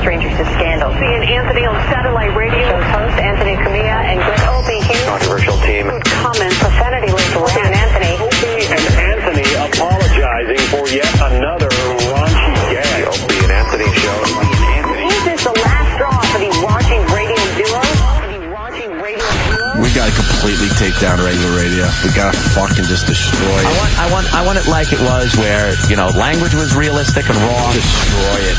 strangers to scandal. And Anthony on satellite radio. Host Anthony Cumia and Opie Hughes. Controversial team. Comment profanity linked to Opie and Anthony. Opie and Anthony apologizing for yet another raunchy gag. The Opie and Anthony show. Is this the last straw for the raunchy radio duo? We gotta completely take down regular radio. We gotta fucking just destroy it. I want it like it was, where, you know, language was realistic and raw. Destroy it.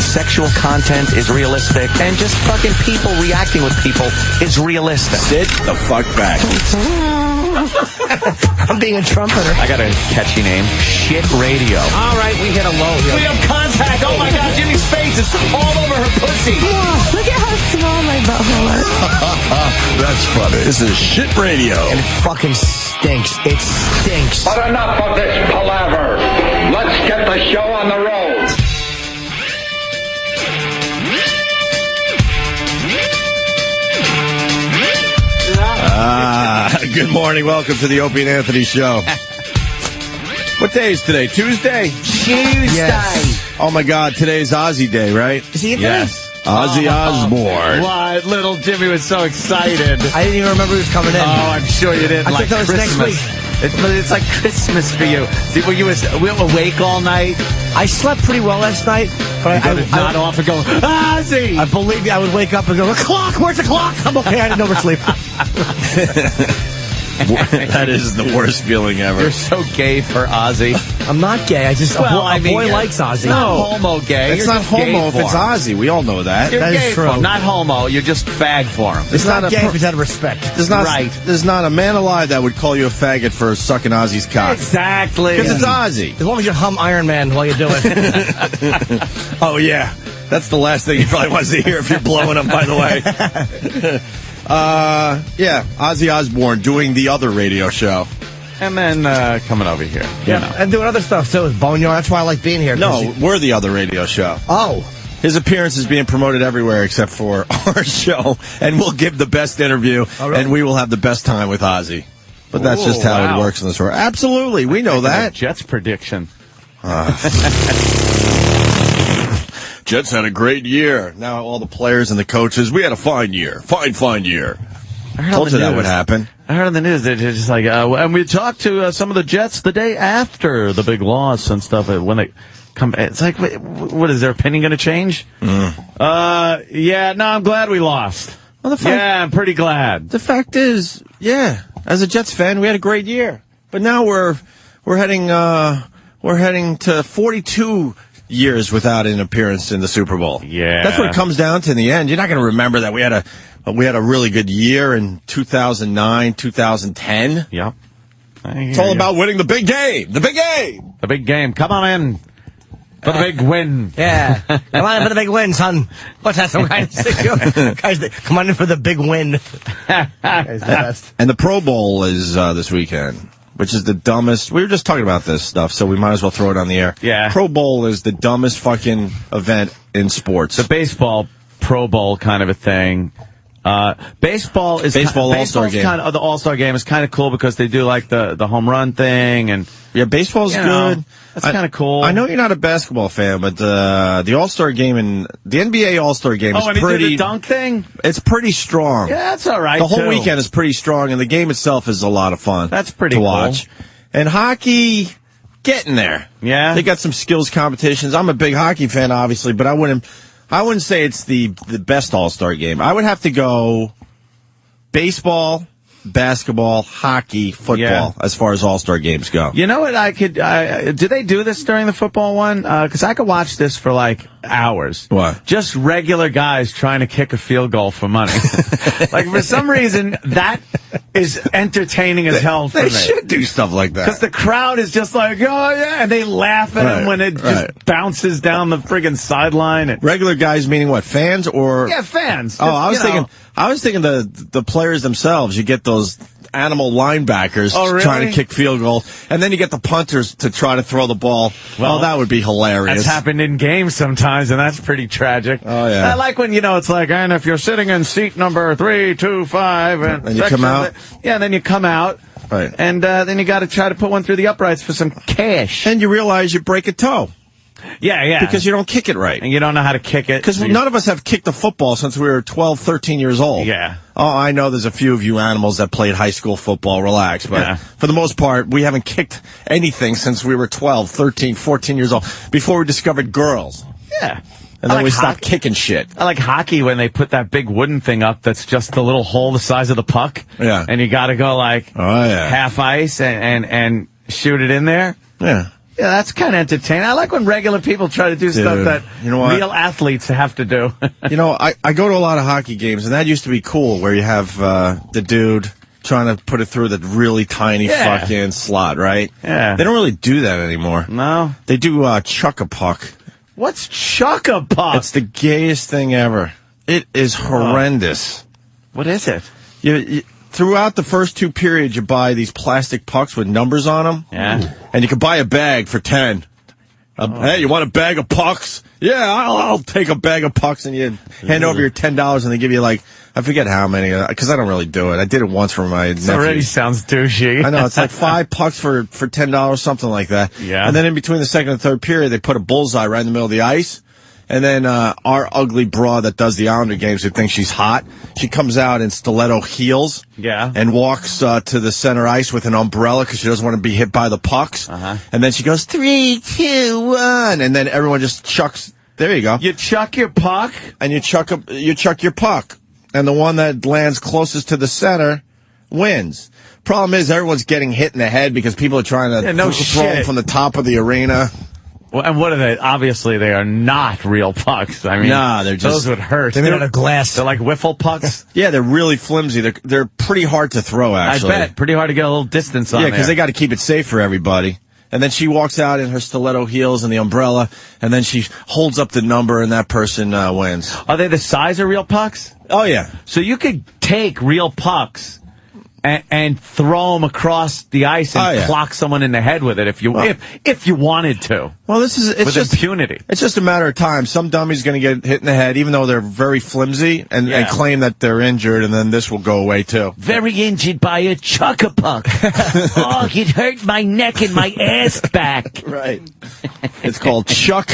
Sexual content is realistic, and just fucking people reacting with people is realistic. Sit the fuck back. I'm being a trumpeter. I got a catchy name. Shit Radio. All right, we hit a low here. We have contact. Oh my God, Jimmy's face is all over her pussy. Oh, look at how small my butthole is. That's funny. This is Shit Radio. And it fucking stinks. It stinks. But enough of this palaver. Let's get the show on the road. Good morning. Welcome to the Opie and Anthony show. What day is today? Tuesday? Tuesday. Yes. Oh my God, today's Ozzy Day, right? Is he in Yes. Ozzy Osbourne. What? Little Jimmy was so excited. I didn't even remember he was coming in. Oh, I'm sure you didn't. I Like thought that was next Christmas. week. It's like Christmas for you. See, were you awake all night? I slept pretty well last night, but I nod off and go, Ozzy! I believe me, I would wake up and go, the clock, where's the clock? I'm okay, I didn't oversleep. That is the worst feeling ever. You're so gay for Ozzy. I'm not gay, I just, a boy likes Ozzy. No, homo gay. It's You're not just gay homo if for it's him. Ozzy. We all know that. You're That is gay true. for him. Not homo. You're just fag for him. It's not a gay per- if it's out of respect. Right. There's not a man alive that would call you a faggot for sucking Ozzy's cock. Exactly. Because it's Ozzy. As long as you hum Iron Man while you do it. Oh, yeah. That's the last thing he probably wants to hear if you're blowing him, by the way. Yeah, Ozzy Osbourne doing the other radio show. And then coming over here. Yeah, You know. and doing other stuff too with Boneyard. That's why I like being here. No, we're the other radio show. Oh. His appearance is being promoted everywhere except for our show, and we'll give the best interview, really? and we will have the best time with Ozzy. But that's just how it works in this world. Absolutely, we know that. Jets prediction. Jets had a great year. Now all the players and the coaches, we had a fine year. Fine year. I Told you that would happen. I heard on the news that they're just like, and we talked to some of the Jets the day after the big loss and stuff. When they come, it's like, what is their opinion going to change? Yeah, no, I'm glad we lost. Well, Yeah, I'm pretty glad. The fact is, yeah, as a Jets fan, we had a great year. But now we're heading to 42 years without an appearance in the Super Bowl. Yeah. That's what it comes down to in the end. You're not going to remember that we had a really good year in 2009, 2010. Yep. It's all about winning the big game. The big game. The big game. Come on in for the big win. Yeah. Come on in for the big win, son. What's that? Some guys, come on in for the big win. Guys, the best. And the Pro Bowl is this weekend, which is the dumbest. We were just talking about this stuff, so we might as well throw it on the air. Yeah. Pro Bowl is the dumbest fucking event in sports. The baseball Pro Bowl kind of a thing. Baseball All-Star game. The All-Star game is kind of cool because they do like the home run thing, and yeah, baseball's good. That's kind of cool. I know you're not a basketball fan, but the All-Star game and the NBA All-Star game is and he pretty. did the dunk thing. It's pretty strong. Yeah, that's all right. The whole too. weekend is pretty strong, and the game itself is a lot of fun. That's pretty to cool. watch. And hockey, getting there. Yeah, they got some skills competitions. I'm a big hockey fan, obviously, but I wouldn't say it's the best All-Star game. I would have to go baseball, basketball, hockey, football, as far as All-Star games go. You know what do they do this during the football one? Because I could watch this for like hours. What? Just regular guys trying to kick a field goal for money. Like for some reason, that is entertaining as hell for me. They should do stuff like that. Because the crowd is just like, oh yeah, and they laugh at him when it just bounces down the friggin' sideline. Regular guys meaning what? Fans or? Yeah, fans. Oh, I was thinking the players themselves. You get those animal linebackers trying to kick field goals, and then you get the punters to try to throw the ball. Well, that would be hilarious. That's happened in games sometimes, and that's pretty tragic. Oh, yeah. I like when, it's like, and if you're sitting in seat number 325, and you come out? then you come out. Right. And then you got to try to put one through the uprights for some cash. And you realize you break a toe. Yeah. Because you don't kick it right. and you don't know how to kick it. Because none of us have kicked a football since we were 12, 13 years old. Yeah. Oh, I know there's a few of you animals that played high school football. Relax. But for the most part, we haven't kicked anything since we were 12, 13, 14 years old, before we discovered girls. Yeah. And then we stopped kicking shit. I like hockey when they put that big wooden thing up that's just a little hole the size of the puck. Yeah. And you got to go half ice and shoot it in there. Yeah. Yeah, that's kind of entertaining. I like when regular people try to do stuff that real athletes have to do. I go to a lot of hockey games, and that used to be cool, where you have the dude trying to put it through the really tiny fucking slot, right? Yeah. They don't really do that anymore. No. They do chuck-a-puck. What's chuck-a-puck? It's the gayest thing ever. It is horrendous. What is it? You throughout the first 2 periods, you buy these plastic pucks with numbers on them. Yeah. And you can buy a bag for 10. Hey, you want a bag of pucks? Yeah, I'll take a bag of pucks, and you hand over your $10, and they give you I forget how many, because I don't really do it. I did it once for my nephew. Already sounds douchey. I know, it's like 5 pucks for $10, something like that. Yeah. And then in between the second and third period, they put a bullseye right in the middle of the ice. And then our ugly broad that does the Islander games, who thinks she's hot, she comes out in stiletto heels. Yeah. And walks to the center ice with an umbrella because she doesn't want to be hit by the pucks. Uh-huh. And then she goes, 3, 2, 1. And then everyone just chucks. There you go. You chuck your puck? And you chuck your puck. And the one that lands closest to the center wins. Problem is, everyone's getting hit in the head because people are trying to throw them from the top of the arena. Well, and what are they? Obviously, they are not real pucks. I mean, nah, they're just, those would hurt. They're made out of glass. They're like wiffle pucks. Yeah, they're really flimsy. They're pretty hard to throw, actually. I bet. Pretty hard to get a little distance on. Yeah, because they got to keep it safe for everybody. And then she walks out in her stiletto heels and the umbrella, and then she holds up the number, and that person wins. Are they the size of real pucks? Oh, yeah. So you could take real pucks and throw them across the ice and clock someone in the head with it if you wanted to. Well, it's with just impunity. It's just a matter of time. Some dummy's going to get hit in the head, even though they're very flimsy, and claim that they're injured, and then this will go away too. Very injured by a chuck-a-puck. Oh, it hurt my neck and my ass back. Right. It's called Chuck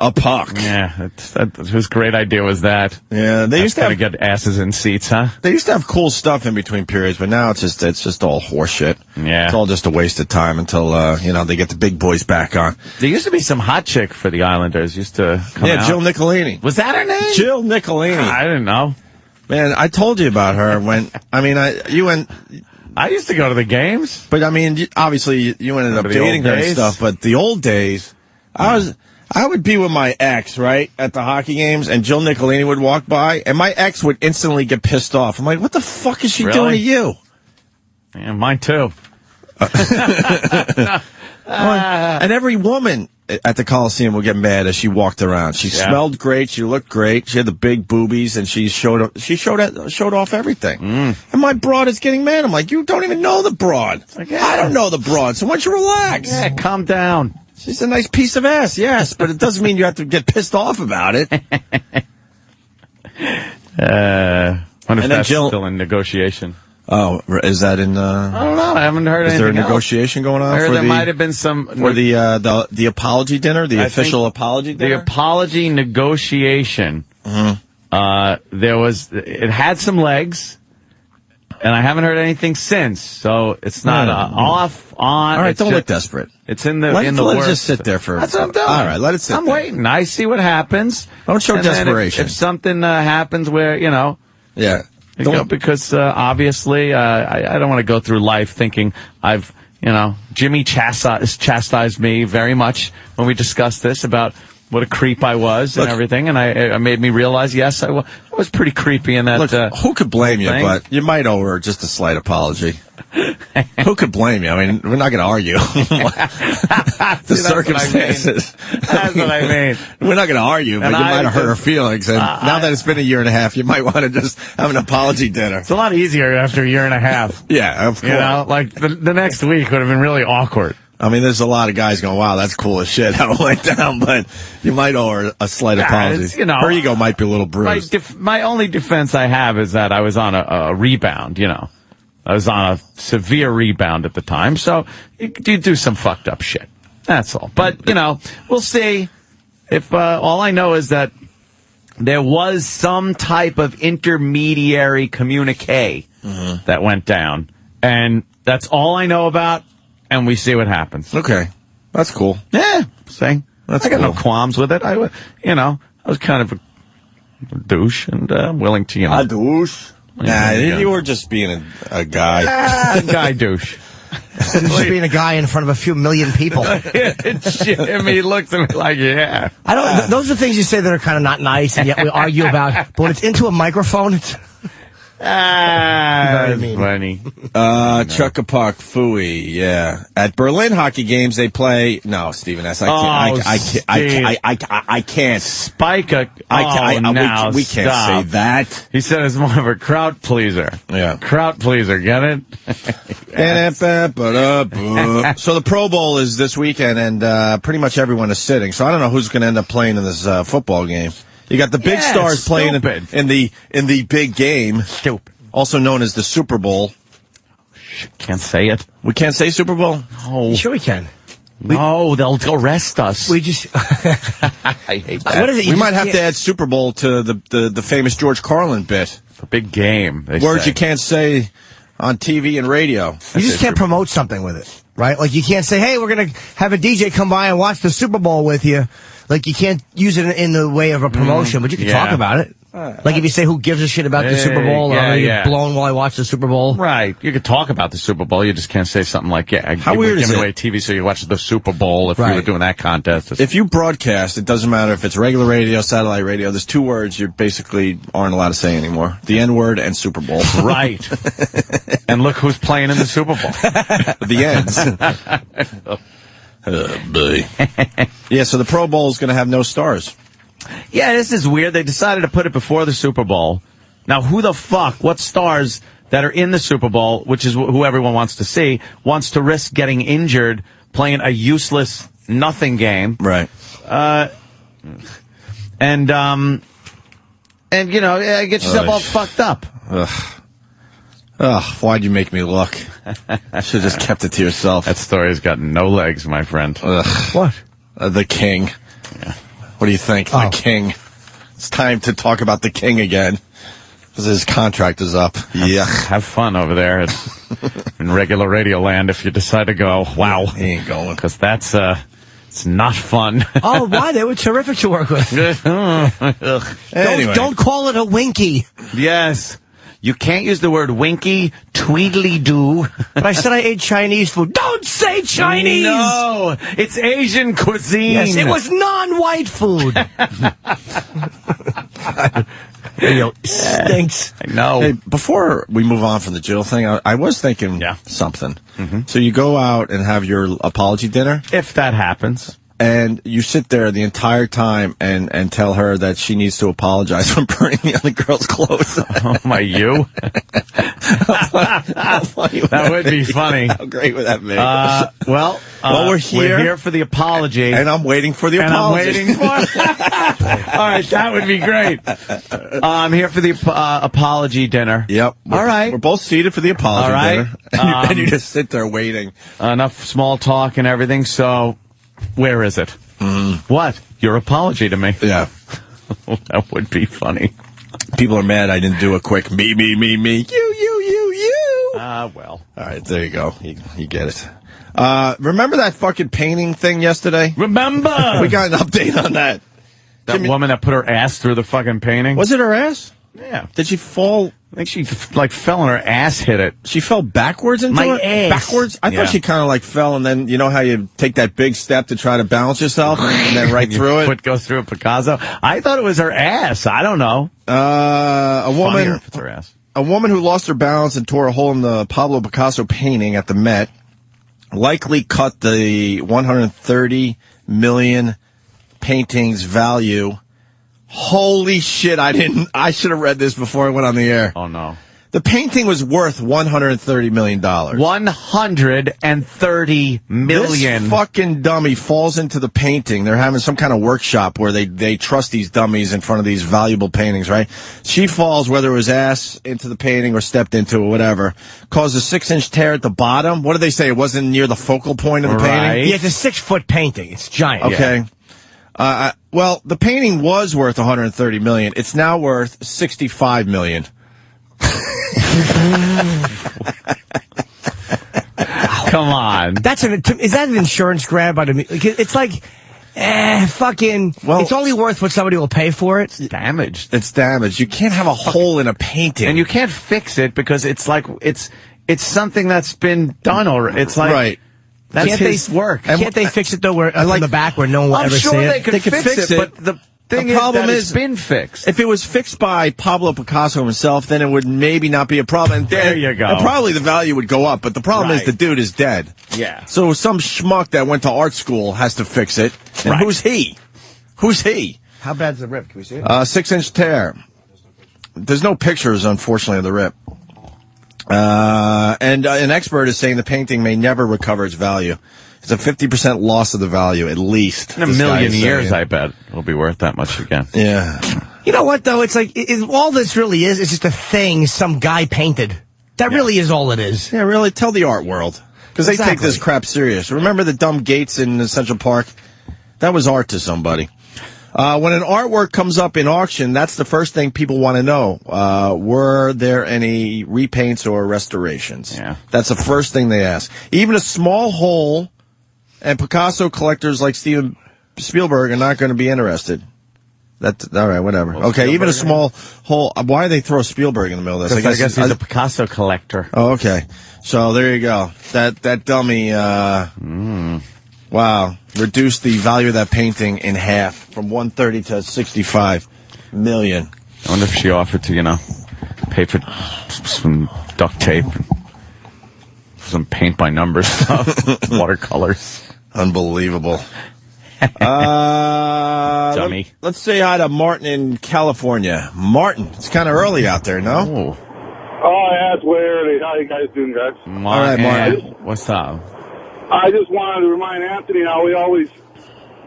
a Puck. Yeah, whose great idea was that? Yeah, they used to have get asses in seats, huh? They used to have cool stuff in between periods, but now it's just all horseshit. Yeah, it's all just a waste of time until they get the big boys back on. There used to be some hot chick for the Islanders. Used to come out. Jill Nicolini. Was that her name? Jill Nicolini. I didn't know. Man, I told you about her when you went. I used to go to the games, but I mean, obviously you ended up dating her and stuff. But the old days, I would be with my ex, right, at the hockey games, and Jill Nicolini would walk by, and my ex would instantly get pissed off. I'm like, what the fuck is she doing to you? Yeah, mine too. And every woman at the Coliseum would get mad as she walked around. She smelled great. She looked great. She had the big boobies, and she showed off everything. And my broad is getting mad. I'm like, you don't even know the broad. I don't know the broad, so why don't you relax? Yeah, calm down. She's a nice piece of ass, yes, but it doesn't mean you have to get pissed off about it. Wonder if that's still in negotiation. Oh, is that in? I don't know. I haven't heard anything. Is there a negotiation going on? I heard there might have been some for the apology dinner, the official apology dinner. The apology negotiation. It had some legs. And I haven't heard anything since, so it's not off, on. All right, don't look desperate. It's in the let works. It just sit there for. That's what I'm doing. All right, let it sit. I'm waiting. I see what happens. Don't show desperation. If something happens where because obviously I don't want to go through life thinking Jimmy chastised me very much when we discussed this about what a creep I was and everything, and I made me realize, yes, I was pretty creepy in that. Look, who could blame you? But you might owe her just a slight apology. Who could blame you? I mean, we're not going to argue. The circumstances. That's what I mean. We're not going to argue, but you might have hurt her feelings. And now that it's been a year and a half, you might want to just have an apology dinner. It's a lot easier after a year and a half. Yeah, of course. Like the next week would have been really awkward. I mean, there's a lot of guys going, wow, that's cool as shit how it went down, but you might owe her a slight apology. Her ego might be a little bruised. My only defense I have is that I was on a rebound, I was on a severe rebound at the time, so you do some fucked up shit. That's all. But, we'll see. If all I know is that there was some type of intermediary communique that went down, and that's all I know about. And we see what happens. Okay, that's cool. Yeah, see, That's I got no cool. qualms with it. I was kind of a douche and willing to, A douche. Nah, you were just being a guy. guy douche. Just being a guy in front of a few million people. Jimmy looks at me like, yeah. I don't. Those are things you say that are kind of not nice, and yet we argue about. But when it's into a microphone, it's Very mean. funny. Chuck-a-puck, Fooey, yeah. At Berlin hockey games, they play. No, Stephen S. I can't. Spike a. We can't stop. say that. He said it's more of a crowd pleaser. Yeah. Crowd pleaser, get it? So the Pro Bowl is this weekend, and pretty much everyone is sitting. So I don't know who's going to end up playing in this football game. You got the big Yeah, stars playing in the big game, Stupid. also known as the Super Bowl. Can't say it. We can't say Super Bowl. Oh, sure we can. no, they'll arrest us. We just. I hate that. What is it? You We just might have can't- to add Super Bowl to the famous George Carlin bit. A big game. They Words say. you can't say on TV and radio. You just can't promote something with it, right? Like you can't say, "Hey, we're gonna have a DJ come by and watch the Super Bowl with you." Like you can't use it in the way of a promotion, but you can yeah. talk about it. Like if you say, "Who gives a shit about the Hey, Super Bowl?" Or yeah, "I'm gonna yeah. get blown while I watch the Super Bowl." Right. You could talk about the Super Bowl. You just can't say something like, yeah, How we're weird is giving it? away TV so you watch the Super Bowl if we Right. were doing that contest. If you broadcast, it doesn't matter if it's regular radio, satellite radio. There's two words you basically aren't allowed to say anymore: the N-word and Super Bowl. Right. And look who's playing in the Super Bowl. The ends. Boy. Yeah, so the Pro Bowl is going to have no stars. Yeah, this is weird. They decided to put it before the Super Bowl. Now, who the fuck, what stars that are in the Super Bowl, which is who everyone wants to see, wants to risk getting injured playing a useless nothing game? Right. And you know, get yourself all fucked up. Ugh, why'd you make me look? Should have just kept it to yourself. That story's got no legs, my friend. What? The King. What do you think? The King. It's time to talk about the King again. Because his contract is up. Yeah. Have fun over there in regular radio land if you decide to go. Wow. He ain't going. Because that's, it's not fun. Oh, why? They were terrific to work with. Anyway. Don't call it a winky. Yes. You can't use the word winky, tweedly-doo. But I said I ate Chinese food. Don't say Chinese! No, it's Asian cuisine. Yes, it was non-white food. Radio stinks. I know. Hey, before we move on from the Jill thing, I was thinking something. So you go out and have your apology dinner, If that happens. and you sit there the entire time and tell her that she needs to apologize for burning the other girl's clothes. Oh, my, you? How funny would That would be funny. How great would that be? Well, we're here. for the apology. And I'm waiting for the And I'm apology. waiting for All right, that would be great. I'm here for the apology dinner. Yep. All right. We're both seated for the apology All right. dinner. And you just sit there waiting. Enough small talk and everything, so where is it? What? Your apology to me. Yeah. That would be funny. People are mad I didn't do a quick me. You. Well. All right, there you go. You get it. Remember that fucking painting thing yesterday? Remember! We got an update on that. that woman that put her ass through the fucking painting? Was it her ass? Yeah. Did she fall? I think she, fell and her ass hit it. She fell backwards into My it? ass. Backwards? I Yeah. thought she kind of fell, and then you know how you take that big step to try to balance yourself, and then right through it? Foot goes through a Picasso. I thought it was her ass. I don't know. A Funnier woman... if it's her ass. A woman who lost her balance and tore a hole in the Pablo Picasso painting at the Met likely cut the 130 million painting's value. Holy shit, I should have read this before I went on the air. Oh, no. The painting was worth $130 million. 130 million. This fucking dummy falls into the painting. They're having some kind of workshop where they trust these dummies in front of these valuable paintings, right? She falls, whether it was ass into the painting or stepped into it, whatever. Caused a 6-inch tear at the bottom. What did they say? It wasn't near the focal point of the Right. painting? Yeah, it's a 6-foot painting. It's giant. Okay. Well, the painting was worth $130 million. It's now worth $65 million. Come on. Is that an insurance grab? It's like, fucking. Well, it's only worth what somebody will pay for it. Damaged. It's damaged. You can't have a hole in a painting, And you can't fix it because it's like it's something that's been done already. It's like right. That's his work. Can't they fix it though? Where in the back where no one will I'm ever sure see it? they could fix it, but the thing problem is is it's been fixed. If it was fixed by Pablo Picasso himself, then it would maybe not be a problem. There you go. And probably the value would go up, but the problem is the dude is dead. Yeah. So some schmuck that went to art school has to fix it. And Right. who's he? Who's he? How bad's the rip? Can we see it? 6-inch tear. There's no pictures, unfortunately, of the rip. And an expert is saying the painting may never recover its value. It's a 50% loss of the value, at least. In a million years, I bet it'll be worth that much again. Yeah. You know what, though? It's like, all this really is just a thing some guy painted. That really is all it is. Yeah, really, tell the art world. Because they take this crap serious. Remember the dumb gates in Central Park? That was art to somebody. When an artwork comes up in auction, that's the first thing people want to know. Were there any repaints or restorations? Yeah. That's the first thing they ask. Even a small hole, and Picasso collectors like Steven Spielberg are not going to be interested. That's all right, whatever. Well, okay, Spielberg, even a small hole. Why do they throw Spielberg in the middle of this? I guess he's a Picasso collector. Oh, okay. So there you go. That dummy, wow, reduced the value of that painting in half from 130 to 65 million. I wonder if she offered to, pay for some duct tape, some paint by numbers stuff, watercolors. Unbelievable. Dummy. Let's say hi to Martin in California. Martin, it's kind of early out there, no? Oh. Oh, yeah, it's way early. How you guys doing, guys? All right, Martin. What's up? I just wanted to remind Anthony how we always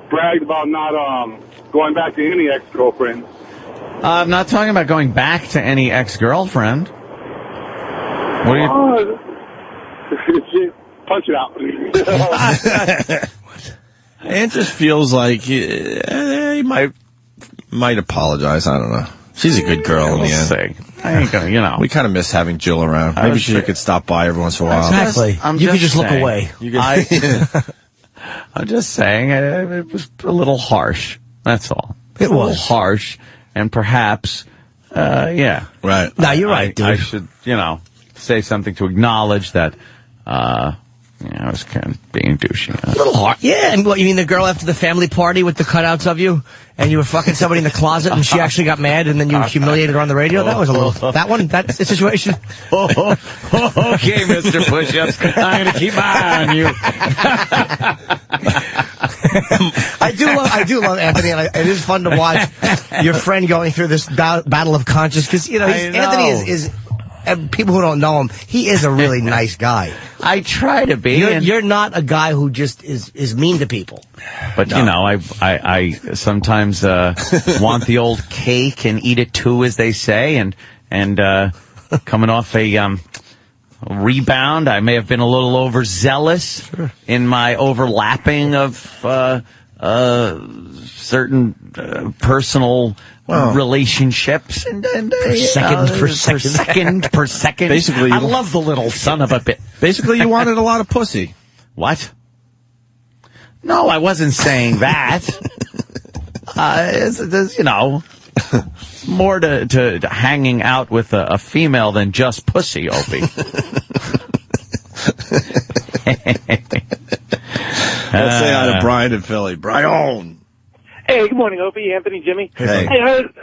bragged about not going back to any ex-girlfriends. I'm not talking about going back to any ex-girlfriend. What are you... Punch it out. It just feels like he might apologize. I don't know. She's a good girl in the end. Say. I ain't gonna, We kind of miss having Jill around. Maybe she could stop by every once in a while. Exactly. You could just look saying. away. I'm just saying it was a little harsh. That's all. It a little was. harsh, and perhaps, yeah. Right. No, you're right, dude. I should, say something to acknowledge that, I was kind of being douchey. A little hard. Yeah, and what, you mean the girl after the family party with the cutouts of you, and you were fucking somebody in the closet, and she actually got mad, and then you humiliated her on the radio? That was a little... That's the situation? Okay, Mr. Push-Ups, I'm going to keep my eye on you. I do love Anthony, and it is fun to watch your friend going through this battle of conscience, because, Anthony is and people who don't know him, he is a really nice guy. I try to be. You're not a guy who just is mean to people. But, I sometimes want the old cake and eat it too, as they say. And coming off a rebound, I may have been a little overzealous in my overlapping of certain personal relationships per second. Basically, I love the little son of a bit. Basically, you wanted a lot of pussy. What? No, I wasn't saying that. It's more to hanging out with a female than just pussy, Opie. Let's say hi to Brian in Philly. Brian! Hey, good morning, Opie, Anthony, Jimmy. Hey.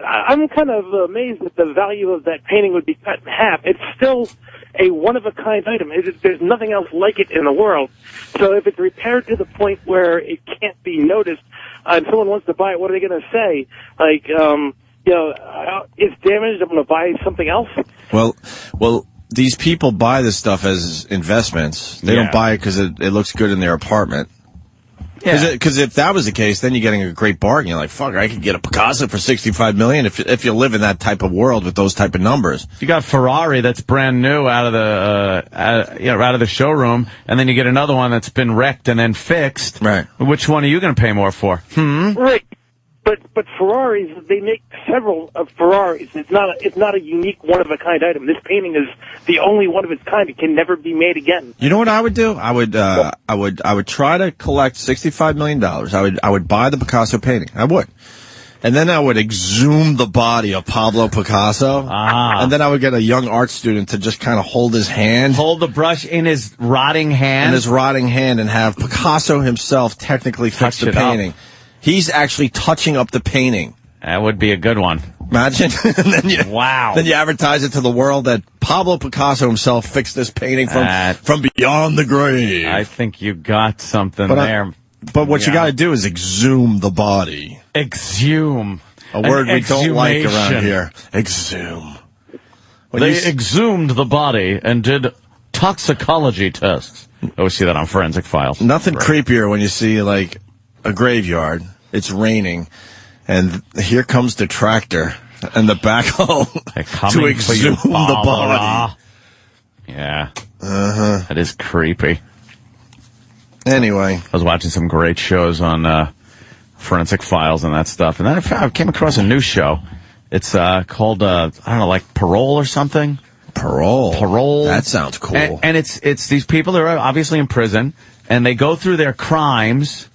I'm kind of amazed that the value of that painting would be cut in half. It's still a one-of-a-kind item. There's nothing else like it in the world. So if it's repaired to the point where it can't be noticed, and someone wants to buy it, what are they going to say? Like, it's damaged, I'm going to buy something else? Well, these people buy this stuff as investments. They don't buy it because it looks good in their apartment. Because if that was the case, then you're getting a great bargain. You're like, fuck, I could get a Picasso for $65 million if you live in that type of world with those type of numbers. You got Ferrari that's brand new out of the showroom, and then you get another one that's been wrecked and then fixed. Right. Which one are you going to pay more for? Right. But Ferraris, they make several of Ferraris. It's not a unique one of a kind item. This painting is the only one of its kind. It can never be made again. You know what I would do? I would try to collect $65 million. I would buy the Picasso painting. I would. And then I would exhume the body of Pablo Picasso. And then I would get a young art student to just kind of hold his hand. Hold the brush in his rotting hand. And have Picasso himself technically fix the painting. He's actually touching up the painting. That would be a good one. Imagine. And then wow. Then you advertise it to the world that Pablo Picasso himself fixed this painting from beyond the grave. I think you got something there. But what you got to do is exhume the body. Exhume. A word we don't like around here. Exhume. They exhumed the body and did toxicology tests. I always see that on Forensic Files. Nothing creepier when you see, like, a graveyard. It's raining. And here comes the tractor and the backhoe to exhume the body. Yeah. That is creepy. Anyway. I was watching some great shows on Forensic Files and that stuff. And then I came across a new show. It's called, I don't know, like Parole or something. Parole. That sounds cool. And it's these people that are obviously in prison, and they go through their crimes.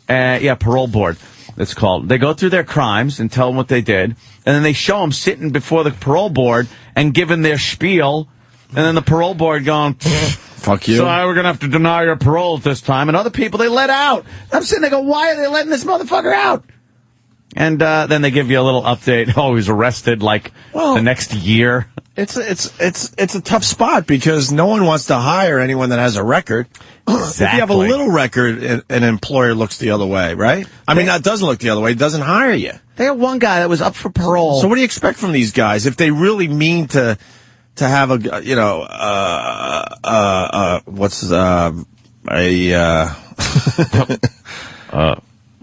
Parole board, it's called. They go through their crimes and tell them what they did, and then they show them sitting before the parole board and giving their spiel, and then the parole board going, fuck you. So we're going to have to deny your parole at this time. And other people they let out. I'm sitting there going, why are they letting this motherfucker out? And then they give you a little update. Oh, he was arrested the next year. It's a tough spot because no one wants to hire anyone that has a record. Exactly. If you have a little record, an employer looks the other way, right? I mean, that doesn't look the other way. It doesn't hire you. They had one guy that was up for parole. So what do you expect from these guys if they really mean to have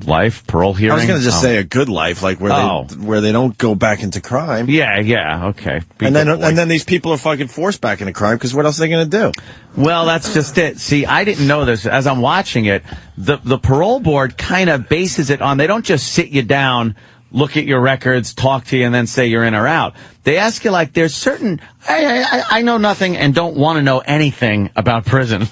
life parole hearing? I was going to just say a good life, like where they don't go back into crime. Yeah, okay. And then these people are fucking forced back into crime because what else are they going to do? Well, that's just it. See, I didn't know this. As I'm watching it, the parole board kind of bases it on, they don't just sit you down, look at your records, talk to you, and then say you're in or out. They ask you, like, there's certain, I know nothing and don't want to know anything about prison.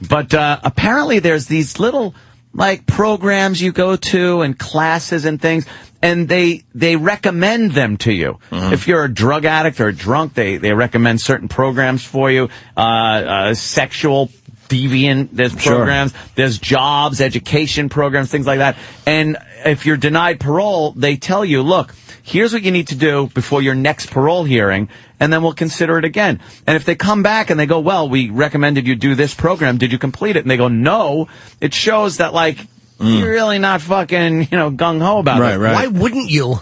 But apparently there's these little, like, programs you go to and classes and things, and they recommend them to you. Mm-hmm. If you're a drug addict or a drunk, they recommend certain programs for you. Sexual deviant, there's programs, there's jobs, education programs, things like that. And if you're denied parole, they tell you, look, here's what you need to do before your next parole hearing, and then we'll consider it again. And if they come back and they go, well, we recommended you do this program, did you complete it? And they go, no, it shows that, like, you're really not fucking, gung-ho about it. Right. Why wouldn't you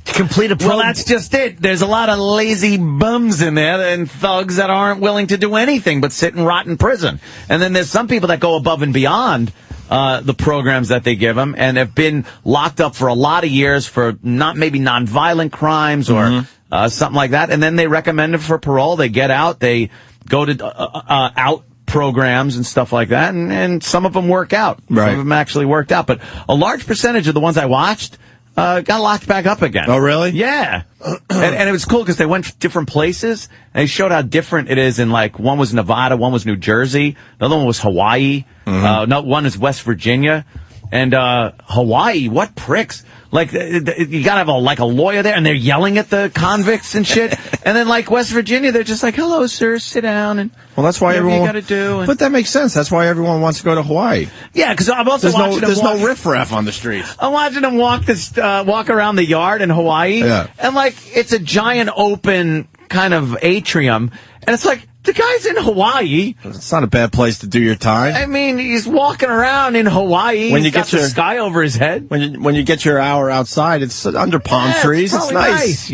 complete a program? Well, that's just it. There's a lot of lazy bums in there and thugs that aren't willing to do anything but sit and rot in prison. And then there's some people that go above and beyond the programs that they give them and have been locked up for a lot of years for maybe nonviolent crimes or something like that. And then they recommend them for parole. They get out. They go to out programs and stuff like that. And some of them work out. Right. Some of them actually worked out. But a large percentage of the ones I watched got locked back up again. Oh, really? Yeah. and it was cool because they went to different places and they showed how different it is in, like, one was Nevada, one was New Jersey, the other one was Hawaii. One is West Virginia. And Hawaii, what pricks. Like, you gotta have a lawyer there, and they're yelling at the convicts and shit. And then, like, West Virginia, they're just like, hello, sir, sit down, and well, that's why everyone. You gotta do. But that makes sense. That's why everyone wants to go to Hawaii. Yeah, because I'm also watching there's no riffraff on the streets. I'm watching them walk around the yard in Hawaii, and, like, it's a giant open kind of atrium, and it's like, the guy's in Hawaii. It's not a bad place to do your time. I mean, he's walking around in Hawaii. When you got the sky over his head. When you get your hour outside, it's under palm trees. It's nice.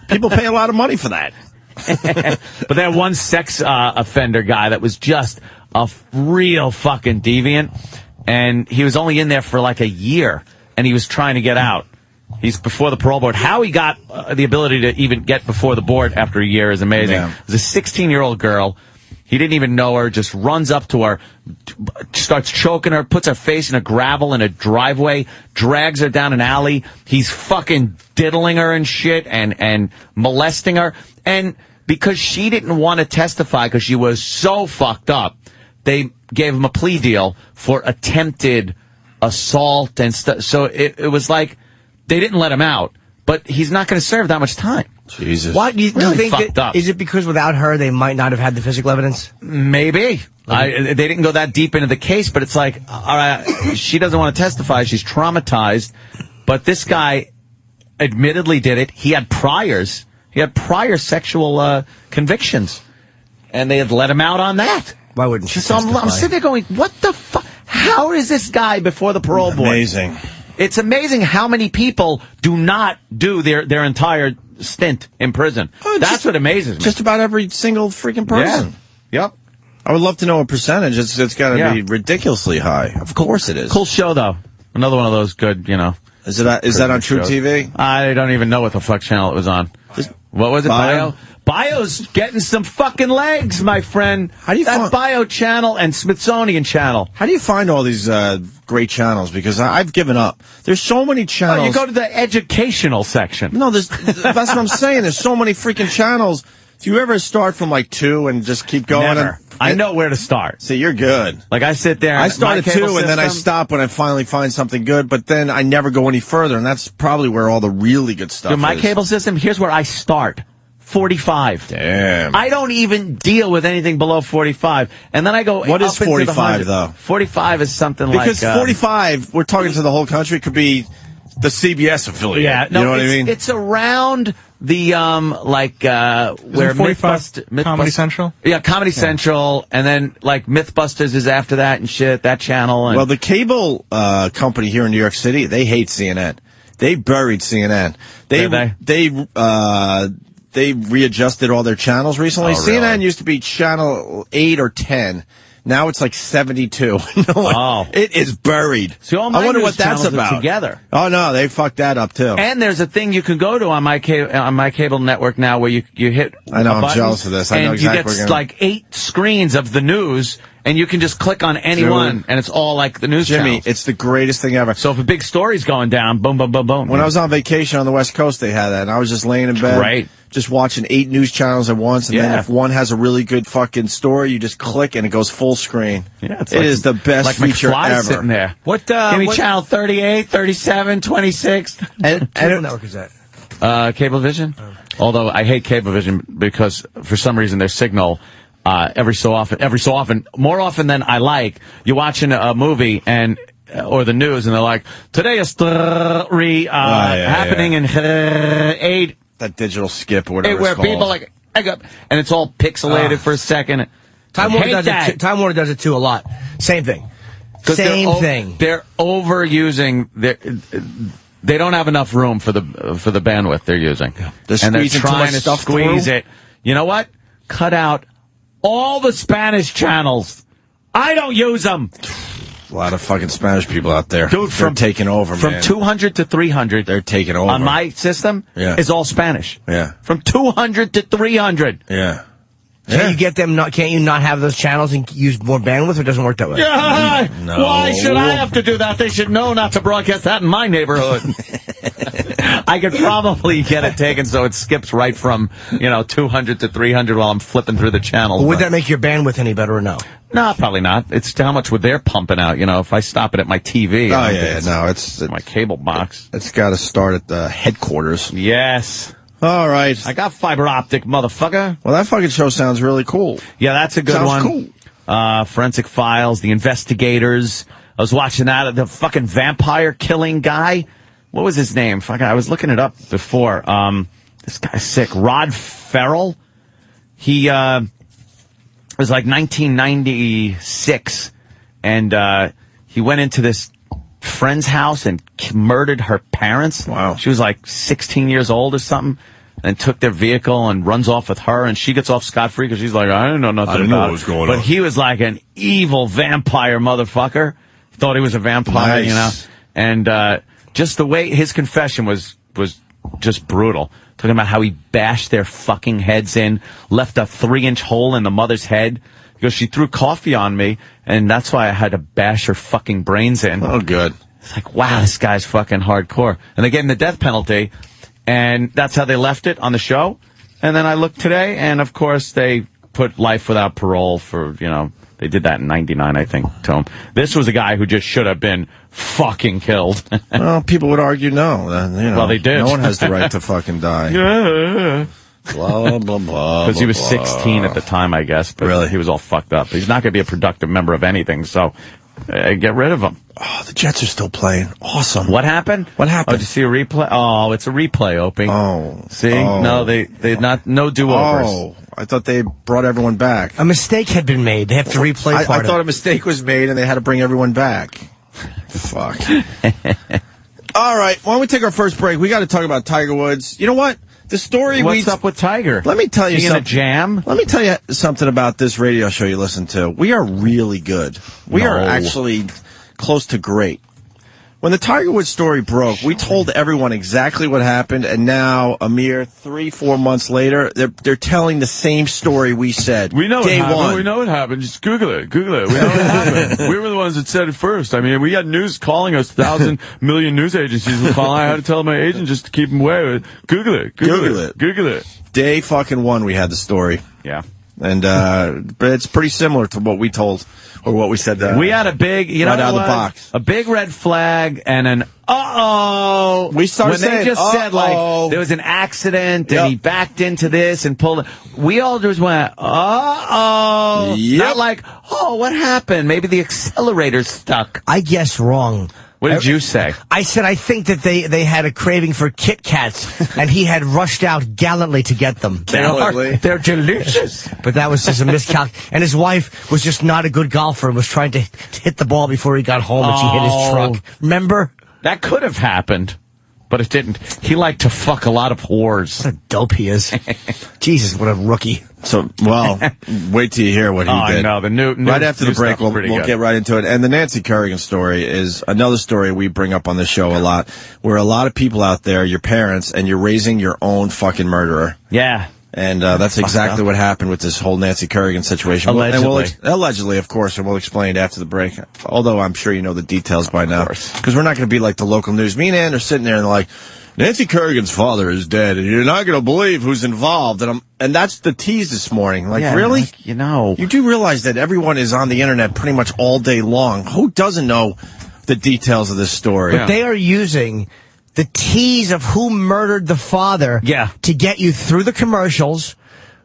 People pay a lot of money for that. But that one sex offender guy that was just a real fucking deviant, and he was only in there for like a year, and he was trying to get out. He's before the parole board. How he got the ability to even get before the board after a year is amazing. Yeah. It was a 16-year-old girl, He didn't even know her, just runs up to her, starts choking her, puts her face in a gravel in a driveway, drags her down an alley. He's fucking diddling her and shit and molesting her. And because she didn't want to testify because she was so fucked up, they gave him a plea deal for attempted assault and stuff. So it was like they didn't let him out, but he's not going to serve that much time. Jesus. Why do you Really think fucked up. Is it because without her they might not have had the physical evidence? Maybe. They didn't go that deep into the case, but it's like, all right, she doesn't want to testify. She's traumatized. But this guy admittedly did it. He had priors. He had prior sexual convictions. And they had let him out on that. Why wouldn't she So I'm sitting there going, what the fuck? How is this guy before the parole board? Amazing. It's amazing how many people do not do their entire stint in prison. That's what amazes me. Just about every single freaking person. Yeah. Yep. I would love to know a percentage. It's got to be ridiculously high. Of course it is. Cool show, though. Another one of those good, Is that on True TV? I don't even know what the fuck channel it was on. What was it? Bio? Bio's getting some fucking legs, my friend. How do you that Bio channel and Smithsonian channel? How do you find all these great channels? Because I've given up. There's so many channels. Oh, you go to the educational section. No, that's what I'm saying. There's so many freaking channels. Do you ever start from like 2 and just keep going? Never. I know where to start. See, you're good. Like I sit there. I start at 2 and then I stop when I finally find something good. But then I never go any further, and that's probably where all the really good stuff is. My cable system. Here's where I start. 45. Damn. I don't even deal with anything below 45. And then I go. What is 45 though? 45 is something because like 45. We're talking to the whole country. Could be the CBS affiliate. Yeah, no, you know what I mean? It's around the where 45 Comedy Central. Yeah, Comedy Central, and then like Mythbusters is after that and shit. That channel. And well, the cable company here in New York City, they hate CNN. They buried CNN. They readjusted all their channels recently. Oh, really? CNN used to be channel 8 or 10. Now it's like 72. It is buried. So all my I wonder news what that's channels are about. together. Oh no, they fucked that up too. And there's a thing you can go to on my cable network now where you hit. I know, a I'm button, jealous of this. I know exactly and where you you're get going. like 8 screens of the news, and you can just click on any one, and it's all like the news Jimmy, channels. it's the greatest thing ever. So if a big story's going down, boom, boom, boom, boom. When I was on vacation on the West Coast, they had that, and I was just laying in bed. Right. Just watching 8 news channels at once, and then if one has a really good fucking story, you just click and it goes full screen. Yeah, it is the best like feature McFly ever. sitting there. What? Give me channel 38, 37, 26. And what network is that? Cablevision. Although I hate Cablevision because for some reason their signal every so often, more often than I like, you're watching a movie and or the news and they're like, today is happening in 8. That digital skip or whatever Where it's called. people like, and it's all pixelated for a second. Time Warner does it too a lot. Same thing. Same thing. They're overusing they don't have enough room for the bandwidth they're using. They're And they're squeezing too trying much to stuff squeeze through. it. You know what? Cut out all the Spanish channels. I don't use them. A lot of fucking Spanish people out there. Dude, they're taking over, from man. 200 to 300. They're taking over. On my system is all Spanish. Yeah. From 200 to 300. Yeah. Can't you get them? Can't you not have those channels and use more bandwidth? Or it doesn't work that way? Yeah. No. Why should I have to do that? They should know not to broadcast that in my neighborhood. I could probably get it taken so it skips right from 200 to 300 while I'm flipping through the channels. Would that make your bandwidth any better or no? No, probably not. It's how much would they're pumping out? If I stop it at my TV. Oh yeah, no, it's my cable box. It's got to start at the headquarters. Yes. All right. I got fiber optic, motherfucker. Well, that fucking show sounds really cool. Yeah, that's a good Sounds one. cool. Forensic Files, The Investigators. I was watching that. The fucking vampire killing guy. What was his name? Fuck, I was looking it up before. This guy's sick. Rod Ferrell. He it was like 1996, and he went into this friend's house and murdered her parents. Wow. She was like 16 years old or something, and took their vehicle and runs off with her, and she gets off scot-free because she's like, I didn't know nothing I didn't know about what was it. going But on. he was like an evil vampire motherfucker. Thought he was a vampire, Nice. And just the way his confession was just brutal. talking about how he bashed their fucking heads in, left a 3-inch hole in the mother's head. He goes, she threw coffee on me, and that's why I had to bash her fucking brains in. Oh, good. It's like, wow, this guy's fucking hardcore. And they gave him the death penalty, and that's how they left it on the show. And then I looked today, and of course they put life without parole for, they did that in 99, I think, to him. This was a guy who just should have been fucking killed. Well, people would argue no. Well, they did. No one has the right to fucking die. Yeah. Blah, blah, blah. Because he was 16 at the time, I guess. But really? He was all fucked up. He's not going to be a productive member of anything, so get rid of him. Oh, the Jets are still playing. Awesome. What happened? What happened? Oh, did you see a replay? Oh, it's a replay, Opie. Oh. See? Oh. No, they no do-overs. Oh, I thought they brought everyone back. A mistake had been made. They have to replay part I of it. thought a mistake was made and they had to bring everyone back. Fuck. All right, why don't we take our first break? We got to talk about Tiger Woods. You know what? The story What's up with Tiger? Let me tell you something. something. A jam? Let me tell you something about this radio show you listen to. We are really good. We are actually close to great. When the Tiger Woods story broke, we told everyone exactly what happened, and now, a mere 3-4 months later, they're telling the same story we said. We know Day what happened. one. We know what happened. Just Google it. Google it. We know what happened. We were the ones that said it first. I mean, we got news calling us, 1,000 million news agencies were calling. I had to tell my agent just to keep him away. Google it. Google it. Google it. Day fucking one, we had the story. Yeah. And, but it's pretty similar to what we told, or what we said. We had a big, right out of the box. A big red flag and an uh-oh. We started when saying, they just said, like, there was an accident and he backed into this and pulled it. We all just went, uh-oh. Yep. Not like, oh, what happened? Maybe the accelerator's stuck. I guess wrong. What did you say? I said I think that they had a craving for Kit Kats, and he had rushed out gallantly to get them. They're delicious. But that was just a miscalc. And his wife was just not a good golfer and was trying to hit the ball before he got home, and she hit his truck. Remember? That could have happened, but it didn't. He liked to fuck a lot of whores. What a dope he is. Jesus, what a rookie. So, well, wait till you hear what he did. I know. The new right after the break, we'll good. get right into it. And the Nancy Kerrigan story is another story we bring up on the show a lot, where a lot of people out there, your parents, and you're raising your own fucking murderer. Yeah. And that's exactly what happened with this whole Nancy Kerrigan situation. Allegedly. Allegedly, of course, and we'll explain it after the break. Although I'm sure you know the details by now. Because we're not going to be like the local news. Me and Ann are sitting there and they're like, Nancy Kerrigan's father is dead, and you're not going to believe who's involved. And that's the tease this morning. Like, really? Like, you do realize that everyone is on the internet pretty much all day long. Who doesn't know the details of this story? But they are using the tease of who murdered the father to get you through the commercials,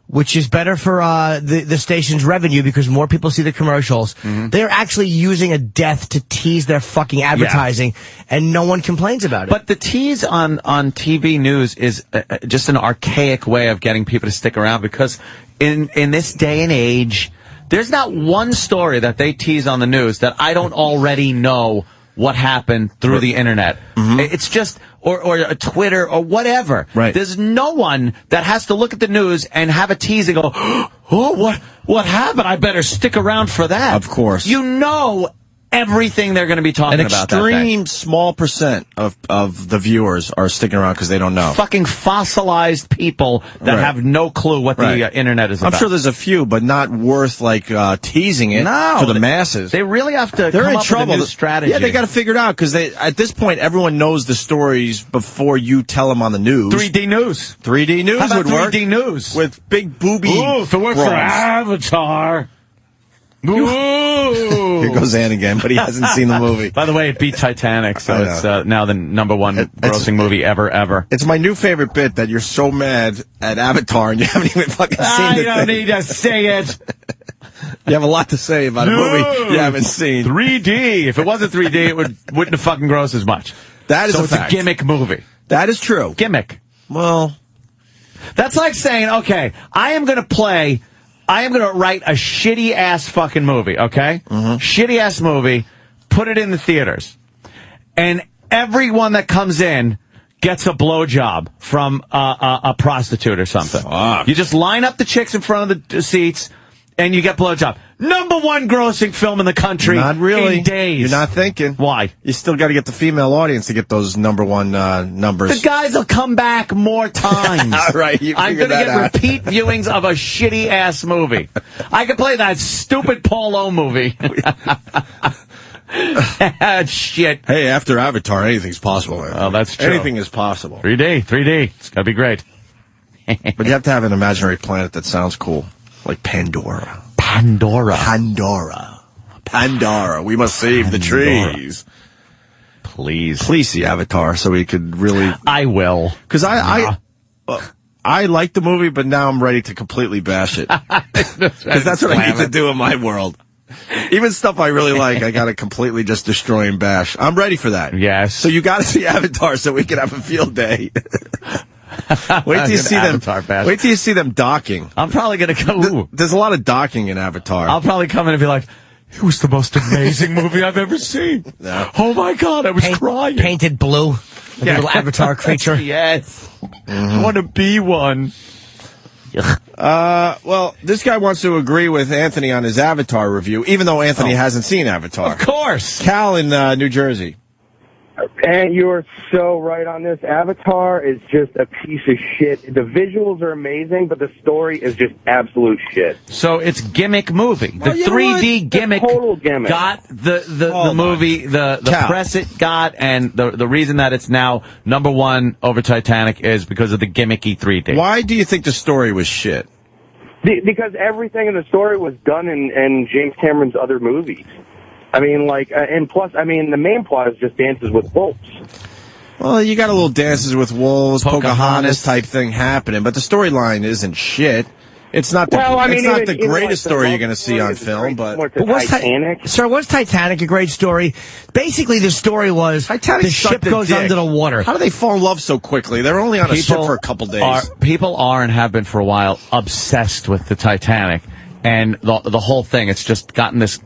which is better for the station's revenue because more people see the commercials. Mm-hmm. They're actually using a death to tease their fucking advertising, and no one complains about it. But the tease on TV news is just an archaic way of getting people to stick around, because in this day and age, there's not one story that they tease on the news that I don't already know what happened through the internet. Mm-hmm. It's just, or a Twitter or whatever. Right. There's no one that has to look at the news and have a tease and go, oh, what happened? I better stick around for that. Of course. You know everything they're going to be talking about. An extreme small percent of the viewers are sticking around because they don't know. Fucking fossilized people that have no clue what the internet is about. I'm sure there's a few, but not worth like teasing it for the masses. They really have to come up with a new strategy. Yeah, they got to figure it out because at this point everyone knows the stories before you tell them on the news. 3D news. 3D news How about would work. 3D news With big booby. Ooh, if it worked for Avatar. Ooh. Here goes Ann again, but he hasn't seen the movie. By the way, it beat Titanic, so it's now the #1 grossing movie ever. It's my new favorite bit that you're so mad at Avatar and you haven't even fucking seen it. I don't need to say it. You have a lot to say about a movie you haven't seen. 3D. If it wasn't 3D, it wouldn't have fucking grossed as much. That is so a it's fact. a gimmick movie. That is true. Gimmick. Well, that's like saying, okay, I am going to write a shitty-ass fucking movie, okay? Mm-hmm. Shitty-ass movie, put it in the theaters. And everyone that comes in gets a blowjob from a prostitute or something. Fuck. You just line up the chicks in front of the seats, and you get blowjob. #1 grossing film in the country. Not really. In days. You're not thinking. Why? You still got to get the female audience to get those #1 numbers. The guys will come back more times. All right, you I'm figured going to that get out. repeat viewings of a shitty-ass movie. I could play that stupid Paul O movie. Shit. Hey, after Avatar, anything's possible. Man. Oh, that's true. Anything is possible. 3D. It's got to be great. But you have to have an imaginary planet that sounds cool. Like Pandora. Pandora. We must save the trees. Please see Avatar so we could really... I will. Because I like the movie, but now I'm ready to completely bash it. Because that's what I need to do in my world. Even stuff I really like, I got to completely just destroy and bash. I'm ready for that. Yes. So you got to see Avatar so we can have a field day. Wait till you see them. Wait till you see them docking. I'm probably going to go. There's a lot of docking in Avatar. I'll probably come in and be like, it was the most amazing movie I've ever seen. No. Oh my God, I was crying. Painted blue. The little Avatar creature. Yes. I want to be one. Well, this guy wants to agree with Anthony on his Avatar review, even though Anthony hasn't seen Avatar. Of course. Cal in New Jersey. And you're so right on this. Avatar is just a piece of shit. The visuals are amazing, but the story is just absolute shit. So it's gimmick movie. Well, The 3D gimmick, total gimmick got the movie, the press it got, and the reason that it's now #1 over Titanic is because of the gimmicky 3D. Why do you think the story was shit? Because everything in the story was done in James Cameron's other movies. I mean, and plus, the main plot is just dances with wolves. Well, you got a little Dances with Wolves, Pocahontas type thing happening, but the storyline isn't shit. It's not the, it's not the greatest story you're going to see on film, but what's Titanic? Sir, what's Titanic a great story? Basically, the story was the ship goes under the water. How do they fall in love so quickly? They're only on a ship for a couple days. People are and have been for a while obsessed with the Titanic. And the whole thing, it's just gotten this,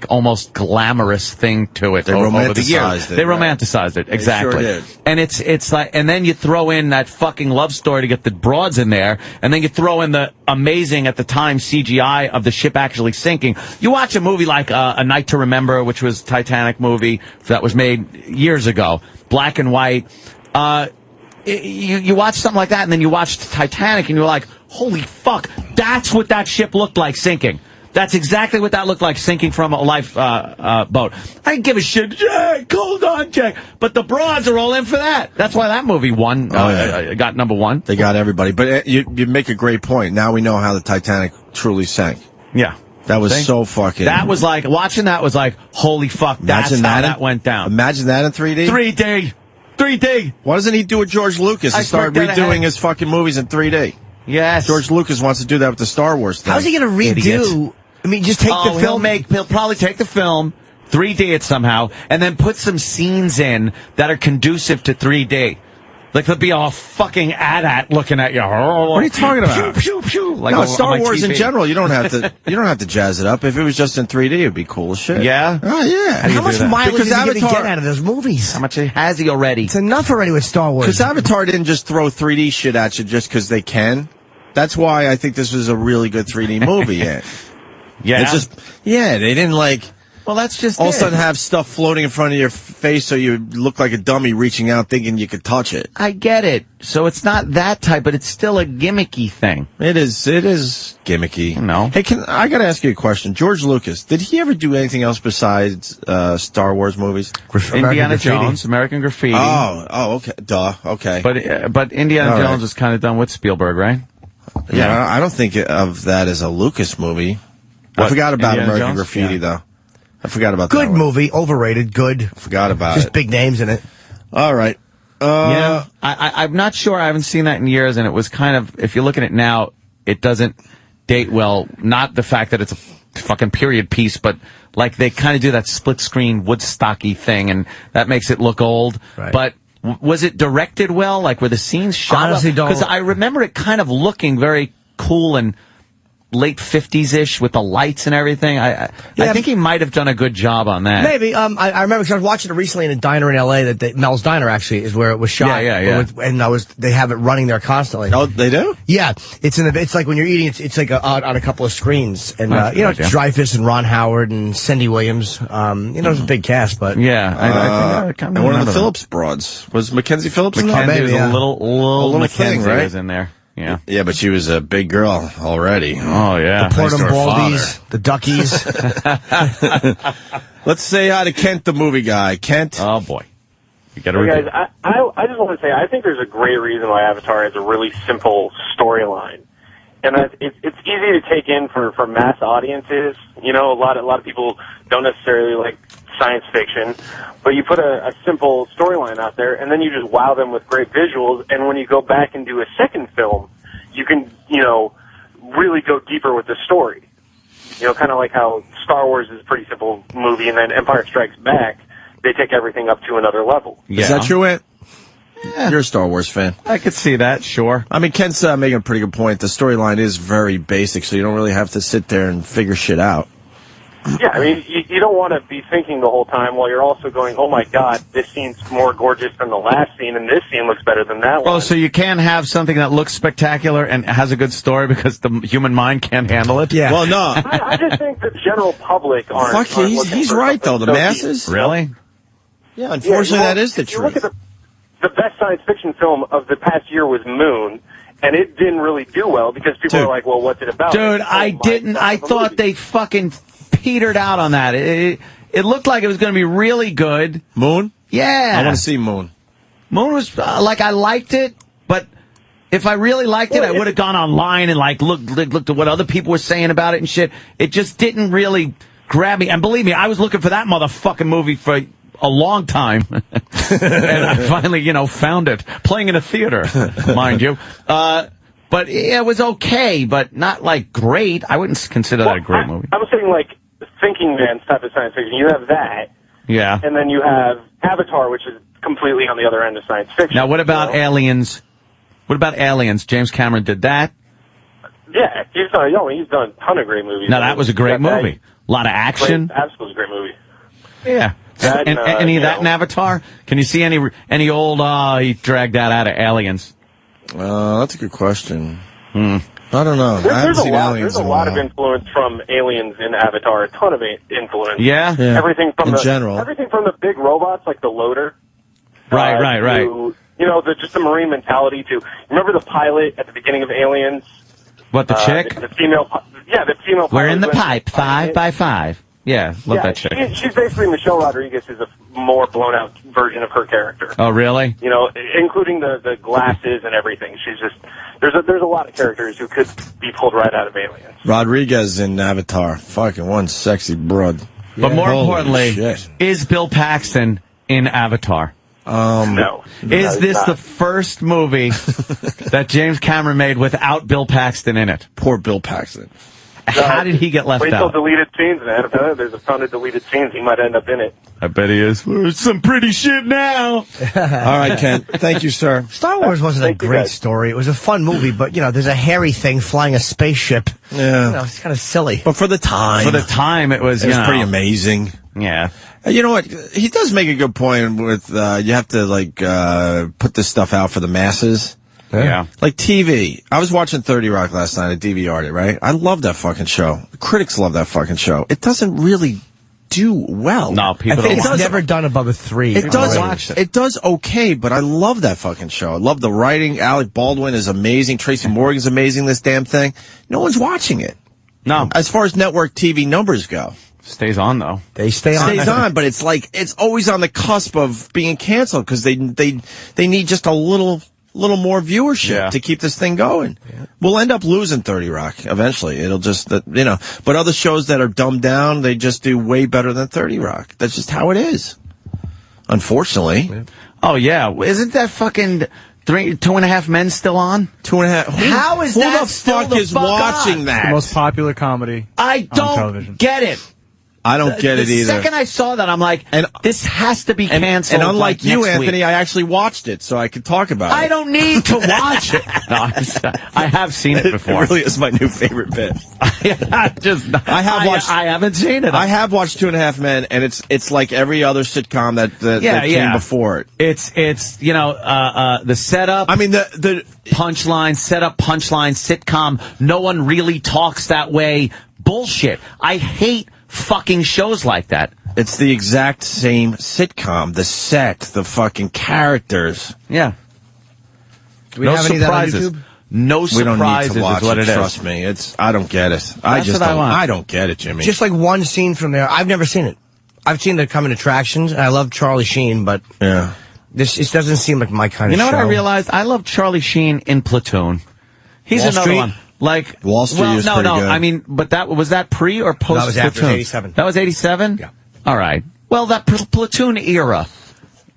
almost glamorous thing to it. They over the years. romanticized it. They romanticized it, exactly. They sure did. And it's like, and then you throw in that fucking love story to get the broads in there, and then you throw in the amazing, at the time, CGI of the ship actually sinking. You watch a movie like A Night to Remember, which was a Titanic movie that was made years ago, black and white. You watch something like that, and then you watch Titanic, and you're like, holy fuck, that's what that ship looked like sinking. That's exactly what that looked like sinking from a life boat. I didn't give a shit. Jack, hold on, Jack. But the broads are all in for that. That's why that movie won. Got #1. They got everybody. But you make a great point. Now we know how the Titanic truly sank. Yeah. That was so fucking... That was like, watching that was like, holy fuck, that's how that went down. Imagine that in 3D? 3D. Why doesn't he do it George Lucas and start redoing his fucking movies in 3D? Yes. George Lucas wants to do that with the Star Wars thing. How's he going to redo... I mean, just take the film. He'll probably take the film, 3D it somehow, and then put some scenes in that are conducive to 3D. Like there'll be a fucking AT-AT looking at you. What are you talking about? Pew, pew, pew. Like no, Star Wars TV. in general. You don't have to jazz it up. If it was just in 3D, it'd be cool as shit. Yeah. Oh yeah. How much mileage is he going to Avatar get out of those movies? How much has he already? It's enough already with Star Wars. Because Avatar didn't just throw 3D shit at you just because they can. That's why I think this was a really good 3D movie. Yeah. It's just, they didn't well, that's just all of a sudden have stuff floating in front of your face so you look like a dummy reaching out thinking you could touch it. I get it. So it's not that type, but it's still a gimmicky thing. It is gimmicky. No. Hey, I gotta ask you a question. George Lucas, did he ever do anything else besides Star Wars movies? Indiana Jones, American Graffiti. Oh, okay. Duh. Okay. But Indiana Jones was kind of done with Spielberg, right? Yeah, I don't think of that as a Lucas movie. I forgot about Indiana American Jones? Graffiti, though. I forgot about that. Good movie, overrated, good. I forgot about Just it. big names in it. All right. I'm not sure. I haven't seen that in years, and it was kind of, if you look at it now, it doesn't date well. Not the fact that it's a fucking period piece, but like they kind of do that split screen Woodstocky thing, and that makes it look old. Right. But was it directed well? Like, were the scenes shot? Honestly, don't. Because I remember it kind of looking very cool and late 50s-ish with the lights and everything. I think he might have done a good job on that. Maybe. I remember because I was watching it recently in a diner in L.A. Mel's Diner actually is where it was shot. Yeah. And they have it running there constantly. Oh, they do? Yeah. It's like when you're eating, it's like on a couple of screens. And, it's Dreyfuss and Ron Howard and Cindy Williams. It was a big cast, but. Yeah. I kind of and one of the Phillips broads. Was Mackenzie Phillips in that? Mackenzie was a little Mackenzie thing, right? Was in there. Yeah. Yeah, but she was a big girl already. Oh, yeah. The Portum Baldies, the Duckies. Let's say hi to Kent, the movie guy. Kent. Oh, boy. You got to guys, I just want to say, I think there's a great reason why Avatar has a really simple storyline. And it's easy to take in for mass audiences. A lot of people don't necessarily like science fiction, but you put a simple storyline out there, and then you just wow them with great visuals, and when you go back and do a second film, you can, really go deeper with the story. Kind of like how Star Wars is a pretty simple movie, and then Empire Strikes Back, they take everything up to another level. Yeah. Is that true, Ant? Yeah. You're a Star Wars fan. I could see that, sure. I mean, Kent's making a pretty good point. The storyline is very basic, so you don't really have to sit there and figure shit out. Yeah, I mean, you don't want to be thinking the whole time while you're also going, oh my God, this scene's more gorgeous than the last scene, and this scene looks better than that one. Oh, so you can have something that looks spectacular and has a good story because the human mind can't handle it? Yeah. Well, no. I just think the general public aren't. Fuck, he's right, though. The masses? Really? Yeah, unfortunately, that is the truth. Look at the best science fiction film of the past year was Moon, and it didn't really do well because people are like, well, what's it about? Dude, I thought they fucking petered out on that. It looked like it was going to be really good. Moon? Yeah. I want to see Moon. Moon was, I liked it, but if I really liked it, I would have gone online and, looked at what other people were saying about it and shit. It just didn't really grab me. And believe me, I was looking for that motherfucking movie for a long time. And I finally, found it. Playing in a theater, mind you. But it was okay, but not, great. I wouldn't consider that a great movie. I was saying, Thinking Man's type of science fiction. You have that. Yeah. And then you have Avatar, which is completely on the other end of science fiction. Now, what about Aliens? What about Aliens? James Cameron did that? Yeah, he's done a ton of great movies. Now, that was a great movie. A lot of action. Absolutely great movie. Yeah. That, and any of that in Avatar? Can you see any old, he dragged that out of Aliens? That's a good question. I don't know. There's a lot of influence from Aliens in Avatar. A ton of influence. Yeah? Everything from general. Everything from the big robots like the loader. Right. To, just the marine mentality. To remember the pilot at the beginning of Aliens. What, the chick? The female. Yeah, the female. We're in the pipe, 5 by 5. Yeah, love that chick. She's basically Michelle Rodriguez is a more blown out version of her character. Oh, really? Including the glasses and everything. She's just there's a lot of characters who could be pulled right out of Aliens. Rodriguez in Avatar, fucking one sexy broad. But more Holy importantly, shit. is Bill Paxton in Avatar? No. Is this the first movie that James Cameron made without Bill Paxton in it? Poor Bill Paxton. How did he get left wait out? Wait till deleted scenes, man. There's a ton of deleted scenes. He might end up in it. I bet he is. Some pretty shit now. All right, Ken. Thank you, sir. Star Wars wasn't a great story. It was a fun movie, but, there's a hairy thing flying a spaceship. Yeah. It's kind of silly. But for the time. it was, pretty amazing. Yeah. You know what? He does make a good point with, you have to, put this stuff out for the masses. Yeah. Like TV. I was watching 30 Rock last night. I DVR'd it, right? I love that fucking show. The critics love that fucking show. It doesn't really do well. No, people don't watch it. It's never done above a 3. It does okay, but I love that fucking show. I love the writing. Alec Baldwin is amazing. Tracy Morgan's amazing, this damn thing. No one's watching it. No. As far as network TV numbers go. Stays on, though. They stay on. Stays on, but it's always on the cusp of being canceled because they need just a little more viewership to keep this thing going. Yeah. We'll end up losing 30 Rock eventually. It'll just, but other shows that are dumbed down, they just do way better than 30 Rock. That's just how it is. Unfortunately. Yeah. Oh, yeah. Isn't that fucking 2.5 Men still on? 2.5. How is that still the fuck is watching on? that? The most popular comedy I don't television. get it. I don't get it either. The second I saw that, I'm like, this has to be canceled. And unlike like you, next Anthony, week. I actually watched it, so I could talk about it. I don't need to watch it. No, I have seen it before. It really is my new favorite bit. I haven't seen it. I have watched 2.5 Men, and it's like every other sitcom that came before it. It's the setup. I mean the punchline, setup, punchline, sitcom. No one really talks that way. Bullshit. I hate fucking shows like that. It's the exact same sitcom. The set, the fucking characters. Yeah. Do we have any of that on YouTube? No surprises we don't need to watch is what it is. Trust me, I don't get it. I don't get it, Jimmy. Just like one scene from there. I've never seen it. I've seen the coming attractions, and I love Charlie Sheen, but yeah, it doesn't seem like my kind of show. You know what I realized? I love Charlie Sheen in Platoon. He's Wall another Street? one. Like Wall Street is pretty good. I mean, but was that pre or post? That was after Platoon? 87. That was 87. Yeah. All right. Well, that Platoon era.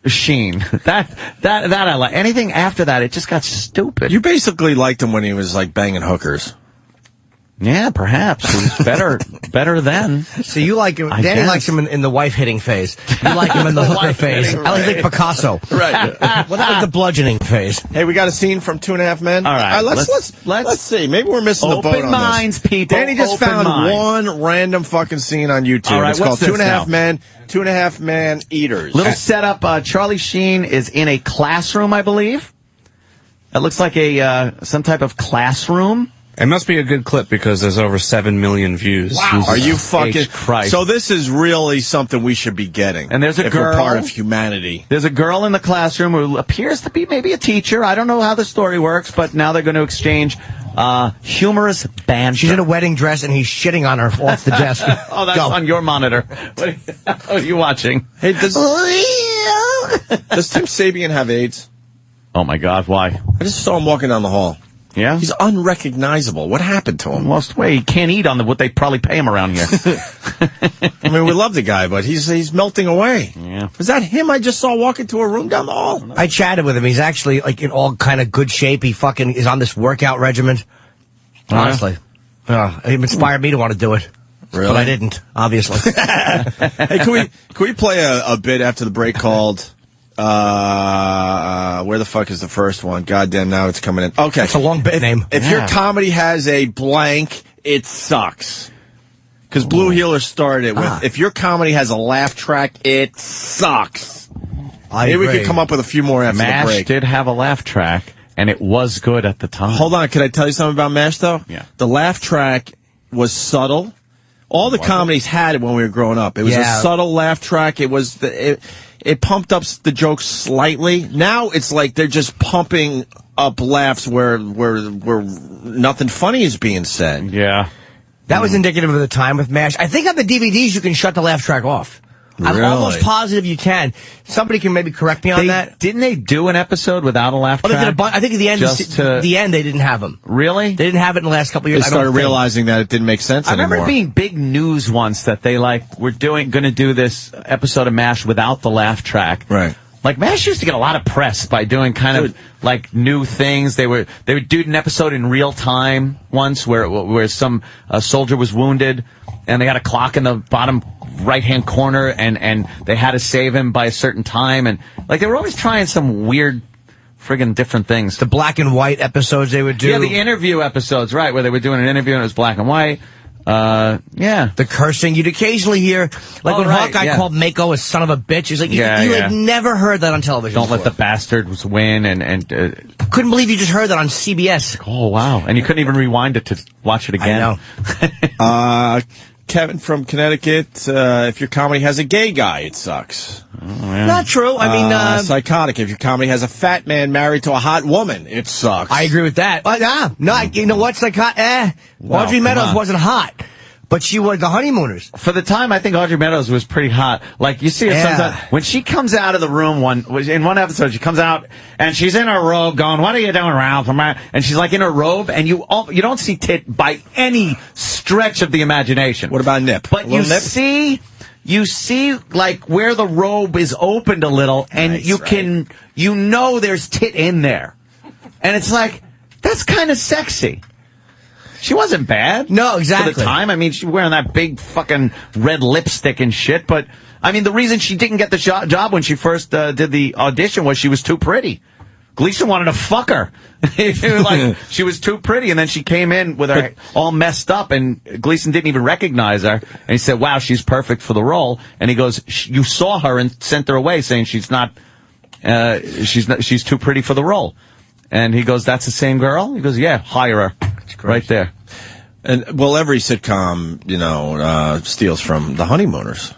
Sheen. That I like. Anything after that, it just got stupid. You basically liked him when he was like banging hookers. Yeah, perhaps. He was better then. So you like him. Danny likes him in the wife hitting phase. You like him in the hooker phase. I like Picasso. Right. What about the bludgeoning phase? Hey, we got a scene from 2.5 Men. All right. Let's see. Maybe we're missing the boat on this. Open minds, people. Danny just found one random fucking scene on YouTube. All right, it's called what's this 2.5 now? Men. 2.5 Man Eaters. Little setup. Charlie Sheen is in a classroom, I believe. It looks like some type of classroom. It must be a good clip because there's over 7 million views. Wow. Are you fucking Christ. So this is really something we should be getting. And there's a if girl. we're part of humanity. There's a girl in the classroom who appears to be maybe a teacher. I don't know how the story works, but now they're going to exchange humorous banter. She's in a wedding dress and he's shitting on her off the desk. Oh, that's on your monitor. What are you watching? Hey, does Tim Sabian have AIDS? Oh my God, why? I just saw him walking down the hall. Yeah? He's unrecognizable. What happened to him? Lost weight. He can't eat on what they probably pay him around here. I mean, we love the guy, but he's melting away. Yeah. Was that him I just saw walk into a room down the hall? I chatted with him. He's actually like in all kind of good shape. He fucking is on this workout regimen. Honestly. It inspired me to want to do it. Really? But I didn't, obviously. Hey, can we play a bit after the break called... where the fuck is the first one? Goddamn, now it's coming in. Okay. That's a long bit name. If your comedy has a blank, it sucks. Because Blue Heeler started it with, if your comedy has a laugh track, it sucks. Maybe we could come up with a few more after MASH the break. did have a laugh track, and it was good at the time. Hold on, can I tell you something about MASH, though? Yeah. The laugh track was subtle. All the comedies had it when we were growing up. It was a subtle laugh track. It was it pumped up the jokes slightly. Now it's like they're just pumping up laughs where nothing funny is being said. Yeah. That was indicative of the time with MASH. I think on the DVDs you can shut the laugh track off. Really? I'm almost positive you can. Somebody can maybe correct me on that. Didn't they do an episode without a laugh Oh, track? they did I think at the end, the end they didn't have them. Really? They didn't have it in the last couple of years. They started realizing that it didn't make sense anymore. I remember being big news once that they we're going to do this episode of MASH without the laugh track. Right. Like MASH used to get a lot of press by doing kind of like new things. They would do an episode in real time once where some soldier was wounded and they had a clock in the bottom right-hand corner and they had to save him by a certain time, and like they were always trying some weird friggin' different things. The black and white episodes they would do. Yeah, the interview episodes, right, where they were doing an interview and it was black and white. Yeah. The cursing. You'd occasionly hear, like when Hawkeye called Mako a son of a bitch. He's like, you had never heard that on television Don't let the bastards win, and couldn't believe you just heard that on CBS. Oh, wow. And you couldn't even rewind it to watch it again. I know. Kevin from Connecticut, if your comedy has a gay guy, it sucks. Oh, yeah. Not true. I mean, Psychotic, if your comedy has a fat man married to a hot woman, it sucks. I agree with that. No, you know what? Audrey Meadows wasn't hot, but she was the Honeymooners. For the time, I think Audrey Meadows was pretty hot. Like, you see her sometimes. When she comes out of the room in one episode, she comes out and she's in her robe going, "What are you doing, Ralph?" And she's like in her robe, and you don't see tit by any stretch of the imagination. What about nip? But you see like where the robe is opened a little, and you know there's tit in there. And it's like, that's kind of sexy. She wasn't bad. No, exactly. For the time. I mean, she was wearing that big fucking red lipstick and shit. But, I mean, the reason she didn't get the job when she first did the audition was she was too pretty. Gleason wanted to fuck her. Like, she was too pretty, and then she came in with her all messed up, and Gleason didn't even recognize her. And he said, wow, she's perfect for the role. And he goes, you saw her and sent her away saying she's too pretty for the role. And he goes, that's the same girl? He goes, yeah, hire her. Right there. And, well, every sitcom, steals from The Honeymooners.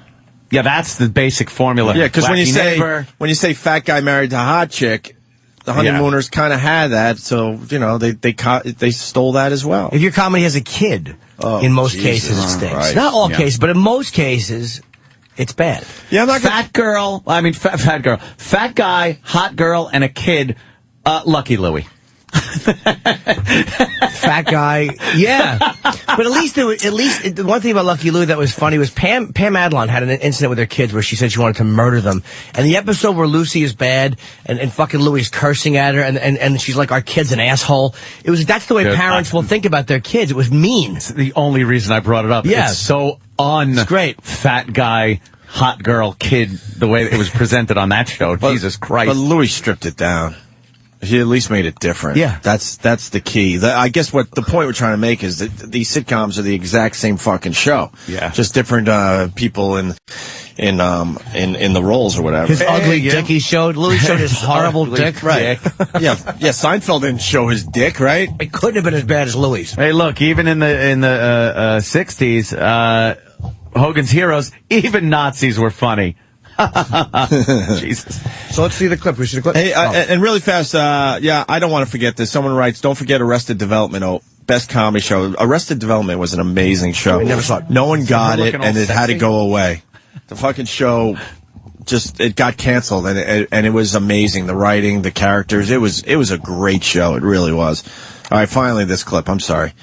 Yeah, that's the basic formula. Yeah, because when you say fat guy married to hot chick, The Honeymooners kind of had that, so they stole that as well. If your comedy has a kid, in most cases it stinks. Right. Not all cases, but in most cases, it's bad. Yeah, I'm not fat girl. I mean, fat girl, fat guy, hot girl, and a kid. Lucky Louie. Fat guy, yeah. But at least the one thing about Lucky Louie that was funny was Pam Adlon had an incident with her kids where she said she wanted to murder them. And the episode where Lucy is bad and fucking Louie's cursing at her and she's like, our kid's an asshole. That's the way parents will think about their kids. It was mean. It's the only reason I brought it up. Yeah. It's so It's great. Fat guy, hot girl, kid, the way it was presented on that show. Jesus Christ. But Louis stripped it down. He at least made it different. Yeah. That's the key. I guess what the point we're trying to make is that these sitcoms are the exact same fucking show. Yeah. Just different people in the roles or whatever. His ugly dick he showed. Louis showed his horrible dick. Right. Yeah. Seinfeld didn't show his dick, right? It couldn't have been as bad as Louis. Hey, look, even in the 60s, Hogan's Heroes, even Nazis were funny. Jesus. So let's see the clip. We see the clip. Hey, and really fast, I don't want to forget this. Someone writes, don't forget Arrested Development. Best comedy show. Arrested Development was an amazing show. I never saw it. No one got it, and it had to go away. The fucking show it got canceled, and it was amazing. The writing, the characters, it was a great show. It really was. All right, finally this clip. I'm sorry.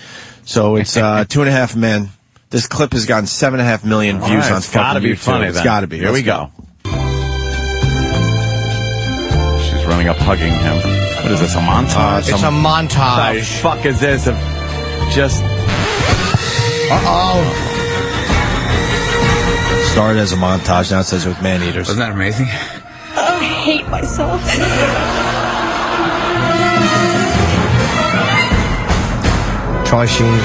So it's 2.5 Men. This clip has gotten 7.5 million views on fucking YouTube. Funny, it's got to be. Here we go. She's running up, hugging him. What is this? A montage? It's a montage. The fuck is this? Just. Started as a montage. Now it says with man eaters. Wasn't that amazing? I hate myself. Charlie Sheen.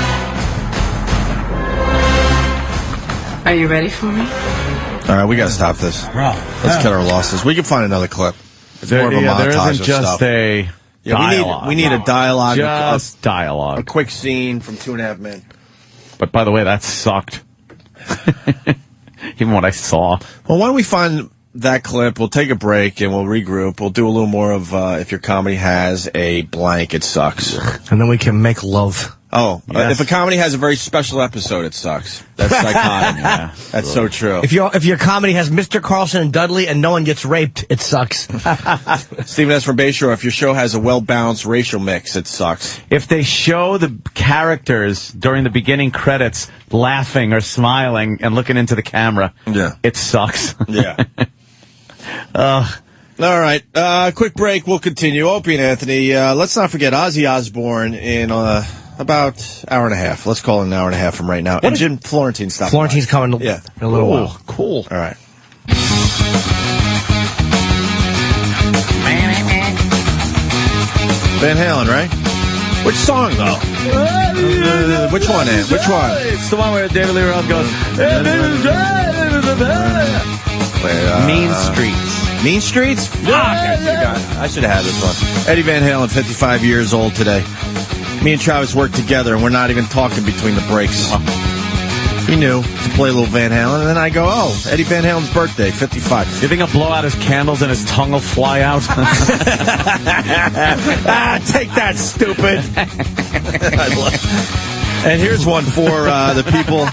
Are you ready for me? All right, we got to stop this. Let's cut our losses. We can find another clip. It's more of a montage there isn't of just stuff. a dialogue. We need a dialogue. Just dialogue. A quick scene from 2.5 Men. But by the way, that sucked. Even what I saw. Well, why don't we find that clip? We'll take a break and we'll regroup. We'll do a little more of if your comedy has a blank, it sucks. And then we can make love. Oh, yes. If a comedy has a very special episode, it sucks. That's psychotic. Yeah, that's so true. If your comedy has Mr. Carlson and Dudley and no one gets raped, it sucks. Stephen S. from Bayshore, if your show has a well-balanced racial mix, it sucks. If they show the characters during the beginning credits laughing or smiling and looking into the camera, it sucks. Yeah. All right, quick break. We'll continue. Opie and Anthony, let's not forget Ozzy Osbourne in about hour and a half. Let's call it an hour and a half from right now. And Jim Florentine's stopping by. Florentine's coming in a little while. Cool. All right. Van Halen, right? Which song, though? Which one, Ant? Which one? It's the one where David Lee Roth goes, Mean Streets. Mean Streets? I should have had this one. Eddie Van Halen, 55 years old today. Me and Travis work together, and we're not even talking between the breaks. He knew to play a little Van Halen, and then I go, oh, Eddie Van Halen's birthday, 55. You think he'll blow out his candles and his tongue will fly out? Take that, stupid. And here's one for the people.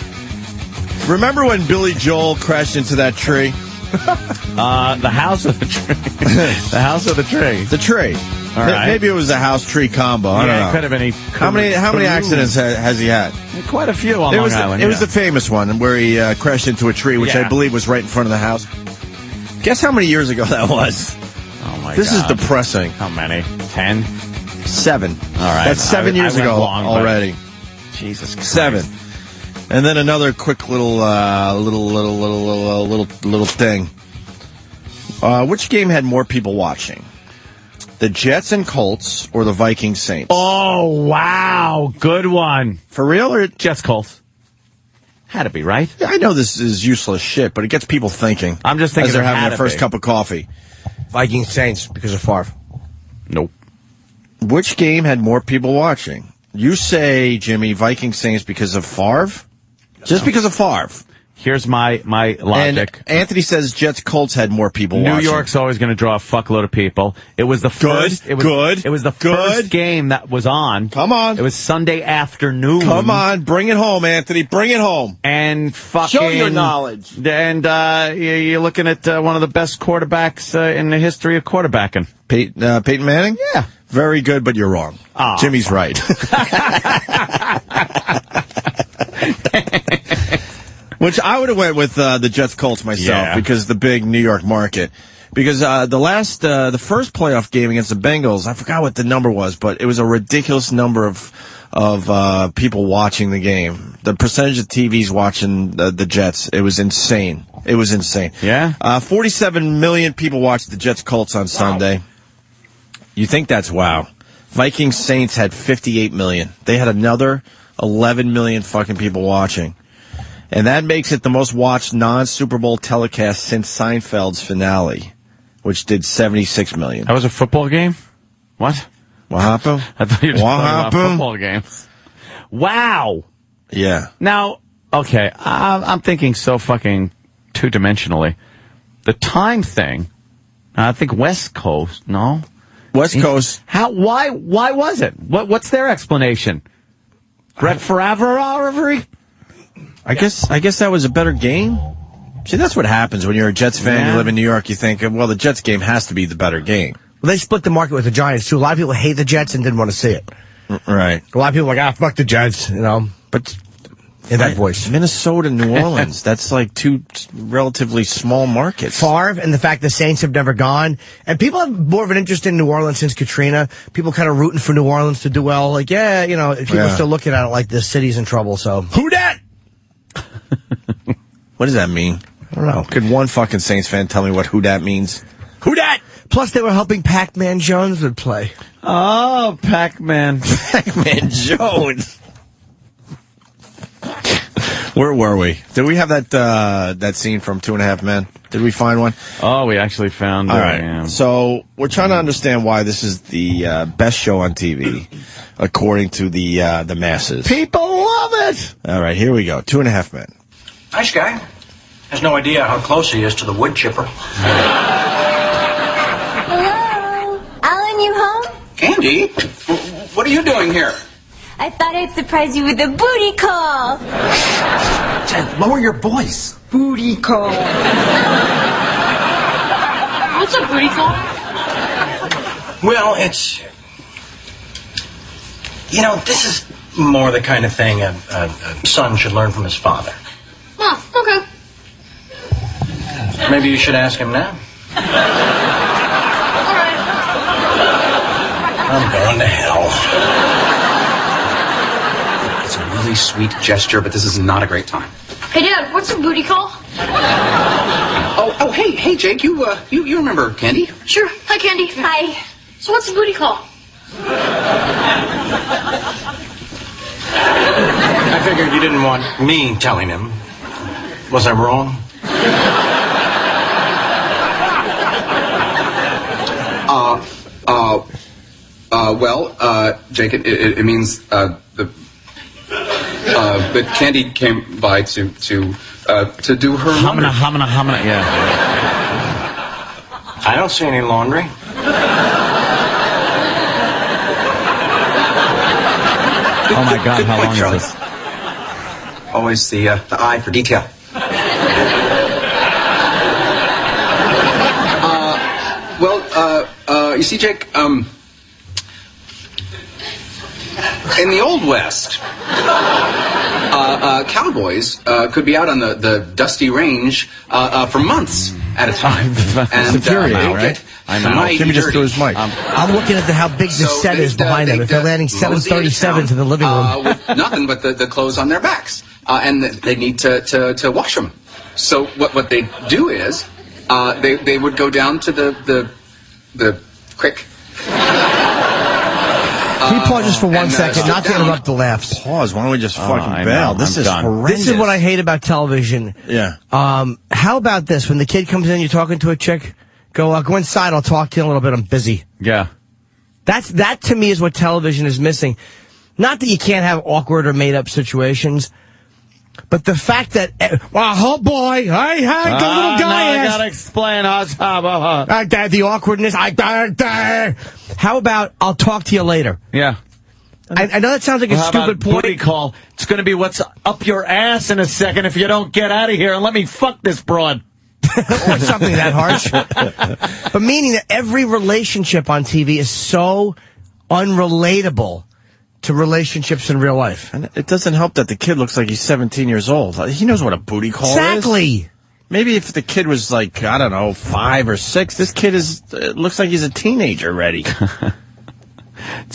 Remember when Billy Joel crashed into that tree? The house of the tree. The house of the tree. The tree. All right. Maybe it was a house-tree combo. I don't know. It could have been. How many accidents has he had? Quite a few on Long Island. It was the famous one where he crashed into a tree, which I believe was right in front of the house. Guess how many years ago that was? Oh, my God. This is depressing. How many? 10? 7. All right. That's 7 years ago already. Jesus. 7. And then another quick little thing. Which game had more people watching? The Jets and Colts or the Vikings Saints? Oh, wow. Good one. For real or Jets Colts? Had to be, right? Yeah, I know this is useless shit, but it gets people thinking. I'm just thinking as they're having had their to first be. cup of coffee. Vikings Saints because of Favre. Nope. Which game had more people watching? You say, Jimmy, Vikings Saints because of Favre? Just because of Favre. Here's my logic. And Anthony says Jets Colts had more people New watching. York's always going to draw a fuckload of people. It was the first. It was the first game that was on. Come on. It was Sunday afternoon. Come on, bring it home, Anthony. Bring it home. And fucking show your knowledge. And you're looking at one of the best quarterbacks in the history of quarterbacking. Peyton Manning? Yeah. Very good, but you're wrong. Oh, Jimmy's right. Which I would have went with the Jets Colts myself because the big New York market. Because the first playoff game against the Bengals, I forgot what the number was, but it was a ridiculous number of people watching the game. The percentage of TVs watching the Jets, it was insane. It was insane. Yeah? 47 million people watched the Jets Colts on Sunday. You think that's wow. Vikings Saints had 58 million. They had another 11 million fucking people watching. And that makes it the most watched non-Super Bowl telecast since Seinfeld's finale, which did 76 million. That was a football game? What? What happened? I thought you were just What talking about happened? football games. Wow. Yeah. Now, okay, I'm thinking so fucking two-dimensionally. The time thing, I think West Coast, no? West Coast. Why was it? What's their explanation? Brett Favre? I guess that was a better game. See, that's what happens when you're a Jets fan, you live in New York, you think, well, the Jets game has to be the better game. Well, they split the market with the Giants, too. A lot of people hate the Jets and didn't want to see it. Right. A lot of people are like, fuck the Jets, you know. But in that voice. Minnesota, New Orleans, that's like two relatively small markets. Favre and the fact the Saints have never gone. And people have more of an interest in New Orleans since Katrina. People kind of rooting for New Orleans to do well. Like, people are still looking at it like the city's in trouble, so. Who dat? What does that mean? I don't know. Could one fucking Saints fan tell me what who dat means? Who dat? Plus, they were helping Pac-Man Jones would play. Oh, Pac-Man. Pac-Man Jones. Where were we? Did we have that scene from 2.5 Men? Did we find one? Oh, we actually found it. All right. Yeah. So we're trying to understand why this is the best show on TV, according to the masses. People love it. All right, here we go. 2.5 Men. Nice guy. Has no idea how close he is to the wood chipper. Hello? Alan, you home? Candy? What are you doing here? I thought I'd surprise you with a booty call. Jen, lower your voice. Booty call. What's a booty call? Well, it's... this is more the kind of thing a son should learn from his father. Oh, okay. Maybe you should ask him now. All right. I'm going to hell. It's a really sweet gesture, but this is not a great time. Hey, Dad, what's a booty call? Oh, hey, Jake, you remember Candy? Sure. Hi, Candy. Hi. So what's a booty call? I figured you didn't want me telling him. Was I wrong? Jake, it means that Candy came by to do her laundry. Hamina, yeah. I don't see any laundry. Oh my God, how long Charlie. is this? Always the eye for detail. You see, Jake, in the Old West, cowboys could be out on the dusty range for months at a time. It's infuriating, right? I know. mighty Jimmy just dirty. threw his mic. I'm looking at how big the set they'd, is behind them. If they're landing they'd mosey into 737s in the living room. with nothing but the clothes on their backs, and they need to wash them. So what they do is they would go down to the creek. Can you pause just for 1 second, sit not to down. interrupt the laughs? Pause. Why don't we just fucking I bail? know. This I'm is done. horrendous. This is what I hate about television. Yeah. How about this? When the kid comes in, you're talking to a chick, go inside, I'll talk to you in a little bit, I'm busy. Yeah. That to me is what television is missing. Not that you can't have awkward or made up situations, but the fact that, oh boy, the little guy now I asked. gotta explain. The awkwardness. How about I'll talk to you later? Yeah. I know that sounds like a How stupid about point. booty call? It's going to be what's up your ass in a second if you don't get out of here and let me fuck this broad. Or something that harsh. But meaning that every relationship on TV is so unrelatable to relationships in real life. And it doesn't help that the kid looks like he's 17 years old. He knows what a booty call is. Exactly. Maybe if the kid was like, I don't know, 5 or 6, this kid looks like he's a teenager already. It's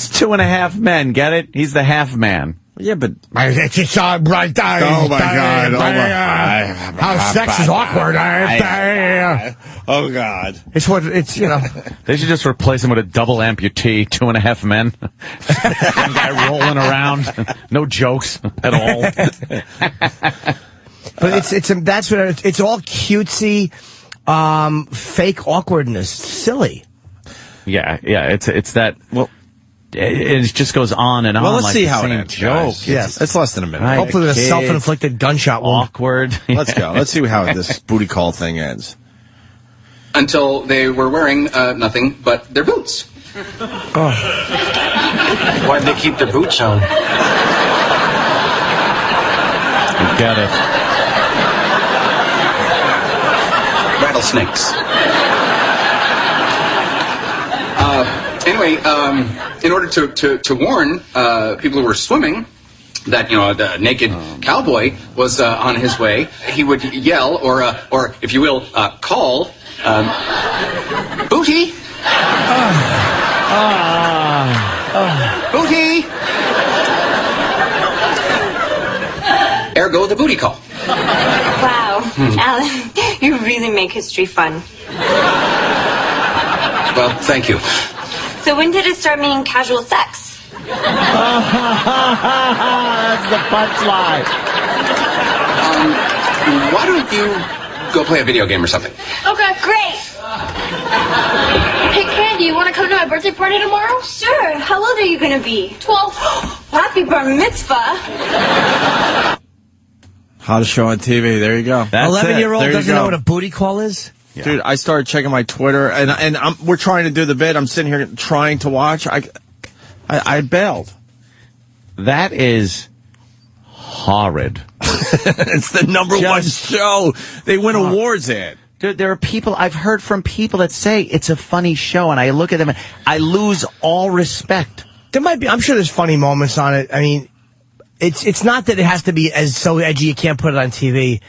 2.5 men, get it? He's the half man. Yeah, but... It's just right there. Oh, my God. How sex is awkward. Oh, God. It's what, it's, you know. They should just replace him with a double amputee, 2.5 men. One guy rolling around. No jokes at all. But that's what it's all cutesy, fake awkwardness. Silly. Yeah, it's that, well, it just goes on and on. Well, let's like see the how it same ends, joke. guys. Yes. It's less than a minute. Right. Hopefully with a Kid. self-inflicted gunshot wound. Awkward. Let's go. Let's see how this booty call thing ends. Until they were wearing nothing but their boots. Why'd they keep their boots on? You get it. Rattlesnakes. Anyway, in order to warn people who were swimming that the naked cowboy was on his way, he would yell or if you will call booty, booty. Ergo the booty call. Wow. Alan, you really make history fun. Well, thank you. So when did it start meaning casual sex? That's the punchline. Why don't you go play a video game or something? Okay. Great. Hey, Candy, you want to come to my birthday party tomorrow? Sure. How old are you going to be? 12. Happy bar mitzvah. Hottest show on TV. There you go. 11-year-old There you doesn't go. know what a booty call is? Yeah. Dude, I started checking my Twitter, and we're trying to do the bit. I'm sitting here trying to watch. I bailed. That is horrid. It's the number one show. They win awards at. Dude, there are people, I've heard from people that say it's a funny show, and I look at them and I lose all respect. There might be, I'm sure there's funny moments on it. I mean, it's not that it has to be as so edgy you can't put it on TV,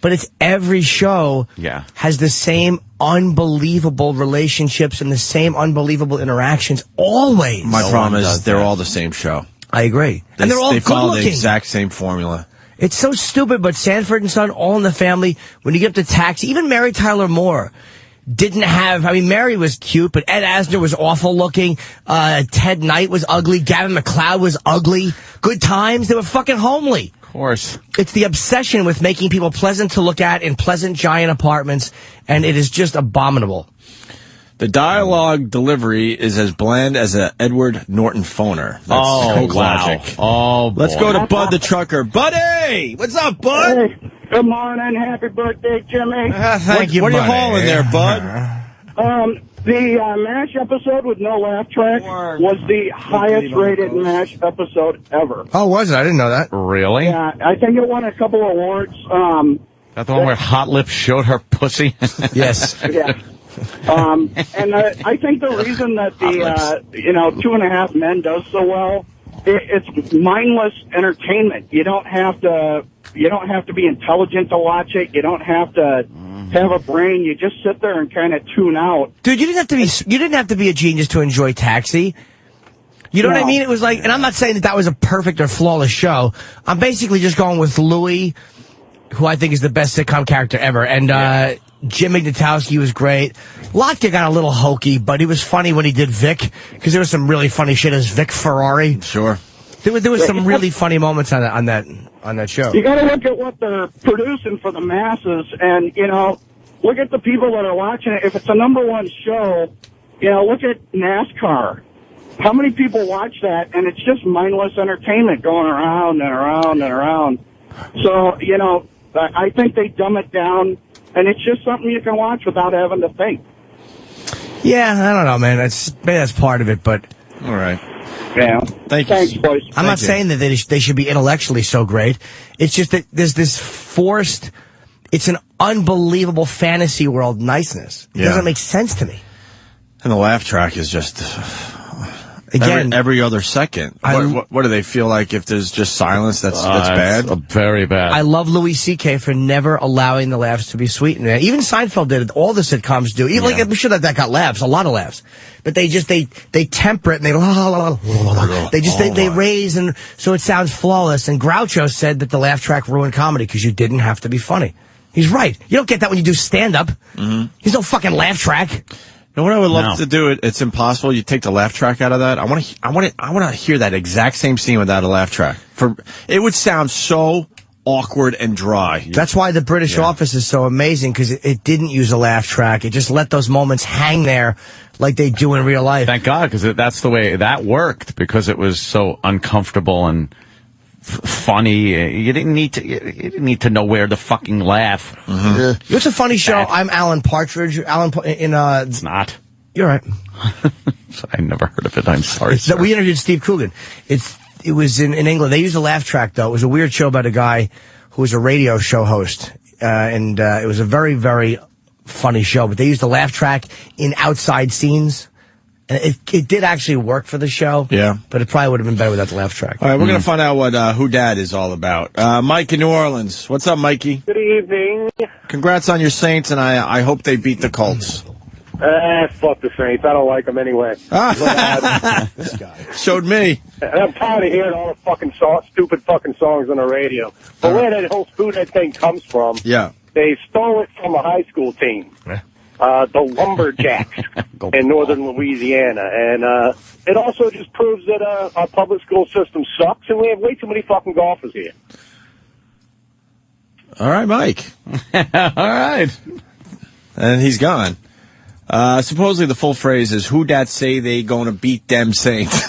but it's every show has the same unbelievable relationships and the same unbelievable interactions always. My problem is they're all the same show. I agree. And they're all they follow good-looking. the exact same formula. It's so stupid, but Sanford and Son, All in the Family, when you get up to Taxi, even Mary Tyler Moore didn't have, I mean, Mary was cute, but Ed Asner was awful looking. Ted Knight was ugly. Gavin McLeod was ugly. Good Times, they were fucking homely. Of course. It's the obsession with making people pleasant to look at in pleasant giant apartments, and it is just abominable. The dialogue delivery is as bland as a Edward Norton phoner. That's Coke Logic. Oh, boy. Let's go to Bud the Trucker. Buddy! What's up, Bud? Hey, good morning. Happy birthday, Jimmy. Thank you, What are you buddy. hauling there, Bud? The MASH episode with no laugh track was the highest rated MASH episode ever. Oh, was it? I didn't know that. Really? Yeah, I think it won a couple awards. That the one where Hot Lips showed her pussy? Yes. Yeah. And I think the reason that the 2.5 Men does so well, it's mindless entertainment. You don't have to be intelligent to watch it. You don't have to have a brain. You just sit there and kind of tune out. Dude, you didn't have to be a genius to enjoy Taxi. You know what I mean? It was like, and I'm not saying that was a perfect or flawless show. I'm basically just going with Louis, who I think is the best sitcom character ever, and Jim Ignatowski was great. Lotka got a little hokey, but he was funny when he did Vic, because there was some really funny shit as Vic Ferrari. Sure. There was some really funny moments on that show. You got to look at what they're producing for the masses, and look at the people that are watching it. If it's a #1 show, look at NASCAR. How many people watch that? And it's just mindless entertainment going around and around and around. So I think they dumb it down, and it's just something you can watch without having to think. Yeah, I don't know, man. Maybe that's part of it, but all right. Yeah. Thanks, boys. I'm not saying that they should be intellectually so great. It's just that there's this forced, it's an unbelievable fantasy world niceness. It doesn't make sense to me. And the laugh track is just again every other second. What do they feel like if there's just silence? That's bad. Very bad. I love Louis C.K. for never allowing the laughs to be sweetened. Even Seinfeld did it. All the sitcoms do. Even like I'm sure that got laughs, a lot of laughs. But they temper it and they raise, and so it sounds flawless. And Groucho said that the laugh track ruined comedy because you didn't have to be funny. He's right. You don't get that when you do stand up. There's no fucking laugh track. You know what I would love to do? It's impossible. You take the laugh track out of that. I want to hear that exact same scene without a laugh track. It would sound so awkward and dry. That's why the British Office is so amazing, because it didn't use a laugh track. It just let those moments hang there like they do in real life. Thank God, because that's the way that worked, because it was so uncomfortable and funny. You didn't need to know where to fucking laugh. It's a funny show. I'm Alan Partridge. It's not. You're right. I never heard of it. I'm sorry. We interviewed Steve Coogan. It was in England. They used a laugh track, though. It was a weird show about a guy who was a radio show host. And it was a very, very funny show. But they used a laugh track in outside scenes. And it did actually work for the show. Yeah. But it probably would have been better without the laugh track. All right, we're going to find out what Who Dat is all about. Mike in New Orleans. What's up, Mikey? Good evening. Congrats on your Saints, and I hope they beat the Colts. Fuck the Saints. I don't like them anyway. This guy showed me. And I'm tired of hearing all the fucking stupid fucking songs on the radio. But where that whole Foodhead thing comes from, they stole it from a high school team. The Lumberjacks in northern Louisiana. And it also just proves that our public school system sucks, and we have way too many fucking golfers here. All right, Mike. All right. And he's gone. Supposedly the full phrase is, who dat say they gonna beat them Saints?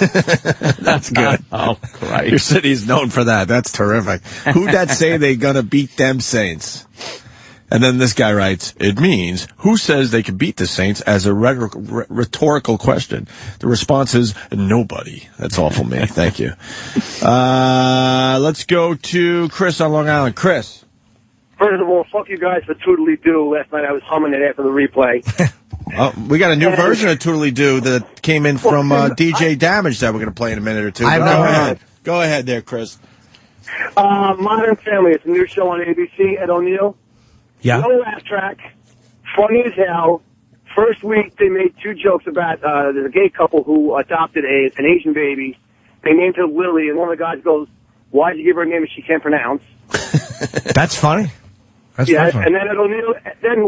That's good. Oh, Christ. Your city's known for that. That's terrific. Who dat say they gonna beat them Saints? And then this guy writes, it means, who says they can beat the Saints as a rhetorical question? The response is, nobody. That's awful me. Thank you. Let's go to Chris on Long Island. Chris. First of all, fuck you guys for Toodly Doo. Last night I was humming it after the replay. We got a new version of Toodly Doo that came in from DJ Damage that we're going to play in a minute or two. I've never heard. Go ahead there, Chris. Modern Family. It's a new show on ABC. Ed O'Neill. Yeah. No laugh track. Funny as hell. First week, they made two jokes about there's a gay couple who adopted an Asian baby. They named her Lily, and one of the guys goes, why'd you give her a name that she can't pronounce? That's funny. That's funny. And then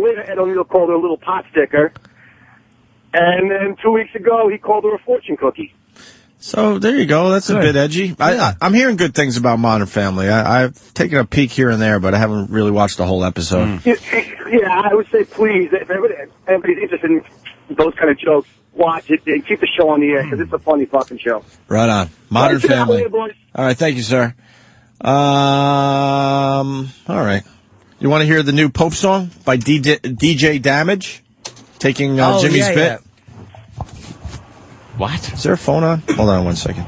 later Ed O'Neill called her a little pot sticker. And then 2 weeks ago, he called her a fortune cookie. So there you go. That's a bit edgy. I'm hearing good things about Modern Family. I've taken a peek here and there, but I haven't really watched the whole episode. Yeah, I would say please, if anybody's interested in those kind of jokes, watch it and keep the show on the air because it's a funny fucking show. Right on. Modern Family. Later, boys. All right, thank you, sir. All right. You want to hear the new Pope song by DJ Damage? Taking Jimmy's bit? Yeah. What? Is there a phone on? Hold on 1 second.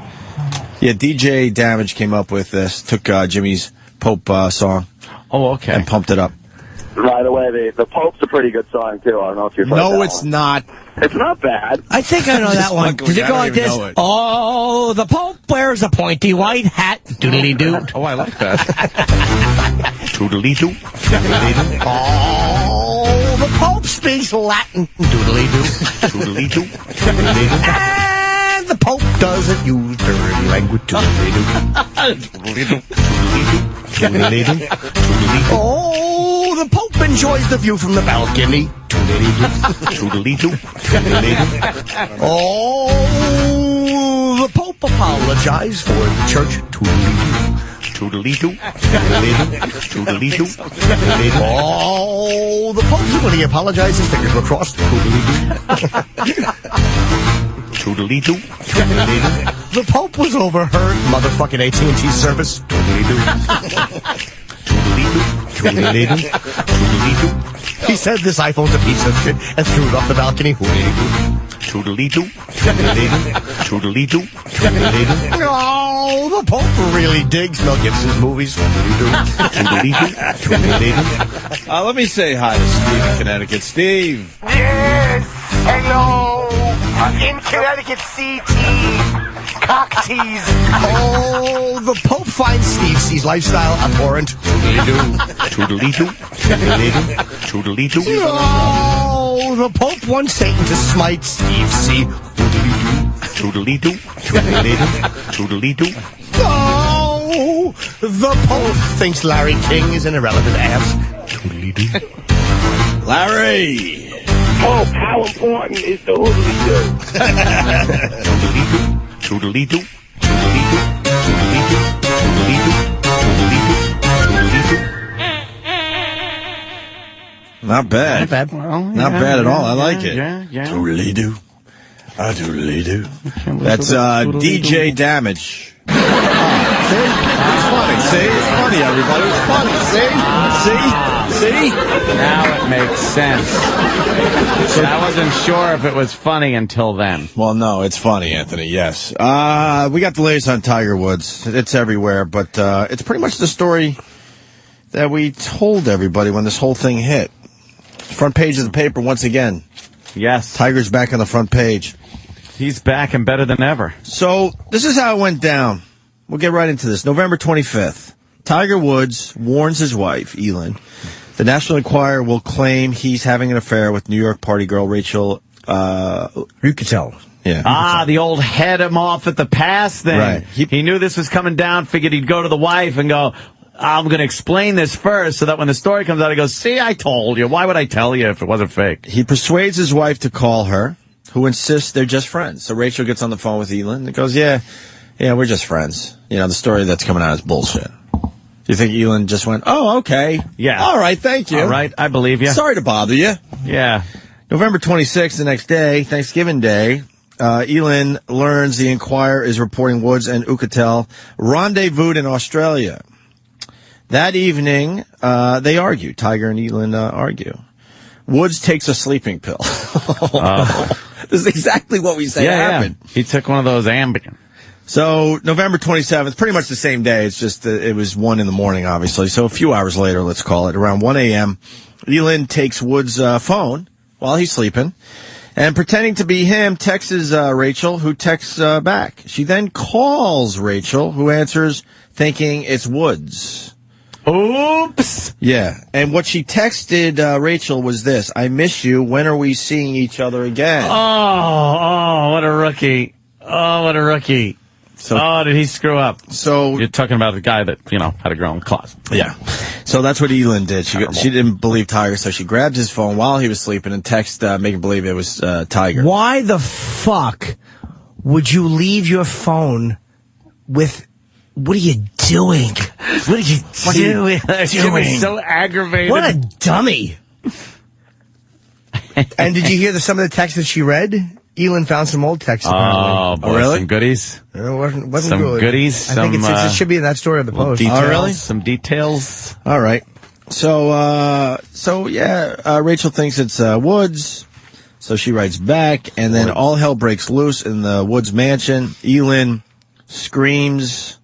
Yeah, DJ Damage came up with this, took Jimmy's Pope song. Oh, okay. And pumped it up. Right away, the Pope's a pretty good song, too. I don't know if you've heard that No, it's not. It's not bad. I think I know that one. Does it go like this? Oh, the Pope wears a pointy white hat. Doodly-doo. Oh, I like that. Doodly-doo. Doodly-doo. Oh. the Pope speaks Latin. Doodly-doo. Doodly-doo. Doodly-doo. And the Pope doesn't use dirty language. Doodly-doo. Doodly-doo. Doodly-doo. Doodly-doo. Oh, the Pope enjoys the view from the balcony. Doodly-doo. Doodly-doo. Oh, the Pope apologized for the church. Toodly-doo. Toodly-doo. Toodly-doo. Oh, the Pope, when he apologized, his fingers were crossed. Toodly-doo. Toodly-doo. The Pope was overheard. Motherfucking AT&T service. Toodly-doo. Toodly-doo. Toodly-doo. Toodly-doo. He said this iPhone's a piece of shit and threw it off the balcony. Toodly-doo. Toodly-doo. Toodly-doo. Toodly-doo. Oh, the Pope really digs Mel Gibson's movies. Toodly-doo. Toodly-doo. Let me say hi to Steve in Connecticut. Steve. Yes. Hello. In Connecticut CT. Cocktease. Oh, the Pope finds Steve C's lifestyle abhorrent. Toodly-doo. Toodly-doo. Toodly-doo. Toodly-doo. Oh, the Pope wants Satan to smite Steve C. Toodly-doo. Toodly-doo. Toodly-doo. Oh, the Pope thinks Larry King is an irrelevant ass. Toodly-doo. Larry. Oh, how important is the hoodly-doo? Toodly-doo. Toodly-doo. Toodly-doo. Toodly-doo. Toodly-doo. Toodly-doo. Toodly-doo. Not bad. Not bad. Well, Not bad at all. I like it. Yeah. Toodly-doo. Doodly-doo. That's DJ Damage. See? It's funny. See? It's funny, everybody. It's funny. See? Now it makes sense. I wasn't sure if it was funny until then. Well, no, it's funny, Anthony, yes. We got the latest on Tiger Woods. It's everywhere, but it's pretty much the story that we told everybody when this whole thing hit. Front page of the paper once again. Yes. Tiger's back on the front page. He's back and better than ever. So, this is how it went down. We'll get right into this. November 25th. Tiger Woods warns his wife, Elin. The National Enquirer will claim he's having an affair with New York party girl Rachel Uchitel. Yeah. The old head him off at the pass thing. Right. He knew this was coming down, figured he'd go to the wife and go, I'm going to explain this first so that when the story comes out, he goes, see, I told you. Why would I tell you if it wasn't fake? He persuades his wife to call her, who insists they're just friends. So Rachel gets on the phone with Elin and goes, yeah, we're just friends. You know, the story that's coming out is bullshit. Do you think Elin just went, oh, okay. Yeah. All right, thank you. All right, I believe you. Sorry to bother you. Yeah. November 26th, the next day, Thanksgiving Day, Elin learns the Enquirer is reporting Woods and Uchitel rendezvoused in Australia. That evening, they argue. Tiger and Elin argue. Woods takes a sleeping pill. This is exactly what we said happened. Yeah. He took one of those Ambien. So, November 27th, pretty much the same day. It's just, it was 1 in the morning, obviously. So, a few hours later, let's call it, around 1 a.m., Elin takes Woods' phone while he's sleeping and, pretending to be him, texts Rachel, who texts back. She then calls Rachel, who answers thinking it's Woods. Oops! Yeah. And what she texted Rachel was this: I miss you. When are we seeing each other again? Oh, what a rookie. Oh, what a rookie. So, did he screw up? So you're talking about the guy that, had a grown closet. Yeah. So that's what Elin did. She didn't believe Tiger, so she grabbed his phone while he was sleeping and texted, making believe it was Tiger. Why the fuck would you leave your phone with... What are you doing? What are you doing? It was so aggravated. What a dummy. And did you hear some of the texts that she read? Elin found some old texts. Oh, boy, really? Some goodies. It wasn't some good. Goodies. I think it should be in that story of the Post. Details, oh, really? Some details. All right. So Rachel thinks it's Woods. So she writes back, and then all hell breaks loose in the Woods mansion. Elin screams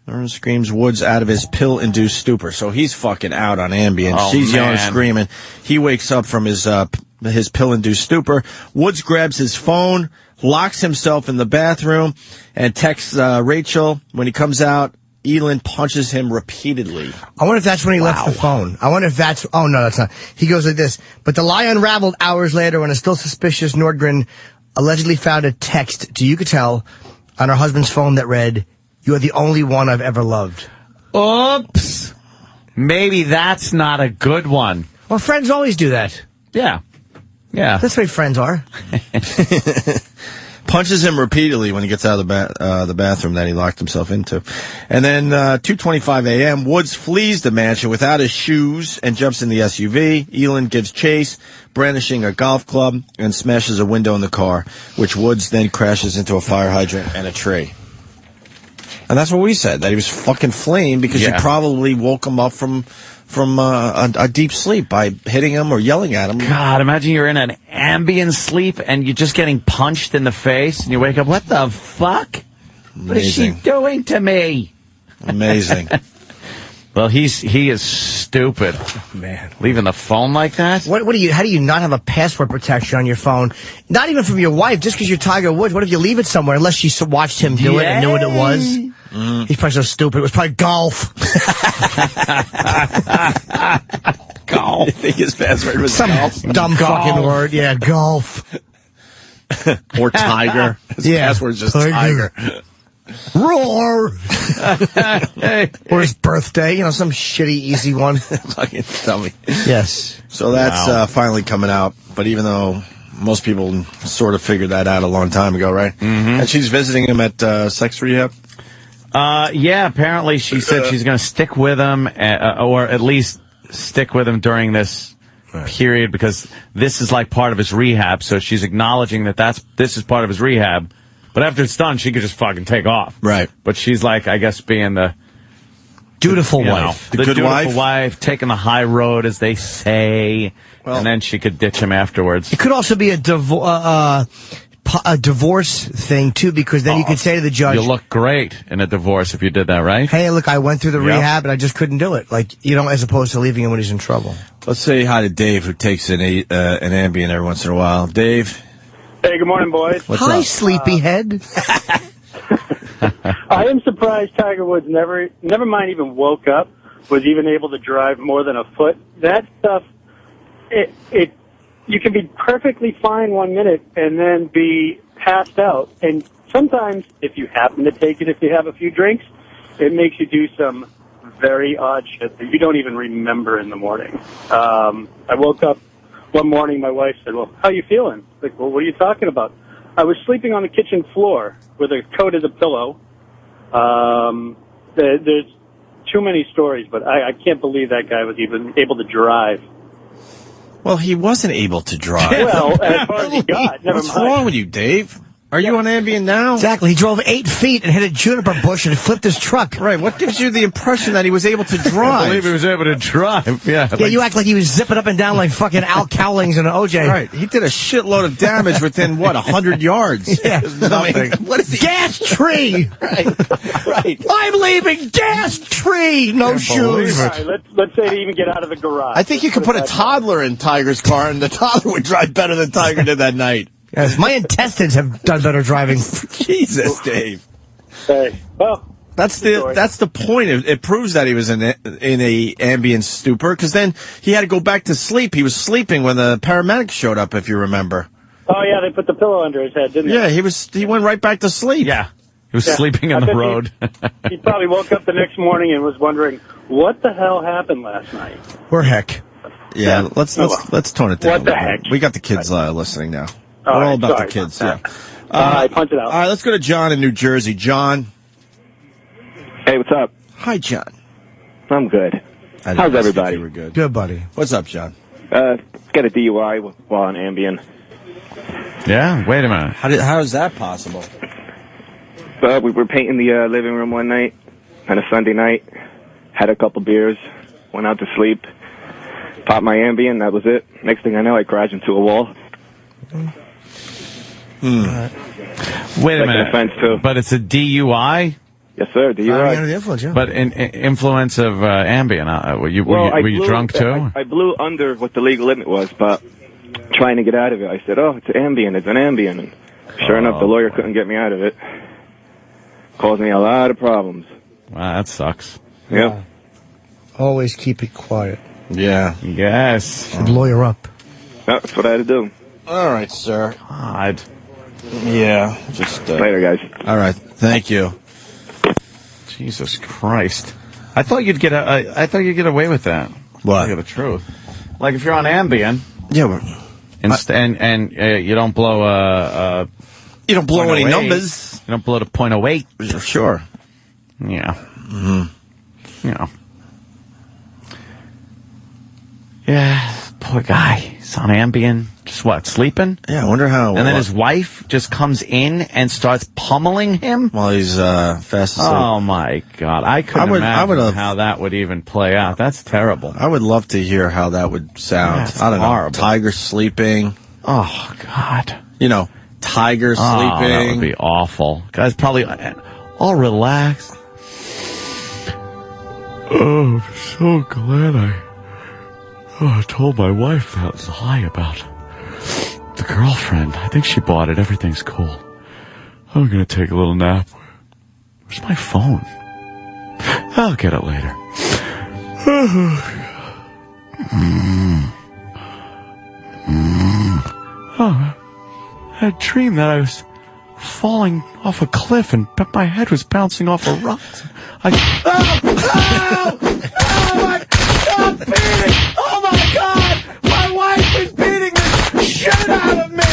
Woods out of his pill-induced stupor. So he's fucking out on Ambien. Oh, She's yelling, man. screaming. He wakes up from his pill-induced stupor. Woods grabs his phone, locks himself in the bathroom, and texts Rachel when he comes out. Elin punches him repeatedly. I wonder if that's when he left the phone. I wonder if that's... Oh, no, that's not. He goes like this. But the lie unraveled hours later when a still suspicious Nordgren allegedly found a text to Yucatel on her husband's phone that read, "You are the only one I've ever loved." Oops. Maybe that's not a good one. Well, friends always do that. Yeah. Yeah. That's the way friends are. Punches him repeatedly when he gets out of the bathroom that he locked himself into. And then 2:25 a.m., Woods flees the mansion without his shoes and jumps in the SUV. Elin gives chase, brandishing a golf club, and smashes a window in the car, which Woods then crashes into a fire hydrant and a tree. And that's what we said, that he was fucking fleeing because you probably woke him up from a deep sleep by hitting him or yelling at him. God, imagine you're in an Ambien sleep and you're just getting punched in the face and you wake up, what the fuck? Amazing. What is she doing to me? Amazing. Well, he is stupid. Man. Leaving the phone like that? How do you not have a password protection on your phone? Not even from your wife, just because you're Tiger Woods. What if you leave it somewhere unless she watched him do it and knew what it was? He's probably so stupid. It was probably golf. Golf. You think his password was golf? Dumb fucking word. Yeah, golf. Or tiger. His password's just tiger. Roar. Or his birthday, some shitty easy one. Fucking dummy. Yes. So that's finally coming out. But even though most people sort of figured that out a long time ago, right? Mm-hmm. And she's visiting him at sex rehab. Yeah, apparently she said she's going to stick with him, or at least stick with him during this period, because this is like part of his rehab. So she's acknowledging that this is part of his rehab. But after it's done, she could just fucking take off. Right. But she's like, I guess, being the dutiful wife. The good dutiful wife, taking the high road, as they say. Well, and then she could ditch him afterwards. It could also be a divorce thing, too, because then you could say to the judge... You'll look great in a divorce if you did that, right? Hey, look, I went through the rehab and I just couldn't do it. As opposed to leaving him when he's in trouble. Let's say hi to Dave, who takes an Ambien every once in a while. Dave? Hey, good morning, boys. Hi, sleepyhead. I am surprised Tiger Woods never mind even woke up, was even able to drive more than a foot. That stuff, you can be perfectly fine 1 minute and then be passed out. And sometimes, if you happen to take it, if you have a few drinks, it makes you do some very odd shit that you don't even remember in the morning. I woke up one morning, my wife said, "Well, how you feeling?" Like, "Well, what are you talking about?" I was sleeping on the kitchen floor with a coat as a pillow. There's too many stories, but I can't believe that guy was even able to drive. Well, he wasn't able to drive. Well, as far as he got, never What's mind. wrong with you, Dave? Are you on Ambien now? Exactly. He drove 8 feet and hit a juniper bush and flipped his truck. Right. What gives you the impression that he was able to drive? I believe he was able to drive. Yeah. Yeah, you act like he was zipping up and down like fucking Al Cowlings and an OJ. Right. He did a shitload of damage within, 100 yards? Yeah. Nothing. What is he? Gas tree! Right. I'm leaving gas tree! No shoes. All right, let's say to even get out of the garage. I think you could put a toddler in Tiger's car, and the toddler would drive better than Tiger did that night. Yes, my intestines have done better driving. Jesus, Dave. Hey, well, that's the point. It proves that he was in a Ambien stupor, because then he had to go back to sleep. He was sleeping when the paramedics showed up, if you remember. Oh yeah, they put the pillow under his head, didn't they? Yeah, he went right back to sleep. Yeah. He was sleeping on the road. He probably woke up the next morning and was wondering, what the hell happened last night? Or heck. Yeah, let's tone it down. What the heck? We got the kids listening now. All We're all right, about sorry the kids, about yeah. All right, punch it out. All right, let's go to John in New Jersey. John. Hey, what's up? Hi, John. I'm good. How's everybody? We're good. Good, buddy. What's up, John? Got a DUI while on Ambien. Yeah? Wait a minute. How is that possible? We were painting the living room one night on a Sunday night. Had a couple beers. Went out to sleep. Popped my Ambien. That was it. Next thing I know, I crashed into a wall. Wait a minute. Offense too. But it's a DUI? Yes, sir. DUI. Under the influence, yeah. But influence of Ambien. Were you drunk too? I blew under what the legal limit was, but trying to get out of it, I said, "Oh, it's Ambien. It's an Ambien." And sure enough, the lawyer couldn't get me out of it. Caused me a lot of problems. Wow, that sucks. Yeah. Always keep it quiet. Yeah. Yes. Should lawyer up. That's what I had to do. All right, sir. God. Yeah. Just later, guys. All right. Thank you. Jesus Christ. I thought you'd get away with that. What? Tell you the truth. Like if you're on Ambien. Yeah. And you don't blow you don't blow any 0.08. numbers. You don't blow to 0.08. Sure. Yeah. You know. Yeah, poor guy. He's on Ambien. Just what, sleeping? Yeah, I wonder how. And then his wife just comes in and starts pummeling him while he's fast asleep. Oh my God! I couldn't imagine how that would even play out. That's terrible. I would love to hear how that would sound. That's I don't horrible. know. Tiger sleeping. Oh God! You know, tiger sleeping. Oh, that would be awful. Guy's probably all relaxed. Oh, I'm so glad I told my wife that lie about the girlfriend. I think she bought it. Everything's cool. I'm going to take a little nap. Where's my phone? I'll get it later. Oh, I had a dream that I was falling off a cliff and my head was bouncing off a rock. Stop beating! Oh my God! My wife is beating the shit out of me!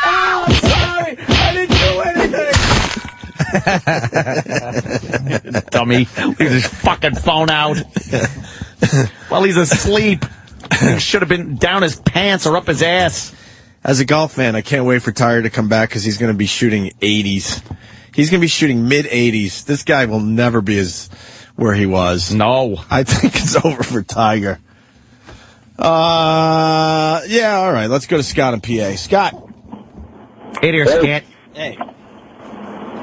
Oh, I'm sorry! I didn't do anything! Dummy. Leave his fucking phone out. Well, he's asleep. He should have been down his pants or up his ass. As a golf fan, I can't wait for Tiger to come back because he's going to be shooting 80s. He's going to be shooting mid-80s. This guy will never be where he was. No. I think it's over for Tiger. Yeah, all right. Let's go to Scott in PA. Scott. Hey there, Scott. Hey.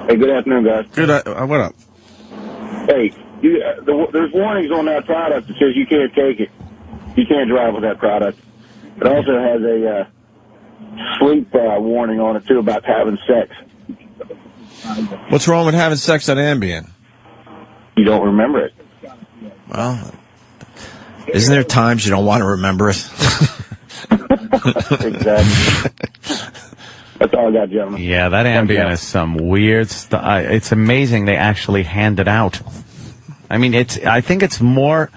Hey, good afternoon, guys. Good. What up? Hey, there's warnings on that product that says you can't take it. You can't drive with that product. It also has a sleep warning on it, too, about having sex. What's wrong with having sex on Ambien? You don't remember it. Well, isn't there times you don't want to remember it? Exactly. That's all I got, gentlemen. Yeah, that Ambien is some weird stuff. It's amazing they actually hand it out. I mean, I think it's more,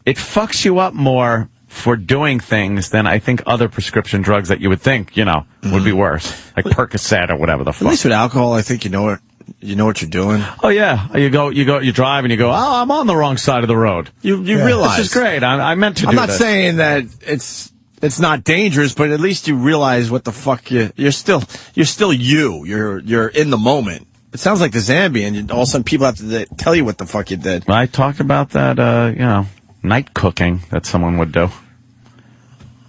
it fucks you up more for doing things than I think other prescription drugs that you would think, would be worse. Like Percocet or whatever the fuck. At least with alcohol, I think you know what you're doing. Oh yeah. You drive and you go, oh, I'm on the wrong side of the road. You realize. This is great. I meant to do this. I'm not saying that it's not dangerous, but at least you realize what the fuck you're still you. You're in the moment. It sounds like this Ambien. All of a sudden people have to tell you what the fuck you did. I talked about that, night cooking that someone would do.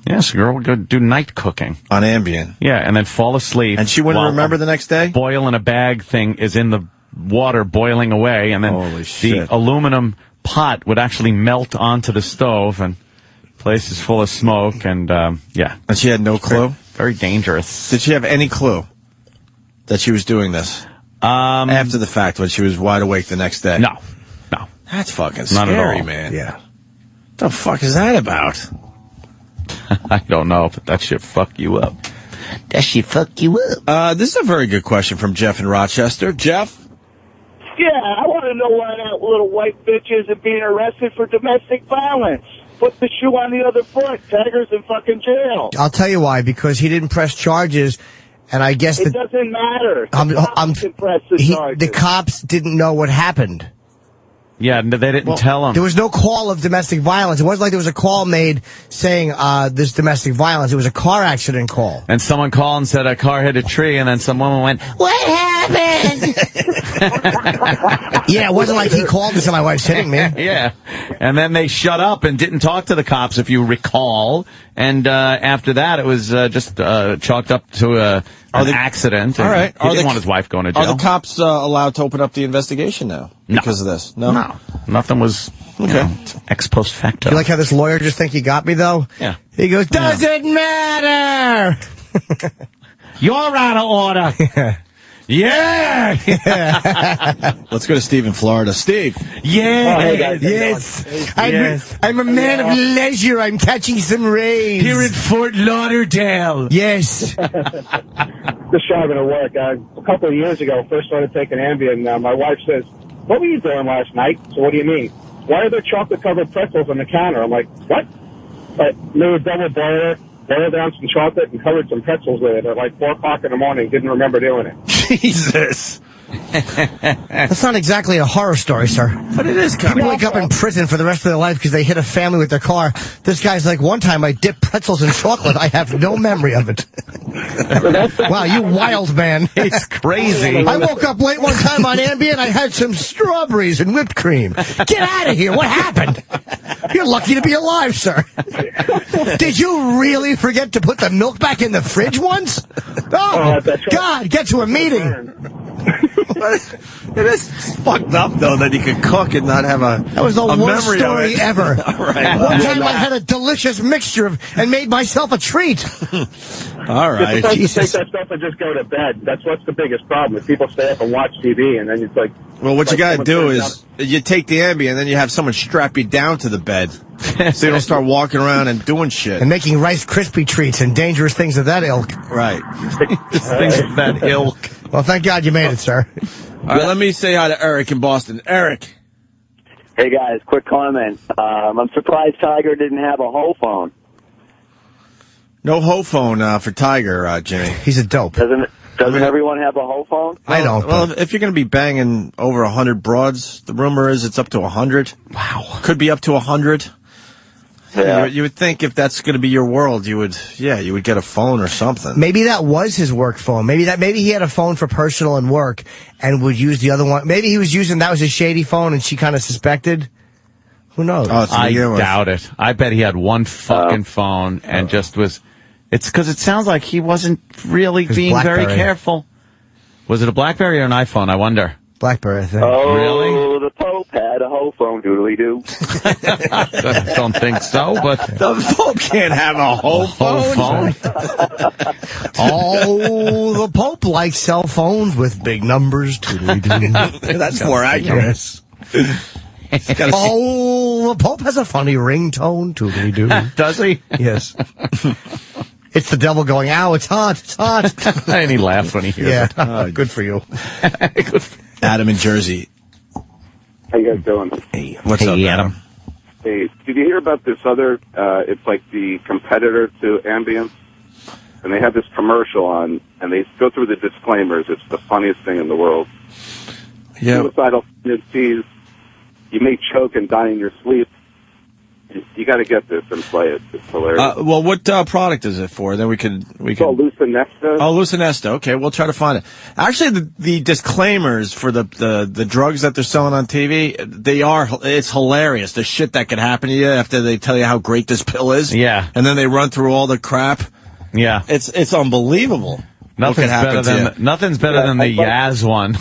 Yes, a girl would go do night cooking. On Ambien. Yeah, and then fall asleep. And she wouldn't remember the next day? Boil in a bag thing is in the water boiling away, and then the aluminum pot would actually melt onto the stove, and the place is full of smoke, and yeah. And she had no clue? Very dangerous. Did she have any clue that she was doing this? After the fact, when she was wide awake the next day? No. That's fucking Not at scary, all. man. Yeah. What the fuck is that about? I don't know, but that shit fuck you up. That shit fuck you up. This is a very good question from Jeff in Rochester. Jeff? Yeah, I want to know why that little white bitch isn't being arrested for domestic violence. Put the shoe on the other foot. Tiger's in fucking jail. I'll tell you why. Because he didn't press charges, and I guess it doesn't matter. The cops didn't know what happened. Yeah, they didn't tell him. There was no call of domestic violence. It wasn't like there was a call made saying this domestic violence. It was a car accident call. And someone called and said a car hit a tree, and then some woman went, "What happened?" Yeah, it wasn't like he called and said my wife's hitting me. Yeah. And then they shut up and didn't talk to the cops, if you recall. And after that, it was just chalked up to an accident. All right. He didn't want his wife going to jail. Are the cops allowed to open up the investigation now because of this? No. Nothing was ex post facto. You like how this lawyer just think he got me, though? Yeah. He goes, doesn't matter. You're out of order. Yeah! Let's go to Steve in Florida. Steve. Yeah! Hey guys, yes. I'm a man of leisure. I'm catching some rays. Here in Fort Lauderdale. Yes. Just driving to work. A couple of years ago, first started taking Ambien. My wife says, "What were you doing last night?" So what do you mean? Why are there chocolate-covered pretzels on the counter? I'm like, what? But they were double boiled down some chocolate and covered some pretzels with it at like 4 o'clock in the morning. Didn't remember doing it. Jesus. That's not exactly a horror story, sir. But it is kind of. People wake up in prison for the rest of their life because they hit a family with their car. This guy's like, one time I dipped pretzels in chocolate. I have no memory of it. Wow, you wild man. It's crazy. I woke up late one time on Ambien. I had some strawberries and whipped cream. Get out of here. What happened? You're lucky to be alive, sir. Did you really forget to put the milk back in the fridge once? Oh, God, get to a meeting. It is fucked up, though, that you could cook and not have That was the worst memory story ever. Right. One time I had a delicious mixture and made myself a treat. All right. You're supposed to take that stuff and just go to bed. That's what's the biggest problem. Is people stay up and watch TV, and then it's like... Well, what you got to do is down. you take the Ambien, and then you have someone strap you down to the bed so you don't start walking around and doing shit. And making Rice Krispie treats and dangerous things of that ilk. Right. Things of that ilk. Well, thank God you made it, sir. All right, let me say hi to Eric in Boston. Eric. Hey, guys, quick comment. I'm surprised Tiger didn't have a whole phone. No hoe phone for Tiger, Jimmy. He's a dope. Doesn't everyone have a whole phone? I don't. Well, if you're going to be banging over 100 broads, the rumor is it's up to 100. Wow. Could be up to 100. Yeah. You would think if that's going to be your world, you would get a phone or something. Maybe that was his work phone. Maybe he had a phone for personal and work and would use the other one. Maybe he was using that was his shady phone and she kind of suspected. Who knows? Oh, I doubt it. I bet he had one fucking phone and just was. It's because it sounds like he wasn't really being very careful. Was it a BlackBerry or an iPhone? I wonder. BlackBerry, I think. Oh, really? The Pope had a whole phone, doodly-doo. I don't think so, but... The Pope can't have a whole phone. Oh, the Pope likes cell phones with big numbers. That's more accurate. Oh, the Pope has a funny ringtone. Toodly-doo. Does he? Yes. It's the devil going, ow, it's hot, it's hot. And he laughs when he hears it. Good for you. Adam in Jersey. How you guys doing? Hey, what's up, Adam? Hey, did you hear about this other, it's like the competitor to Ambien? And they have this commercial on, and they go through the disclaimers. It's the funniest thing in the world. Yeah. Suicidal tendencies. You may choke and die in your sleep. You got to get this and play it. It's hilarious. Well, what product is it for? Then we can. It's called Lucinesta. Oh, Lucinesta. Okay, we'll try to find it. Actually, the disclaimers for the drugs that they're selling on TV, it's hilarious. The shit that could happen to you after they tell you how great this pill is. Yeah. And then they run through all the crap. Yeah. It's unbelievable. Nothing's better than the Yaz one.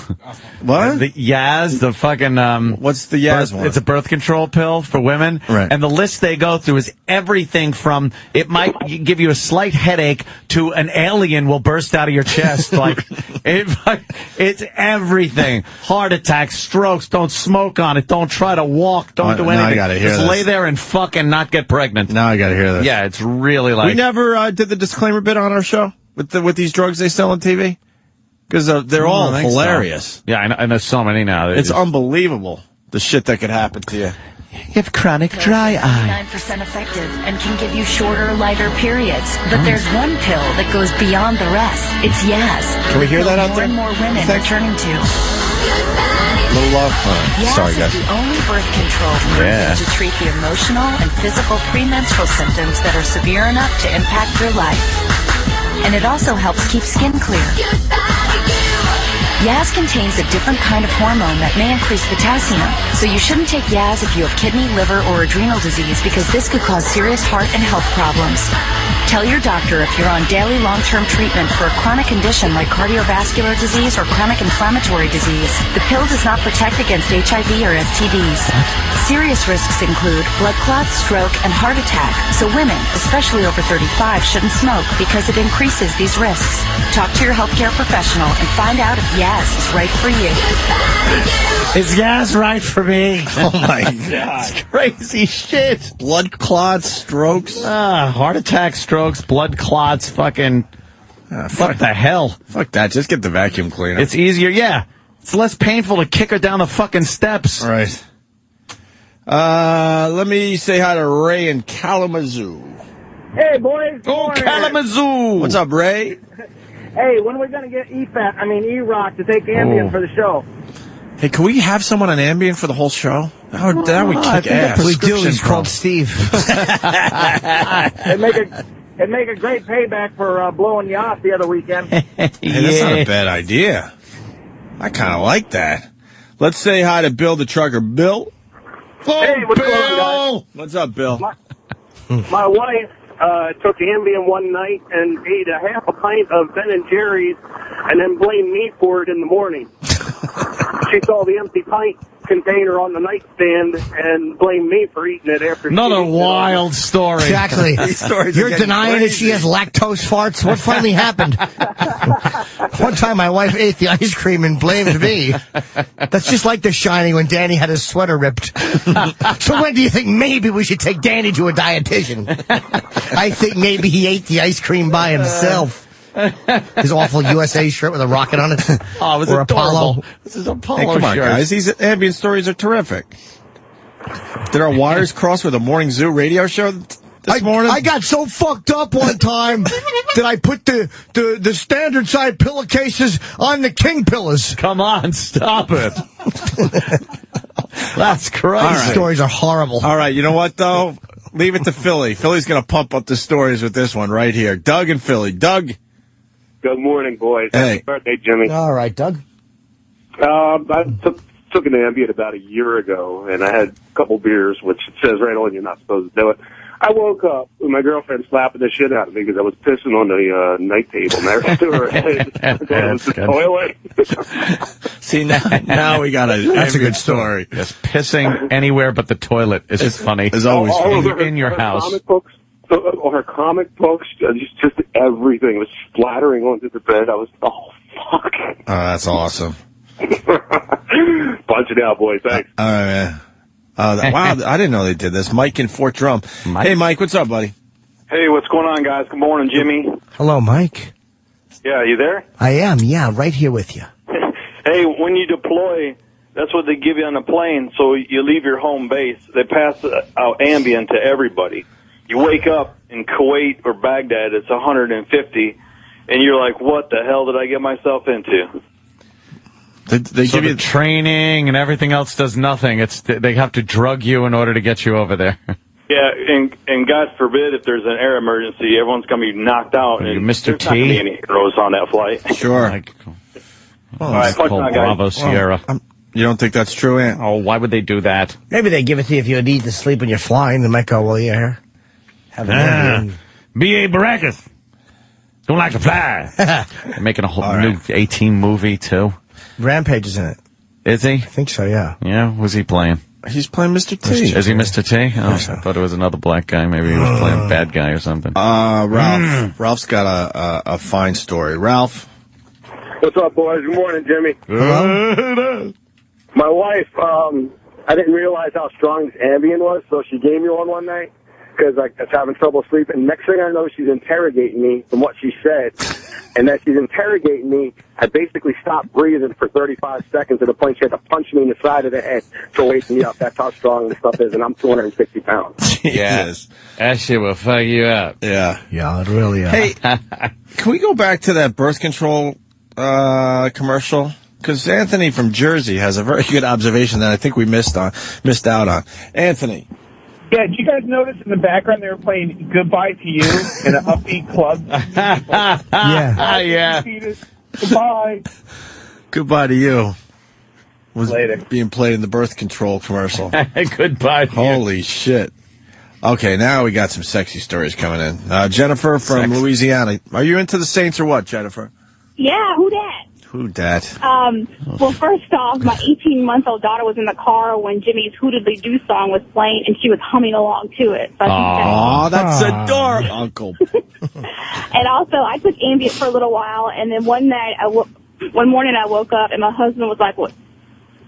What? The Yaz, the fucking what's the Yaz one? It's a birth control pill for women. Right. And the list they go through is everything from it might give you a slight headache to an alien will burst out of your chest. Like it's everything. Heart attacks, strokes, don't smoke on it, don't try to walk, don't do anything. I gotta hear Just this. lay there and fucking not get pregnant. Now I gotta hear this. Yeah, it's really like we never did the disclaimer bit on our show with these drugs they sell on TV. Because they're all hilarious. So. Yeah, I know so many now. It's unbelievable, the shit that could happen to you. You have chronic dry eye. 9% effective and can give you shorter, lighter periods. But there's one pill that goes beyond the rest. It's Yaz. Can we hear that out there? More and more women are turning to. Little love. Yaz Sorry, guys. is the only birth control proven to treat the emotional and physical premenstrual symptoms that are severe enough to impact your life. And it also helps keep skin clear. Yaz contains a different kind of hormone that may increase potassium, so you shouldn't take Yaz if you have kidney, liver, or adrenal disease because this could cause serious heart and health problems. Tell your doctor if you're on daily long-term treatment for a chronic condition like cardiovascular disease or chronic inflammatory disease. The pill does not protect against HIV or STDs. Serious risks include blood clots, stroke, and heart attack, so women, especially over 35, shouldn't smoke because it increases these risks. Talk to your healthcare professional and find out if Yaz is right for you. Is Yaz right for me? Oh, my God. It's crazy shit. Blood clots, strokes. Heart attacks, strokes, blood clots, fucking... what the hell? Fuck that. Just get the vacuum cleaner. It's easier, yeah. It's less painful to kick her down the fucking steps. Right. Let me say hi to Ray in Kalamazoo. Hey, boys. Oh, Kalamazoo. What's up, Ray? Hey, when are we going to get E-Rock to take Ambien for the show? Hey, can we have someone on Ambien for the whole show? That would kick ass. We do. He's called Steve. It'd make a great payback for blowing you off the other weekend. Hey, that's not a bad idea. I kind of like that. Let's say hi to Bill the trucker. Bill? Hey, what's going on, guys? What's up, Bill? My wife took Ambien one night and ate a half a pint of Ben & Jerry's and then blamed me for it in the morning. She saw the empty pint container on the nightstand and blamed me for eating it after Another wild story. Exactly. You're denying that she has lactose farts? What finally happened? One time my wife ate the ice cream and blamed me. That's just like The Shining when Danny had his sweater ripped. So when do you think maybe we should take Danny to a dietitian? I think maybe he ate the ice cream by himself. His awful USA shirt with a rocket on it. Oh, it was or adorable. Apollo. This is Apollo Hey, come on, shirt. guys. These Ambien stories are terrific. Did our wires cross with a Morning Zoo radio show this morning? I got so fucked up one time that I put the standard side pillowcases on the king pillows. Come on, stop it. That's crazy. All right. These stories are horrible. All right, you know what, though? Leave it to Philly. Philly's going to pump up the stories with this one right here. Doug in Philly. Doug. Good morning, boys. Hey. Happy birthday, Jimmy. All right, Doug. I took an Ambien about a year ago, and I had a couple beers, which it says right on you're not supposed to do it. I woke up with my girlfriend slapping the shit out of me because I was pissing on the night table next to her head. It was the toilet. See, now we got That's a good story. Yes, pissing anywhere but the toilet is funny. It's always funny. In your house. Comic books, her comic books, just everything was splattering onto the bed. I was, oh, fuck. Oh, that's awesome. Punch it out, boys. Thanks. All right, man. Wow, I didn't know they did this. Mike in Fort Drum. Hey, Mike, what's up, buddy? Hey, what's going on, guys? Good morning, Jimmy. Hello, Mike. Yeah, you there? I am, yeah, right here with you. Hey, when you deploy, that's what they give you on the plane. So you leave your home base. They pass out Ambien to everybody. You wake up in Kuwait or Baghdad, it's 150, and you're like, what the hell did I get myself into? They give you training and everything else does nothing. They have to drug you in order to get you over there. Yeah, and God forbid if there's an air emergency, everyone's going to be knocked out. And Mr. There's not going to be T. any heroes on that flight. Sure. All right, punch it out, guys. Bravo Sierra. You don't think that's true, Ant? Oh, why would they do that? Maybe they give it to you if you need to sleep when you're flying. They might go, well, yeah, have an Ambien. B.A. Baracus. Don't like to fly. They're making a whole new 18 movie, too. Rampage is in it. Is he? I think so, yeah. Yeah, who's he playing? He's playing Mr. T. Is he Mr. T? Oh, I thought it was another black guy. Maybe he was playing a bad guy or something. Ralph. Ralph's got a fine story. Ralph. What's up, boys? Good morning, Jimmy. Hello. My wife, I didn't realize how strong this Ambien was, so she gave me one night because I was having trouble sleeping. Next thing I know, she's interrogating me from what she said. And as she's interrogating me, I basically stopped breathing for 35 seconds to the point she had to punch me in the side of the head to wake me up. That's how strong this stuff is, and I'm 260 pounds. Yes. That shit will fuck you up. Yeah. Yeah, it really is. Hey, can we go back to that birth control commercial? Because Anthony from Jersey has a very good observation that I think we missed out on. Anthony. Yeah, did you guys notice in the background they were playing Goodbye to You in an upbeat club? Yeah. Yeah. Goodbye. Goodbye to you. Was Later. being played in the birth control commercial. Goodbye to Holy shit. Okay, now we got some sexy stories coming in. Jennifer from Louisiana. Are you into the Saints or what, Jennifer? Yeah, who dat? Who dat? Well, first off, my 18-month-old daughter was in the car when Jimmy's Hootedly Doo song was playing, and she was humming along to it. So Aw, that's adorable, Uncle. And also, I took Ambien for a little while, and then one morning I woke up, and my husband was like, "What?"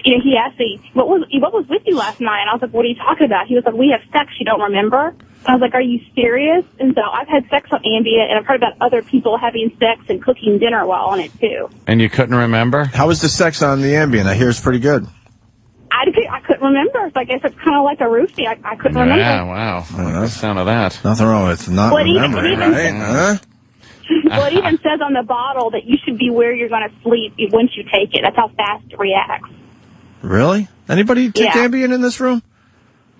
You know, he asked me, what was with you last night? And I was like, what are you talking about? He was like, we have sex, you don't remember? And I was like, are you serious? And so I've had sex on Ambien, and I've heard about other people having sex and cooking dinner while on it, too. And you couldn't remember? How was the sex on the Ambien? I hear it's pretty good. I couldn't remember. So I guess it's kind of like a roofie. I couldn't remember. Yeah, wow. The sound of that. Nothing wrong with not remembering, right? Huh? Well, it even says on the bottle that you should be where you're going to sleep once you take it. That's how fast it reacts. Really? Anybody take Ambien in this room?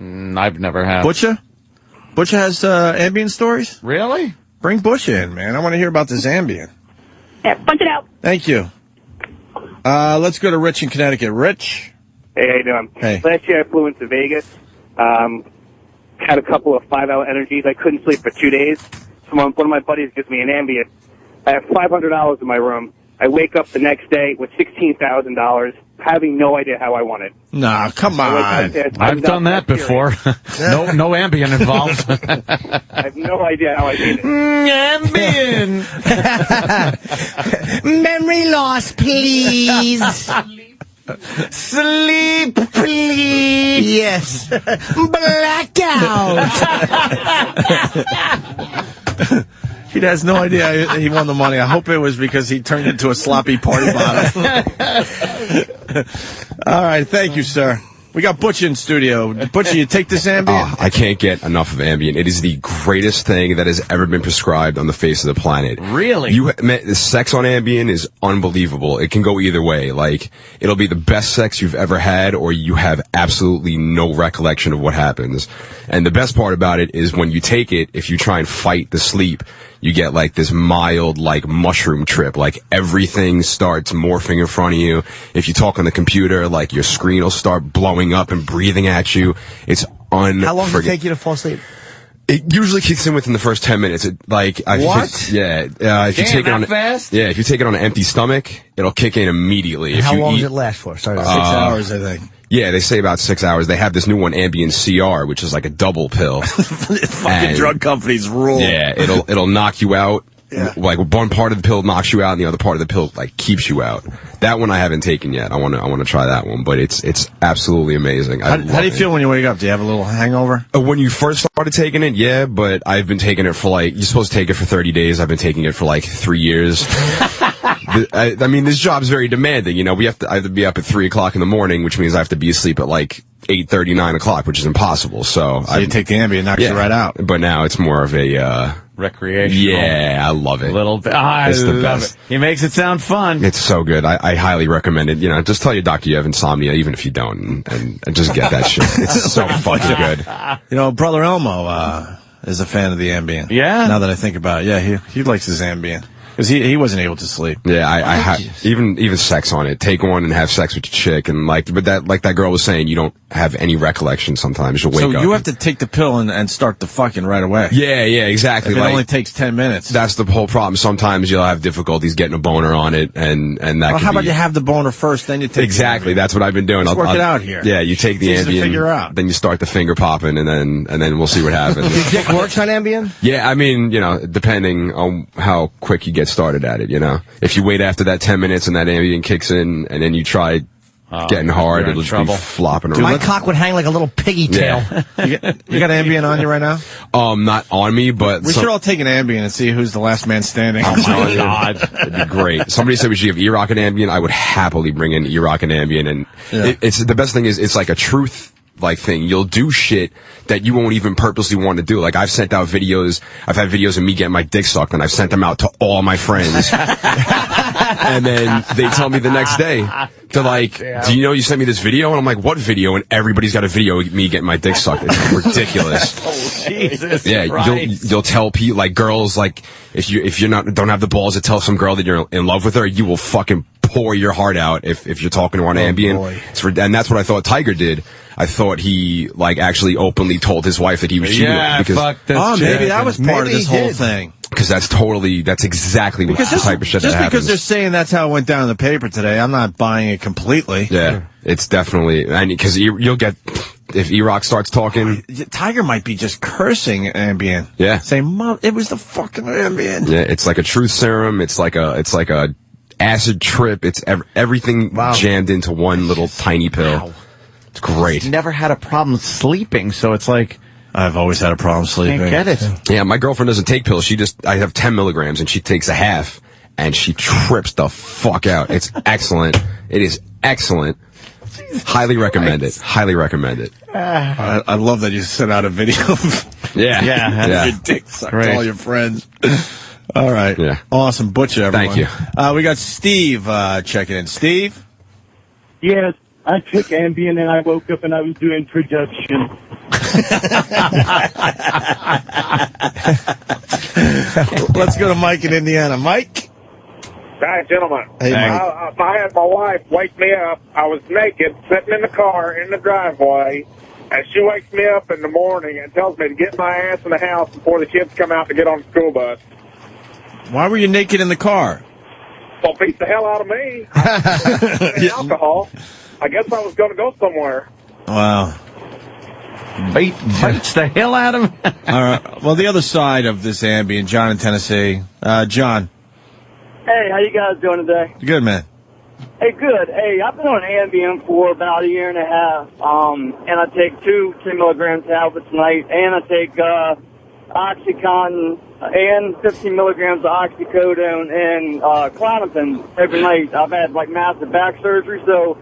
I've never had. Butcha? Butcha has Ambien stories? Really? Bring Butcha in, man. I want to hear about this Ambien. Yeah, punch it out. Thank you. Let's go to Rich in Connecticut. Rich? Hey, how you doing? Hey. Last year I flew into Vegas. Had a couple of 5-hour energies. I couldn't sleep for 2 days. So one of my buddies gives me an Ambien. I have $500 in my room. I wake up the next day with $16,000, having no idea how I won it. Nah, come on. I've done that before. no Ambien involved. I have no idea how I did it. Ambien. Memory loss, please. Sleep, please. Yes. Blackout. He has no idea he won the money. I hope it was because he turned into a sloppy party bottom. All right, thank you, sir. We got Butch in studio. Butch, you take this Ambien? I can't get enough of Ambien. It is the greatest thing that has ever been prescribed on the face of the planet. Really? The sex on Ambien is unbelievable. It can go either way. Like, it'll be the best sex you've ever had, or you have absolutely no recollection of what happens. And the best part about it is when you take it, if you try and fight the sleep, you get like this mild, like mushroom trip. Like everything starts morphing in front of you. If you talk on the computer, like your screen will start blowing up and breathing at you. It's unforgettable. How long does it take you to fall asleep? It usually kicks in within the first 10 minutes. If you take it on fast? Yeah, if you take it on an empty stomach, it'll kick in immediately. How long does it last for? Sorry, 6 hours, I think. Yeah, they say about 6 hours. They have this new one, Ambien CR, which is like a double pill. Fucking drug companies rule. Yeah, it'll knock you out. Yeah. Like one part of the pill knocks you out, and the other part of the pill like keeps you out. That one I haven't taken yet. I want to try that one, but it's absolutely amazing. How do you feel when you wake up? Do you have a little hangover? When you first started taking it, yeah, but I've been taking it for like, you're supposed to take it for 30 days. I've been taking it for like 3 years. I mean, this job's very demanding. You know, I have to be up at 3 o'clock in the morning, which means I have to be asleep at like 8:30, 9 o'clock, which is impossible. So you take the Ambien, knocks you right out. But now it's more of a recreational. Yeah, I love it. Little bit. It's the best. He makes it sound fun. It's so good. I highly recommend it. You know, just tell your doctor you have insomnia, even if you don't, and just get that shit. It's so fucking good. You know, Brother Elmo is a fan of the Ambien. Yeah. Now that I think about it, yeah, he likes his Ambien. Because he wasn't able to sleep. Yeah, even sex on it. Take one and have sex with your chick, and like that girl was saying, you don't have any recollection sometimes. You'll wake up. So you have to take the pill and start the fucking right away. Yeah, exactly. If it only takes 10 minutes. That's the whole problem. Sometimes you'll have difficulties getting a boner on it, and that. Well, how about you have the boner first, then you take exactly. That's what I've been doing. Let's work it out here. Yeah, you take the Ambien, figure out. Then you start the finger popping, and then we'll see what happens. Your dick works on Ambien? Yeah, I mean, you know, depending on how quick you get started at it, you know. If you wait after that 10 minutes and that Ambien kicks in, and then you try getting hard, it'll just be flopping around. My cock would hang like a little piggy tail. You got Ambien on you right now? Not on me, but we should all take an Ambien and see who's the last man standing. Oh my God, that'd be great. Somebody said we should give E-Rock an Ambien. I would happily bring in E-Rock and Ambien, and it's the best thing is it's like a truth. Like thing, you'll do shit that you won't even purposely want to do. Like I've sent out videos. I've had videos of me getting my dick sucked, and I've sent them out to all my friends. And then they tell me the next day, they're like, "Do you know you sent me this video?" And I'm like, "What video?" And everybody's got a video of me getting my dick sucked. It's ridiculous. Oh, Jesus! Yeah, you'll tell people, like girls, like if you don't have the balls to tell some girl that you're in love with her, you will fucking pour your heart out if you're talking to her on Ambien. And that's what I thought Tiger did. I thought he actually openly told his wife that he was cheating. Yeah, fuck this chick. Maybe that was part of this whole thing. Because that's exactly what the type of shit that happens. Just because they're saying that's how it went down in the paper today, I'm not buying it completely. Yeah, it's definitely, because you'll get, if E-Rock starts talking. Tiger might be just cursing Ambien. Yeah. Saying, it was the fucking Ambien. Yeah, it's like a truth serum. It's like a acid trip. It's everything jammed into one little tiny pill. Wow. It's great. She's never had a problem sleeping, so it's like, I've always had a problem sleeping. Can't get it. Yeah, my girlfriend doesn't take pills. I have 10 milligrams, and she takes a half, and she trips the fuck out. It's excellent. It is excellent. Highly recommend it. Highly recommend it. I love that you sent out a video. Yeah. Your dick sucked to all your friends. All right. Yeah. Awesome. Butcher, everyone. Thank you. We got Steve checking in. Steve? Yes, I took Ambien, and I woke up, and I was doing production. Let's go to Mike in Indiana. Mike? Hi, gentlemen. Hey, Mike. I had my wife wake me up. I was naked, sitting in the car in the driveway, and she wakes me up in the morning and tells me to get my ass in the house before the kids come out to get on the school bus. Why were you naked in the car? Well, beat the hell out of me. Alcohol. I guess I was going to go somewhere. Wow. Bites the hell out of him. All right. Well, the other side of this Ambien, John in Tennessee. John. Hey, how you guys doing today? Good, man. Hey, good. Hey, I've been on Ambien for about a year and a half, and I take 2 10-milligram tablets a night, and I take OxyContin and 15 milligrams of oxycodone and Klonopin every night. I've had, massive back surgery, so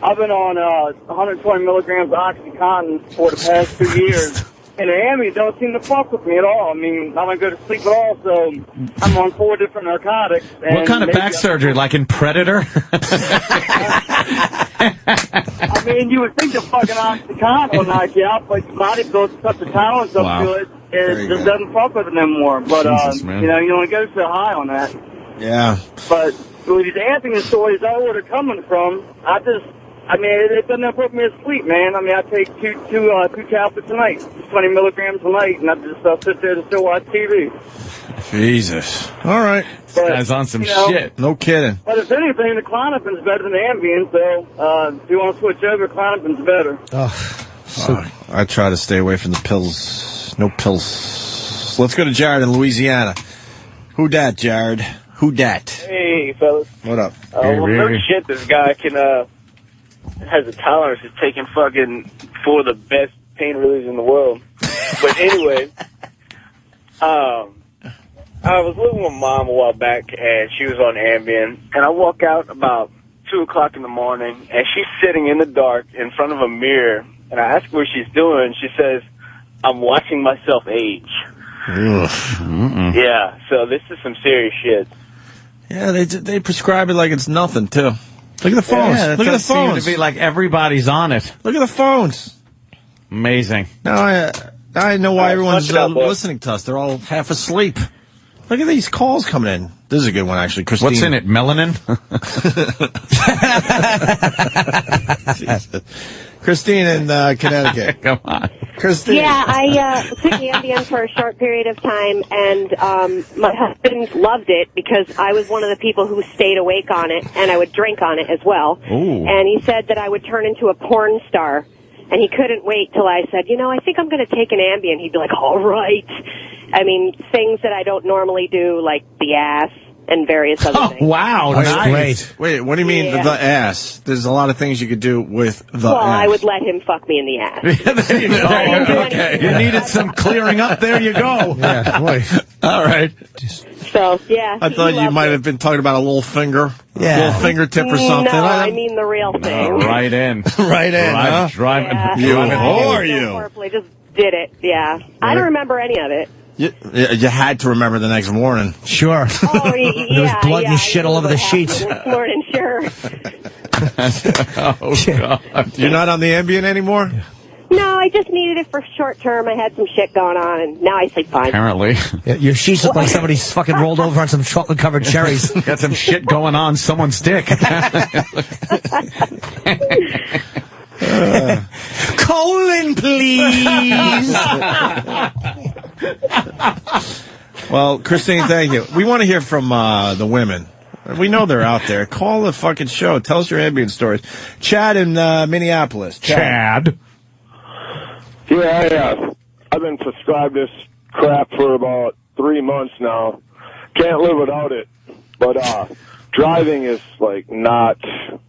I've been on 120 milligrams of OxyContin for the past 2 years. And the Ambien don't seem to fuck with me at all. I mean, I don't go to sleep at all, so I'm on 4 different narcotics. What kind of back surgery? Like in Predator? I mean, you would think the fucking OxyContin will knock you out, but your body builds such a tolerance up to it, it just doesn't fuck with it anymore. But, you don't go so high on that. Yeah. But with these Ambien stories, I know where they're coming from. It doesn't put me to sleep, man. I mean, I take two tablets a night, 20 milligrams a night, and I just sit there and still watch TV. Jesus. All right. This guy's on some shit. No kidding. But if anything, the Klonopin's better than the Ambien, so if you want to switch over, Klonopin's better. I try to stay away from the pills. No pills. Let's go to Jared in Louisiana. Who dat, Jared? Who dat? Hey, fellas. What up? No shit, this guy has a tolerance of taking fucking 4 of the best pain relievers in the world. But anyway, I was living with Mom a while back, and she was on Ambien. And I walk out about 2 o'clock in the morning, and she's sitting in the dark in front of a mirror. And I ask her what she's doing. She says, "I'm watching myself age." Yeah, so this is some serious shit. Yeah, they prescribe it like it's nothing, too. Look at the phones. Yeah, Look at the phones. Seem to be like everybody's on it. Look at the phones. Amazing. Now I know why everyone's listening to us. They're all half asleep. Look at these calls coming in. This is a good one, actually. Christine. What's in it? Melanin? Christine in Connecticut. Come on. Christine. Yeah, I took Ambien for a short period of time, and my husband loved it because I was one of the people who stayed awake on it, and I would drink on it as well. Ooh. And he said that I would turn into a porn star, and he couldn't wait till I said, I think I'm going to take an Ambien. He'd be like, all right. I mean, things that I don't normally do, like the ass and various other things. Wow, that's nice. Great. Wait, what do you mean the ass? There's a lot of things you could do with the ass. I would let him fuck me in the ass. There you go. Okay. You needed some clearing up. There you go. Yeah, boy. All right. So, yeah. I thought you might have been talking about a little finger. Yeah. A little fingertip or something. No, I mean the real thing. Right in. Right in, huh? Driving. Yeah. You I you? just did it, yeah. I don't remember any of it. You had to remember the next morning. Sure. Oh, yeah. There was blood and shit all over the sheets. This morning, sure. Oh, God. You're not on the Ambien anymore? No, I just needed it for short term. I had some shit going on, and now I sleep fine. Apparently. Yeah, your sheets look like somebody's fucking rolled over on some chocolate-covered cherries. Got some shit going on someone's dick. Colon, please. Well, Christine, thank you. We want to hear from the women. We know they're out there. Call the fucking show. Tell us your Ambien stories. Chad in Minneapolis. Chad. Yeah, I've been prescribed this crap for about 3 months now. Can't live without it. But driving is, like, not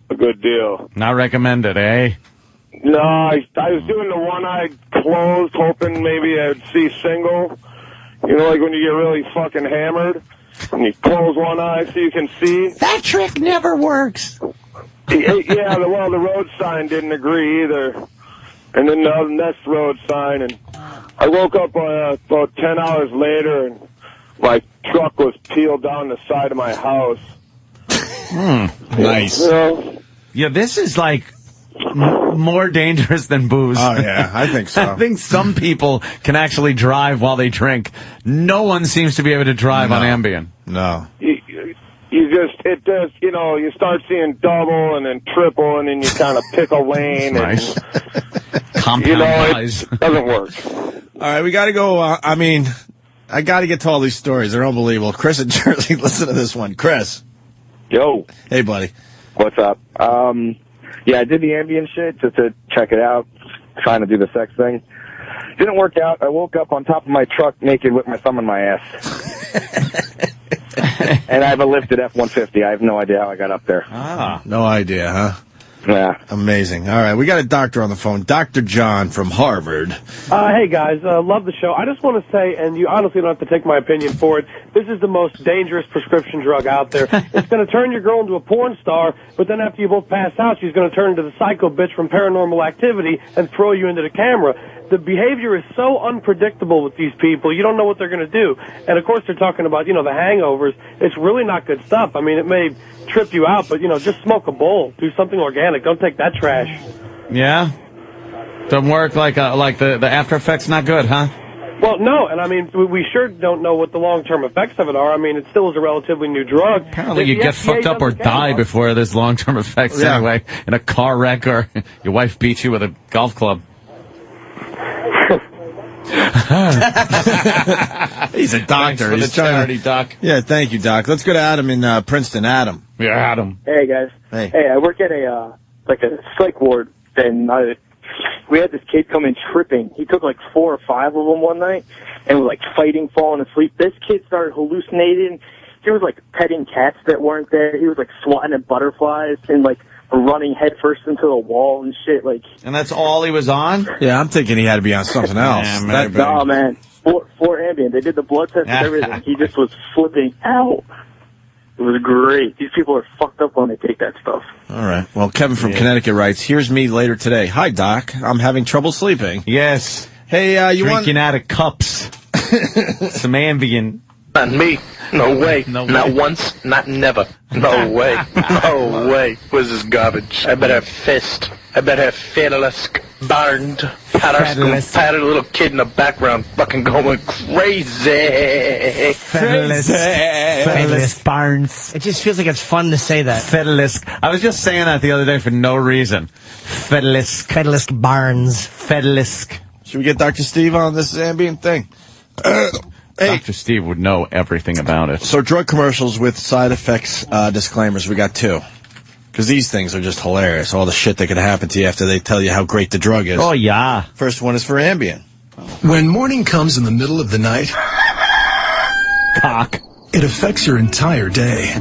a good deal. Not recommended, eh? No, I was doing the one eye closed, hoping maybe I'd see single. You know, like when you get really fucking hammered, and you close one eye so you can see. That trick never works. Yeah, well, the road sign didn't agree either. And then the next road sign, and I woke up about 10 hours later, and my truck was peeled down the side of my house. Nice. You know? Yeah, this is like more dangerous than booze. Oh, yeah, I think so. I think some people can actually drive while they drink. No one seems to be able to drive on Ambien. No. You know, you start seeing double and then triple, and then you kind of pick a lane. Nice. And, you know, it doesn't work. All right, we got to go. I got to get to all these stories. They're unbelievable. Chris in Jersey, listen to this one. Chris. Yo. Hey, buddy. What's up? Yeah, I did the Ambien shit just to check it out, trying to do the sex thing. Didn't work out. I woke up on top of my truck naked with my thumb in my ass. And I have a lifted F-150. I have no idea how I got up there. No idea, huh? Yeah. Amazing. All right, we got a doctor on the phone. Dr. John from Harvard. Hey, guys. Love the show. I just want to say, and you honestly don't have to take my opinion for it, this is the most dangerous prescription drug out there. It's going to turn your girl into a porn star, but then after you both pass out, she's going to turn into the psycho bitch from Paranormal Activity and throw you into the camera. The behavior is so unpredictable with these people. You don't know what they're going to do. And, of course, they're talking about, the hangovers. It's really not good stuff. I mean, it may trip you out, but, just smoke a bowl. Do something organic. Don't take that trash. Yeah? Doesn't work like the after effects not good, huh? Well, no, and I mean, we sure don't know what the long-term effects of it are. I mean, it still is a relatively new drug. Apparently you get fucked up or die before there's long-term effects anyway, in a car wreck or your wife beats you with a golf club. He's a doctor. He's a charity doc. Yeah, thank you, Doc. Let's go to Adam in Princeton. Adam. Yeah, Adam. Hey, guys. Hey. I work at a psych ward, and we had this kid come in tripping. He took like 4 or 5 of them one night, and was like fighting, falling asleep. This kid started hallucinating. He was like petting cats that weren't there. He was like swatting at butterflies and like running headfirst into the wall and shit. Like, and that's all he was on? Yeah, I'm thinking he had to be on something else. Yeah, no, man. For Ambien, they did the blood test and everything. He just was flipping out. It was great. These people are fucked up when they take that stuff. All right. Well, Kevin from Connecticut writes, here's me later today. Hi, Doc. I'm having trouble sleeping. Yes. Hey, you drinking out of cups. Some Ambien. Not me. No way. Not once. Not never. No way. No way. Where's this garbage? I better have fist. I better have Fedelisk, Barnd, Patted little kid in the background fucking going crazy. Fedelisk Barnes. It just feels like it's fun to say that. Fedelisk. I was just saying that the other day for no reason. Fedelisk. Fedelisk Barnes. Fedelisk. Should we get Dr. Steve on this Ambien thing? Hey. Dr. Steve would know everything about it. So drug commercials with side effects disclaimers, we got 2. Because these things are just hilarious. All the shit that could happen to you after they tell you how great the drug is. Oh, yeah. First one is for Ambien. When morning comes in the middle of the night, cock, it affects your entire day.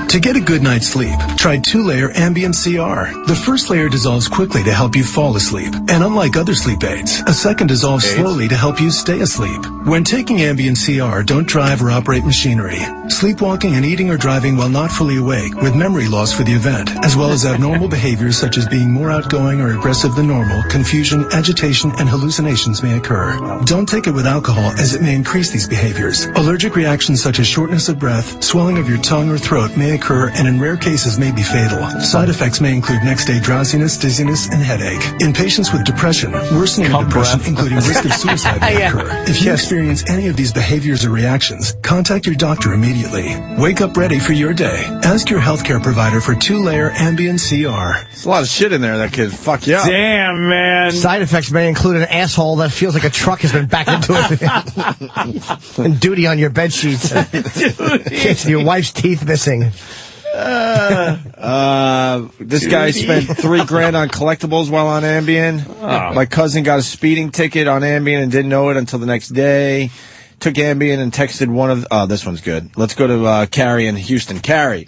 To get a good night's sleep, try 2-layer Ambien CR. The first layer dissolves quickly to help you fall asleep. And unlike other sleep aids, a second dissolves slowly to help you stay asleep. When taking Ambien CR, don't drive or operate machinery. sleepwalking and eating or driving while not fully awake with memory loss for the event, as well as abnormal behaviors such as being more outgoing or aggressive than normal, confusion, agitation, and hallucinations may occur. Don't take it with alcohol as it may increase these behaviors. Allergic reactions such as shortness of breath, swelling of your tongue or throat may occur and in rare cases may be fatal. Side effects may include next-day drowsiness, dizziness, and headache. In patients with depression, worsening of depression, including risk of suicide, may occur. If you experience any of these behaviors or reactions, contact your doctor immediately. Wake up ready for your day. Ask your healthcare provider for 2-layer Ambien CR. There's a lot of shit in there that could fuck you up. Damn, man. Side effects may include an asshole that feels like a truck has been backed into it. And duty on your bed sheets. Your wife's teeth missing. This guy spent $3,000 on collectibles while on Ambien. My cousin got a speeding ticket on Ambien and didn't know it until the next day. Took Ambien and texted one of... Oh, this one's good. Let's go to Carrie in Houston. Carrie.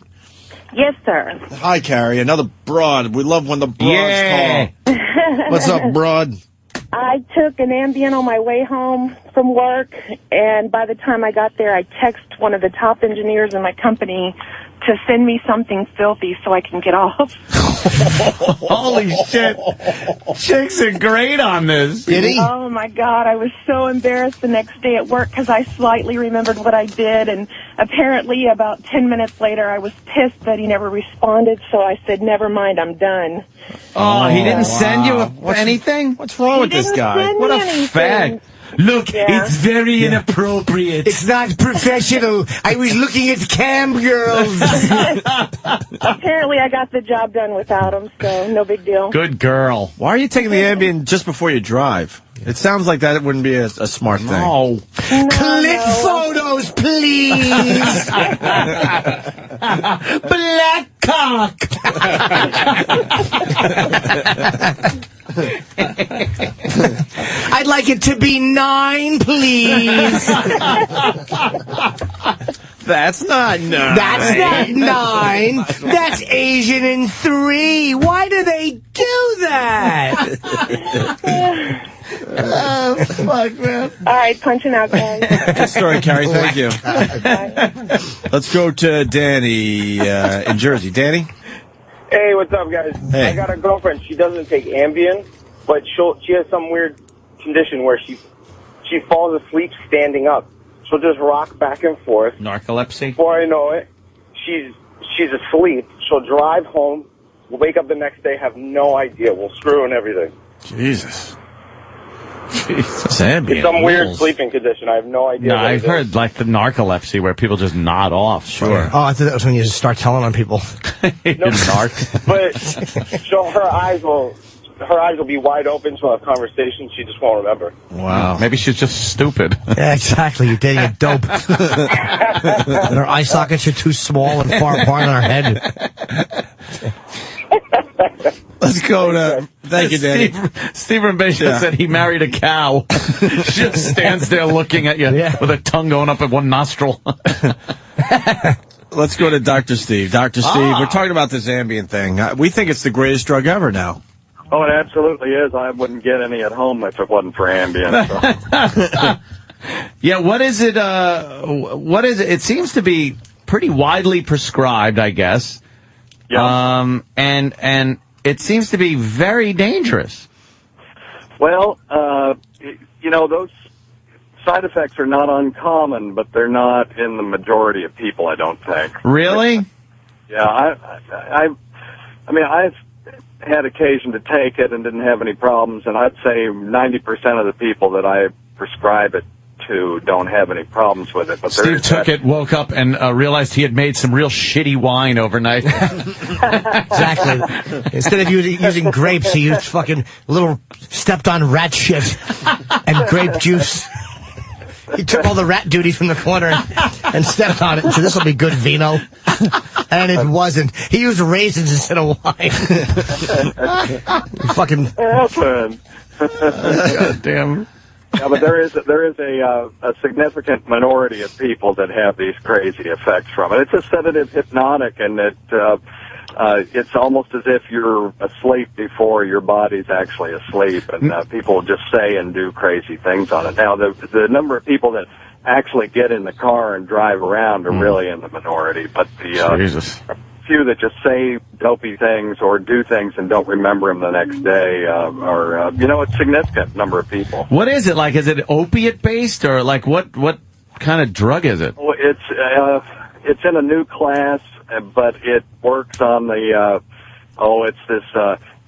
Yes, sir. Hi, Carrie. Another broad. We love when the broads call. What's up, broad? I took an Ambien on my way home from work, and by the time I got there, I texted one of the top engineers in my company to send me something filthy so I can get off. Holy shit. Chicks are great on this. Did he? Oh, my God. I was so embarrassed the next day at work because I slightly remembered what I did, and apparently about 10 minutes later, I was pissed that he never responded, so I said, never mind, I'm done. Oh, he didn't send you anything? What's wrong with this guy? What a fag. Look, it's very inappropriate. It's not professional. I was looking at cam girls. Apparently, I got the job done without him, so no big deal. Good girl. Why are you taking the Ambien just before you drive? It sounds like that wouldn't be a smart thing. No. Clit photos, please. Black cock. I'd like it to be 9, please. That's not 9. That's not 9. That's Asian in 3. Why do they do that? Oh, fuck, man. All right, punching out, guys. Good story, Carrie. Thank you. Let's go to Danny in Jersey. Danny? Hey, what's up, guys? Hey. I got a girlfriend. She doesn't take Ambien, but she has some weird condition where she falls asleep standing up. She'll just rock back and forth. Narcolepsy? Before I know it, she's asleep. She'll drive home. We'll wake up the next day, have no idea. We'll screw and everything. Jesus. Ambien It's some weird rules. sleeping condition. I have no idea. No, what I've it is. heard like the narcolepsy where people just nod off. Sure. Oh, I thought that was when you just start telling on people. Narc. But so her eyes will be wide open. She'll have conversations. She just won't remember. Wow. Maybe she's just stupid. Yeah, exactly. You're dating a dope. And her eye sockets are too small and far apart on her head. Let's go to... Thank you, Danny. Stephen Bacon said he married a cow. She just stands there looking at you with her tongue going up at one nostril. Let's go to Dr. Steve. Dr. Steve, we're talking about this Ambien thing. We think it's the greatest drug ever now. Oh, it absolutely is. I wouldn't get any at home if it wasn't for Ambien. So. Yeah, what is it? What is it? It seems to be pretty widely prescribed, I guess. Yeah. And it seems to be very dangerous. Well, those side effects are not uncommon, but they're not in the majority of people, I don't think. Really? Yeah, I mean, I've had occasion to take it and didn't have any problems, and I'd say 90% of the people that I prescribe it to don't have any problems with it. But Steve took it, woke up, and realized he had made some real shitty wine overnight. Exactly. Instead of using grapes, he used fucking little stepped-on rat shit and grape juice. He took all the rat duty from the corner and stepped on it and said, this will be good vino. And it wasn't. He used raisins instead of wine. Fucking... God damn. Yeah, but there is a significant minority of people that have these crazy effects from it. It's a sedative hypnotic, and it's almost as if you're asleep before your body's actually asleep, and people just say and do crazy things on it. Now, the number of people that actually get in the car and drive around are really in the minority. But the Jesus. few that just say dopey things or do things and don't remember them the next day are, it's significant number of people. What is it like? Is it opiate based or like what kind of drug is it? Well, it's in a new class, but it works on the it's this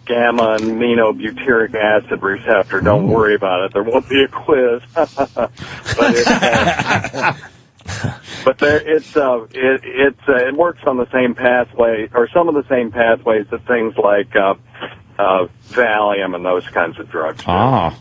gamma aminobutyric acid receptor. Don't worry about it. There won't be a quiz. But it works on the same pathway, or some of the same pathways that things like Valium and those kinds of drugs. So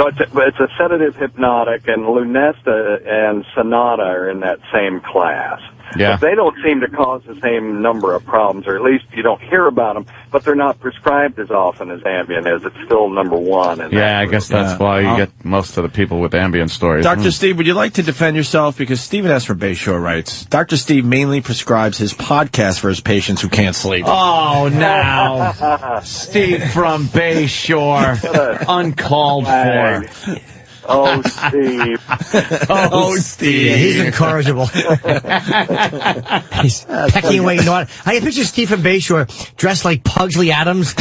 it's a sedative hypnotic, and Lunesta and Sonata are in that same class. Yeah. But they don't seem to cause the same number of problems, or at least you don't hear about them, but they're not prescribed as often as Ambien is. It's still number one. Yeah, I guess that's why you get most of the people with Ambien stories. Dr. Steve, would you like to defend yourself? Because Stephen S. from Bayshore writes, Dr. Steve mainly prescribes his podcast for his patients who can't sleep. Oh, now. Steve from Bayshore. Uncalled for. Oh, Steve. Steve. Yeah, he's incorrigible. He's pecking away. I picture Steve from Bayshore dressed like Pugsley Adams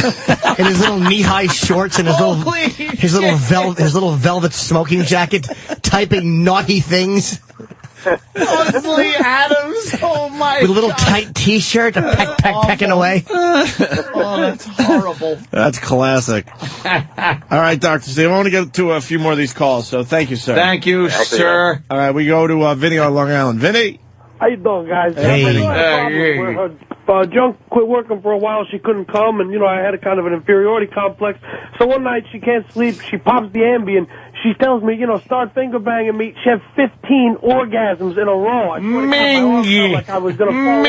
in his little knee-high shorts and his little velvet smoking jacket, typing naughty things. Pugsley Adams. Oh my! With a little tight T-shirt, pecking away. Oh, that's horrible. That's classic. All right, Dr. Steve, I want to get to a few more of these calls, so thank you, sir. Thank you, sir. All right, we go to Vinny on Long Island. Vinny? How you doing, guys? Hey. Junk quit working for a while. She couldn't come, and, I had a kind of an inferiority complex. So one night she can't sleep. She pops the Ambien. She tells me, start finger banging me. She had 15 orgasms in a row. I swear to God, my arm felt like I was going to fall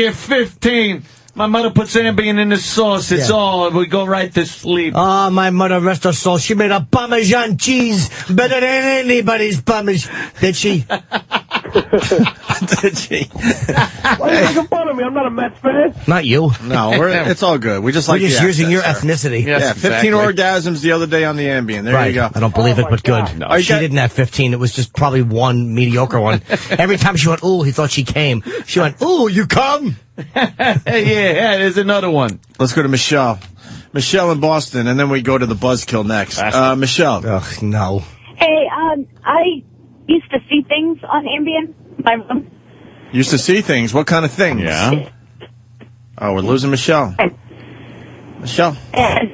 off. 15. My mother puts Ambien in the sauce. It's all. We go right to sleep. Oh, my mother, rest her soul. She made a Parmesan cheese better than anybody's Parmesan. Did she? Did she? Why are you making fun of me? I'm not a Mets fan. Not you. No, it's all good. We're just using your ethnicity. Yes, 15 orgasms the other day on the Ambien. There you go. I don't believe it, but good. No. She didn't have 15. It was just probably one mediocre one. Every time she went, ooh, he thought she came. She went, ooh, you come? Yeah, there's another one. Let's go to Michelle. Michelle in Boston, and then we go to the buzzkill next. Michelle. Ugh, no. Hey, I used to see things on Ambien. My room. Used to see things. What kind of things? Yeah. Oh, we're losing Michelle. Michelle. All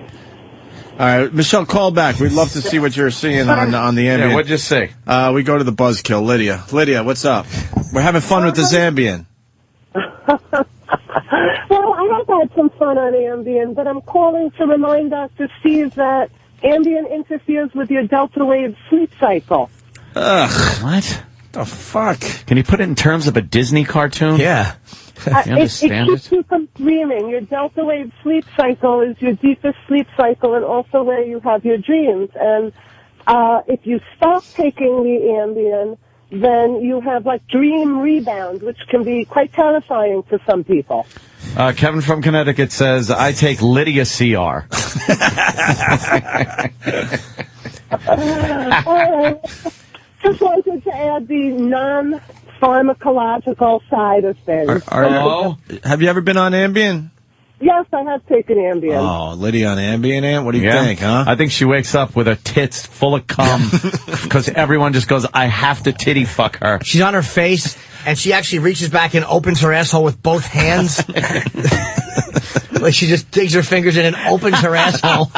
right, Michelle, call back. We'd love to see what you're seeing on the Ambien. Yeah, what'd you say? We go to the buzzkill. Lydia. Lydia, what's up? We're having fun with this Ambien. Well, I have had some fun on Ambien, but I'm calling to remind Dr. Steve that Ambien interferes with your delta wave sleep cycle. Ugh. What? The fuck? Can you put it in terms of a Disney cartoon? Yeah. You understand it keeps you from dreaming. Your delta wave sleep cycle is your deepest sleep cycle and also where you have your dreams. And if you stop taking the Ambien, then you have like dream rebound, which can be quite terrifying to some people. Kevin from Connecticut says, I take Lydia CR. Just wanted to add the non-pharmacological side of things. Have you ever been on Ambien? Yes, I have taken Ambien. Oh, Lydia on Ambien, Aunt? What do you think, huh? I think she wakes up with her tits full of cum because everyone just goes, I have to titty fuck her. She's on her face, and she actually reaches back and opens her asshole with both hands. Like she just digs her fingers in and opens her asshole.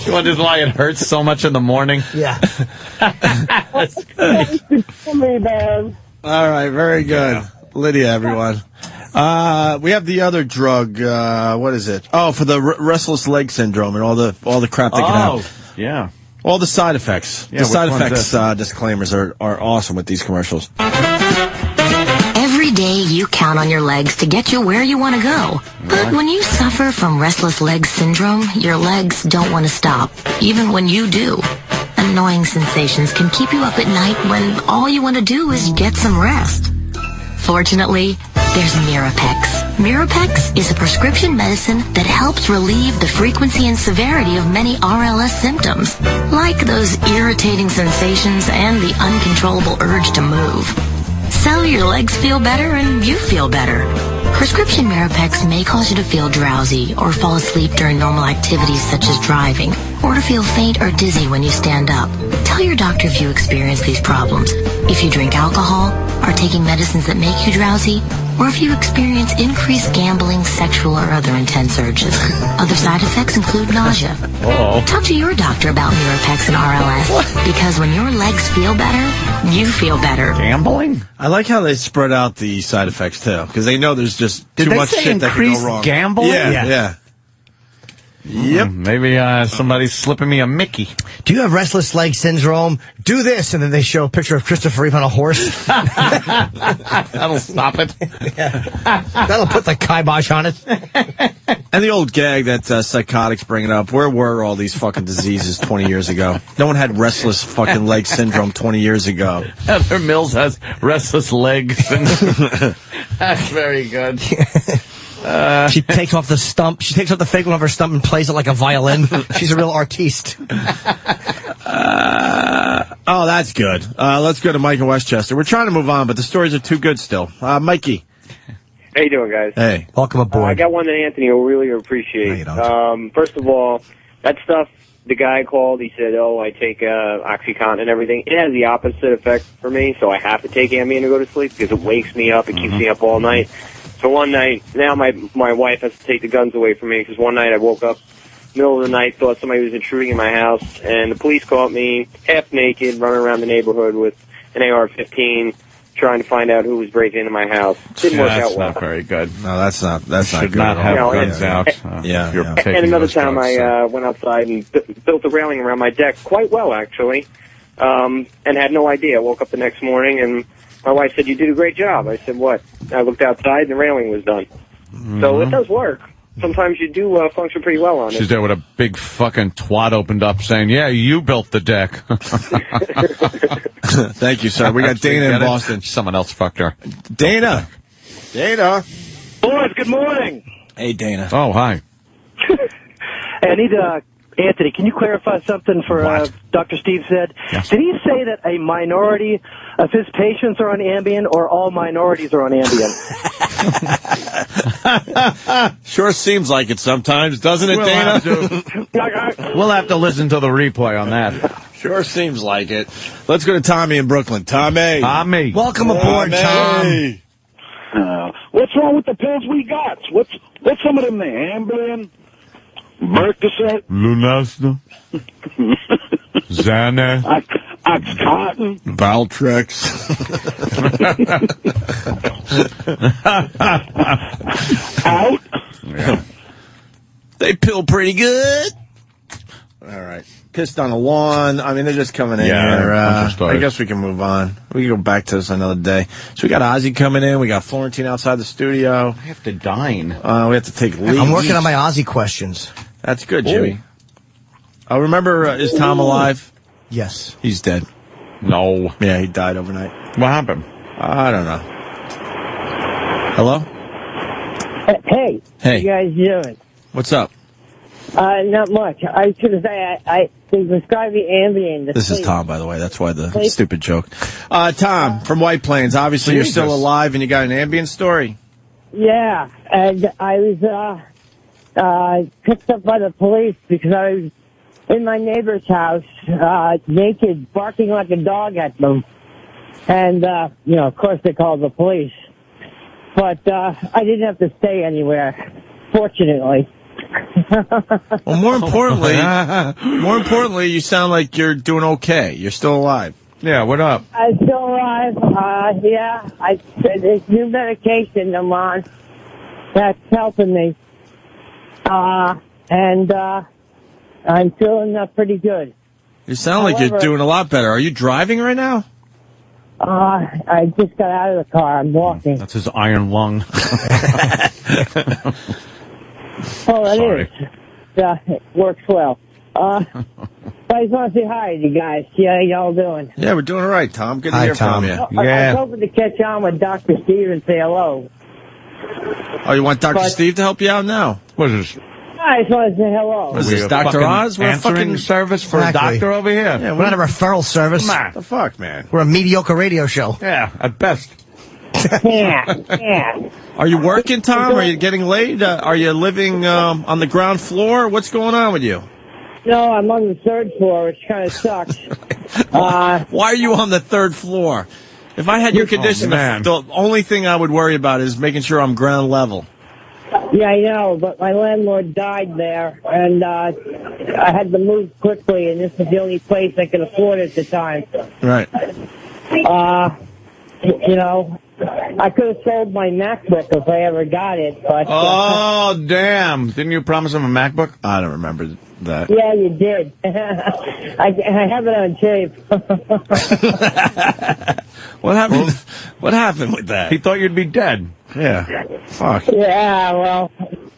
You wonders why it hurts so much in the morning? Yeah. That's great. All right, very good. Yeah. Lydia, everyone. We have the other drug. What is it? Oh, for the restless leg syndrome and all the crap they can have. Yeah. All the side effects. Yeah, the side effects disclaimers are awesome with these commercials. Every day you count on your legs to get you where you want to go. But when you suffer from restless leg syndrome, your legs don't want to stop, even when you do. Annoying sensations can keep you up at night when all you want to do is get some rest. Fortunately, there's Mirapex. Mirapex is a prescription medicine that helps relieve the frequency and severity of many RLS symptoms, like those irritating sensations and the uncontrollable urge to move. So your legs feel better and you feel better. Prescription Mirapex may cause you to feel drowsy or fall asleep during normal activities such as driving, or to feel faint or dizzy when you stand up. Tell your doctor if you experience these problems. If you drink alcohol, are taking medicines that make you drowsy, or if you experience increased gambling, sexual, or other intense urges. Other side effects include nausea. Talk to your doctor about Mirapex and RLS, because when your legs feel better, you feel better. Gambling? I like how they spread out the side effects, too, because they know there's just Did too they much say shit that can go increased wrong. gambling? Yeah. Yep. Maybe somebody's slipping me a Mickey. Do you have restless leg syndrome? Do this, and then they show a picture of Christopher Reeve on a horse. That'll stop it. That'll put the kibosh on it. And the old gag that psychotics bringing up, where were all these fucking diseases 20 years ago? No one had restless fucking leg syndrome 20 years ago. Heather Mills has restless leg syndrome. That's very good. She takes off the stump. She takes off the fake one of her stump and plays it like a violin. She's a real artiste. Oh, that's good. Let's go to Mike in Westchester. We're trying to move on, but the stories are too good still. Mikey. How you doing, guys? Hey. Welcome aboard. I got one that Anthony will really appreciate. First of all, that stuff, the guy called, he said, I take OxyContin and everything. It has the opposite effect for me, so I have to take Ambien to go to sleep because it wakes me up. It keeps me up all night. So one night, now my wife has to take the guns away from me because one night I woke up, middle of the night, thought somebody was intruding in my house, and the police caught me half naked, running around the neighborhood with an AR-15, trying to find out who was breaking into my house. Didn't work out well. That's not very good. No, that's not good. Should not have guns out. And another time I went outside and built a railing around my deck quite well, actually, and had no idea. I woke up the next morning and my wife said, "You did a great job." I said, "What?" I looked outside and the railing was done. So it does work. Sometimes you do function pretty well on it. She's there with a big fucking twat opened up saying, "Yeah, you built the deck." Thank you, sir. We got Dana in Boston. Someone else fucked her. Dana. Boys, good morning. Hey, Dana. Oh, hi. I need Anthony, can you clarify something for Dr. Steve said? Yes. Did he say that a minority of his patients are on Ambien or all minorities are on Ambien? Sure seems like it sometimes, doesn't it, Dana? We'll have to listen to the replay on that. Sure seems like it. Let's go to Tommy in Brooklyn. Tommy. Welcome aboard, Tom. What's wrong with the pills we got? What's some of them there? Ambien? Percocet? Lunesta? Xanax? Oxycontin? Valtrex? Out? Yeah. They pill pretty good. All right. Pissed on the lawn. I mean, they're just coming in here. I guess we can move on. We can go back to this another day. So we got Ozzy coming in. We got Florentine outside the studio. I have to dine. We have to take leave. I'm working on my Ozzy questions. That's good, Jimmy. I remember, is Tom alive? Yes. He's dead. No. Yeah, he died overnight. What happened? I don't know. Hello? Hey. Hey. How you guys doing? What's up? Not much. I was going to say, they prescribed me Ambien. This is Tom, by the way. That's why the stupid joke. Tom, from White Plains. Obviously, you're still alive and you got an Ambien story. Yeah, and I was picked up by the police because I was in my neighbor's house, naked, barking like a dog at them. And, of course they called the police. But I didn't have to stay anywhere, fortunately. Well, more importantly, you sound like you're doing okay. You're still alive. Yeah, what up? I'm still alive. Yeah, there's new medication I'm on that's helping me. And I'm feeling pretty good. You sound like you're doing a lot better. Are you driving right now? I just got out of the car. I'm walking. That's his iron lung. Oh, it is. It works well. I just want to say hi to you guys. See how y'all doing. Yeah, we're doing all right, Tom. Good to hear from you. I was hoping to catch on with Dr. Steve and say hello. Oh, you want Dr. Steve to help you out now? What is this? I just want to say hello. What is this, Dr. Oz? We're a answering fucking service for Exactly. a doctor over here. Yeah, we're not a referral service. What the fuck, man? We're a mediocre radio show. Yeah, at best. Yeah. Are you working, Tom? Are you getting laid? Are you living on the ground floor? What's going on with you? No, I'm on the 3rd floor, which kind of sucks. Why are you on the 3rd floor? If I had your condition, the only thing I would worry about is making sure I'm ground level. Yeah, I know, but my landlord died there, and I had to move quickly, and this was the only place I could afford at the time. Right. You know, I could have sold my MacBook if I ever got it, but... Oh, damn. Didn't you promise him a MacBook? I don't remember that. Yeah, you did. I have it on tape. What happened? What happened with that? He thought you'd be dead. Yeah. Fuck. Yeah, well,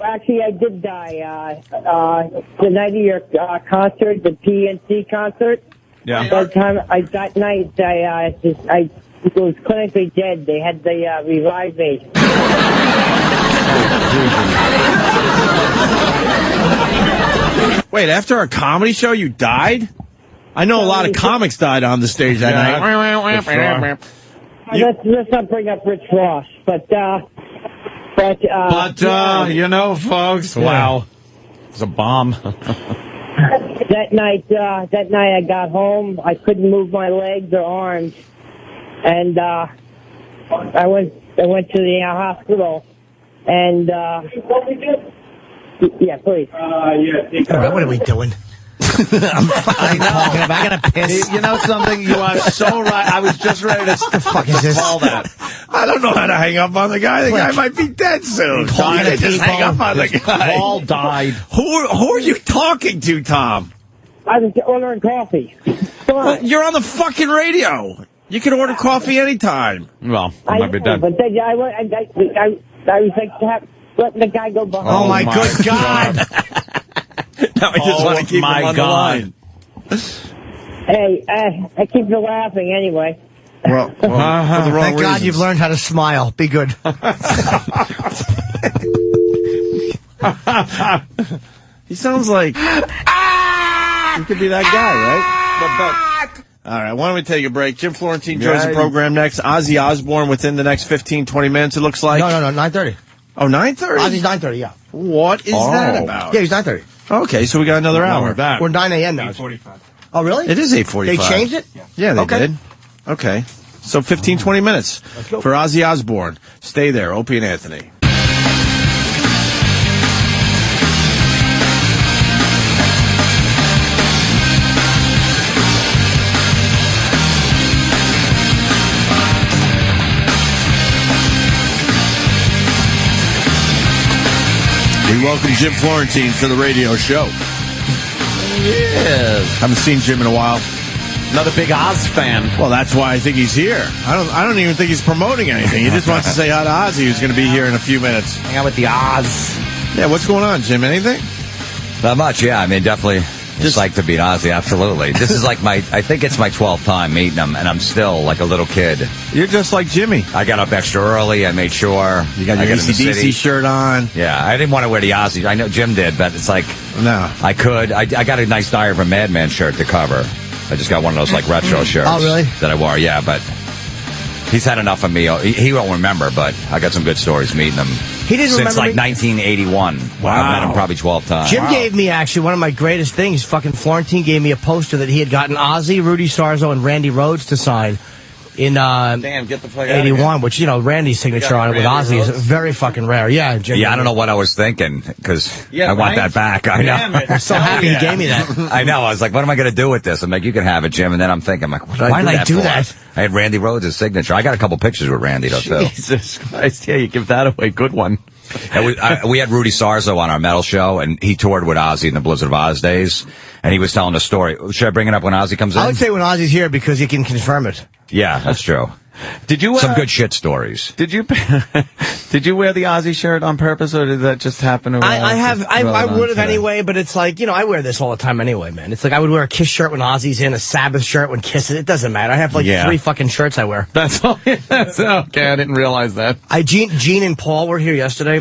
actually, I did die. The night of your concert, the PNC concert. Yeah. That night, I was clinically dead. They had to revive me. Wait, after a comedy show, you died? I know a lot of comics died on the stage that night. Let's not bring up Rich Ross, but you know, folks, wow. It's a bomb. that night I got home. I couldn't move my legs or arms, and I went to the hospital, and yeah, please. What are we doing? I'm fucking talking about. I gotta piss. You know something? You are so right. I was just ready to What the fuck is this? call that. I don't know how to hang up on the guy. The guy might be dead soon. Talking to Just hang up on the guy. Paul died. Who are you talking to, Tom? I was ordering coffee. Come on. Well, you're on the fucking radio. You can order coffee anytime. Well, I might be dead. But then I was like, letting the guy go behind. Oh, my good God. Now I just want to keep him on the line. Hey, I keep you laughing anyway. Well, for the wrong Thank God reasons. you've learned how to smile. Be good. He sounds like he could be that guy, right? All right, why don't we take a break? Jim Florentine joins the program next. Ozzy Osbourne within the next 15, 20 minutes, it looks like. No, 9:30. Oh, 9:30? Ozzy's 9:30, yeah. What is that about? Yeah, he's 9:30. Okay, so we got another hour. We're 9 a.m. now. 8:45. Oh, really? It is 8:45. They changed it? Yeah, they Okay. did. Okay. So 15, 20 minutes for Ozzy Osbourne. Stay there. Opie and Anthony. We welcome Jim Florentine to the radio show. Yes. Haven't seen Jim in a while. Another big Oz fan. Well, that's why I think he's here. I don't even think he's promoting anything. He just wants to say hi to Ozzy, who's going to be here in a few minutes. Hang out with the Oz. Yeah, what's going on, Jim? Anything? Not much, yeah. I mean, definitely just like to beat Ozzy, absolutely. This is like I think it's my 12th time meeting him, and I'm still like a little kid. You're just like Jimmy. I got up extra early. I made sure. You got your AC/DC shirt on. Yeah, I didn't want to wear the Ozzy. I know Jim did, but it's like, no. I could. I got a nice Diary of a Madman shirt to cover. I just got one of those like retro shirts. Oh, really? That I wore, yeah, but he's had enough of me. He won't remember, but I got some good stories meeting him. He didn't Since remember like me? 1981. Wow. I've met him probably 12 times. Jim gave me, actually, one of my greatest things. Fucking Florentine gave me a poster that he had gotten Ozzy, Rudy Sarzo, and Randy Rhoads to sign in Dan, get the fuck out of 81, which, you know, Randy's signature on it with Randy Ozzy is Rhoads? very fucking rare. Yeah, Jim. Yeah, I don't know what I was thinking, because Yeah, I want right? that back. I know. Damn it. I'm so happy he gave me that. I know. I was like, what am I going to do with this? I'm like, you can have it, Jim. And then I'm thinking, like, why did I do that? I had Randy Rhoads' signature. I got a couple pictures with Randy, though, too. Jesus Christ. Yeah, you give that away. Good one. And we had Rudy Sarzo on our metal show, and he toured with Ozzy in the Blizzard of Oz days, and he was telling a story. Should I bring it up when Ozzy comes in? I would say when Ozzy's here because he can confirm it. Yeah, that's true. Did you some good shit stories? Did you wear the Ozzy shirt on purpose, or did that just happen? I would have anyway, but it's like, I wear this all the time anyway, man. It's like I would wear a Kiss shirt when Ozzy's in, a Sabbath shirt when Kiss is. It doesn't matter. I have like 3 fucking shirts I wear. That's all. That's okay. I didn't realize that. Gene and Paul were here yesterday,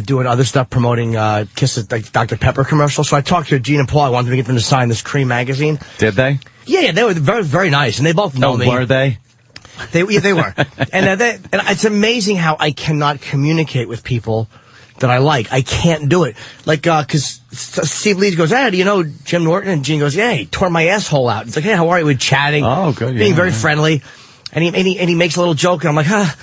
doing other stuff, promoting Kiss's like Dr. Pepper commercial. So I talked to Gene and Paul. I wanted to get them to sign this Cream magazine. Did they? Yeah, they were very, very nice, and they both know me. Were they? They were. And it's amazing how I cannot communicate with people that I like. I can't do it. Like, because Steve Leeds goes, do you know Jim Norton? And Gene goes, yeah, he tore my asshole out. It's like, hey, how are you? We're chatting. Oh, good. Being very friendly. And he makes a little joke, and I'm like, huh.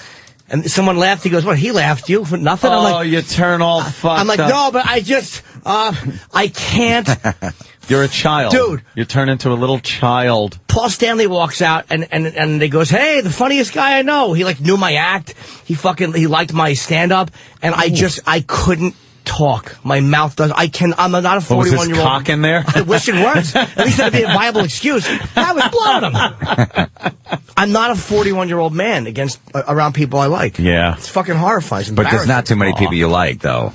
And someone laughed. He goes, what, he laughed you for nothing? Oh, I'm like, you turn all fucked I'm like, up. no, but I can't. You're a child. Dude. You turn into a little child. Paul Stanley walks out and he goes, hey, the funniest guy I know. He like knew my act. He liked my stand up. And I couldn't talk. My mouth does. I'm not a 41-year-old. Was his cock in there? I wish it was. At least that'd be a viable excuse. I was blowing him. I'm not a 41-year-old man around people I like. Yeah. It's fucking horrifying. It's but there's not too many embarrassing. people you like, though.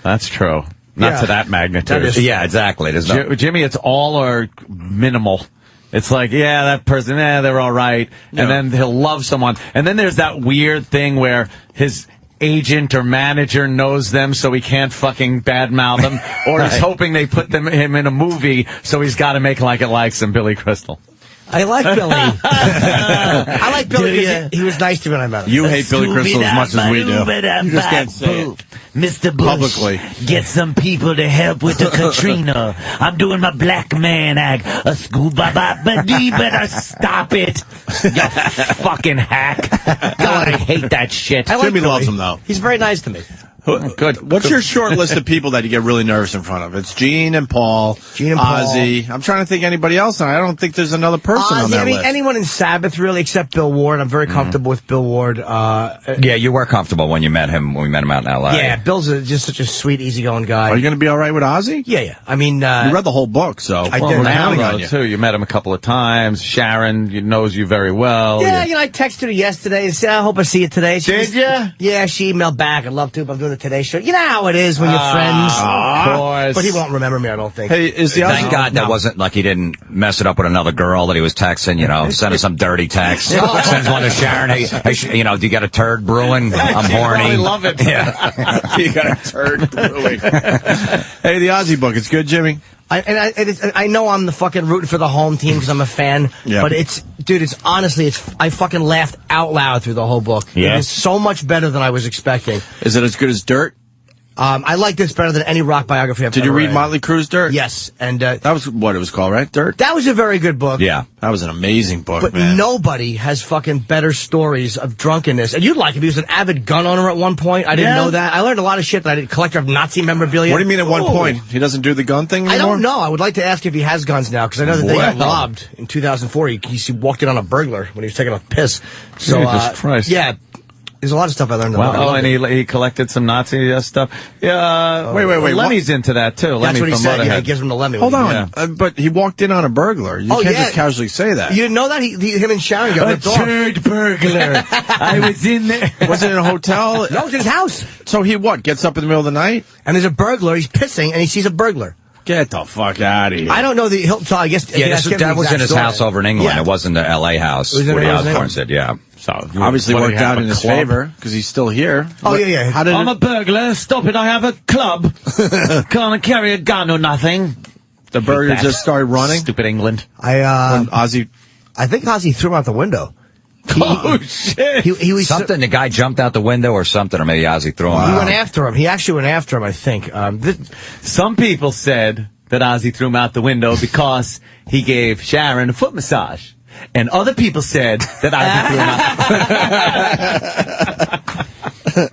That's true. Not to that magnitude. Yeah, exactly. There's no Jimmy, it's all or minimal. It's like, that person, they're all right. No. And then he'll love someone. And then there's that weird thing where his agent or manager knows them so he can't fucking badmouth them. Or he's hoping they put him in a movie so he's got to make like it likes him, Billy Crystal. I like Billy. I like Billy because he was nice to me when I met him. You hate Billy Crystal as much as we do. You just can't say it. Mr. Bush, publicly. Get some people to help with the Katrina. I'm doing my black man act. A scuba but you better stop it. You fucking hack. God, I hate that shit. Jimmy loves him, though. He's very nice to me. Good. What's your short list of people that you get really nervous in front of? It's Gene and Paul, Ozzy. I'm trying to think anybody else, and I don't think there's another person on that list. Anyone in Sabbath, really, except Bill Ward. I'm very comfortable with Bill Ward. Yeah, you were comfortable when you met him, when we met him out in L.A. Yeah, Bill's just such a sweet, easygoing guy. Are you going to be all right with Ozzy? Yeah. I mean... you read the whole book, so... I did. Now, though, too. You met him a couple of times. Sharon knows you very well. Yeah, I texted her yesterday and said, I hope I see you today. Did you? Yeah, she emailed back. I'd love to, but I'm doing the Today Show. You know how it is when you're friends. Of course. But he won't remember me, I don't think. Hey, Thank God that wasn't like he didn't mess it up with another girl that he was texting, send her some dirty text. Sends one to Sharon. Hey, do you got a turd brewing? I'm horny. I love it. Yeah. You got a turd brewing. Hey, the Ozzy book. It's good, Jimmy. I know I'm the fucking rooting for the home team because I'm a fan, but I fucking laughed out loud through the whole book. Yeah. It is so much better than I was expecting. Is it as good as Dirt? I like this better than any rock biography I've ever read. Did you read Motley Crue's Dirt? Yes. And that was what it was called, right? Dirt? That was a very good book. Yeah. That was an amazing book, but man. Nobody has fucking better stories of drunkenness. And you'd like him. He was an avid gun owner at one point. I didn't know that. I learned a lot of shit that I did. Collector of Nazi memorabilia. What do you mean at one point? He doesn't do the gun thing anymore? I don't know. I would like to ask if he has guns now, because I know that they got robbed in 2004. He walked in on a burglar when he was taking a piss. So, Jesus Christ. Yeah. There's a lot of stuff I learned about. Oh, and he collected some Nazi stuff. Yeah. Wait. Lemmy's into that, too. That's Lemmy what he from said. Motorhead. Yeah, he gives him to Lemmy. Hold on. But he walked in on a burglar. You can't just casually say that. You didn't know that? Him and Sharon got ripped off. Third burglar. I was in there. Was it in a hotel? No, it was in his house. So he gets up in the middle of the night? And there's a burglar. He's pissing, and he sees a burglar. Get the fuck out of here. I don't know so I guess... Yeah, that was in his house over in England. Yeah. It wasn't the L.A. house. It was Woody in Osbourne said, yeah. So obviously worked out in his favor because he's still here. Oh, yeah. I'm a burglar. Stop it. I have a club. Can't carry a gun or nothing. The burglar just started running? Stupid England. When Ozzy... I think Ozzy threw him out the window. Shit. He was something, the guy jumped out the window or something, or maybe Ozzy threw him out. He went after him. He actually went after him, I think. Some people said that Ozzy threw him out the window because he gave Sharon a foot massage. And other people said that Ozzy threw him out.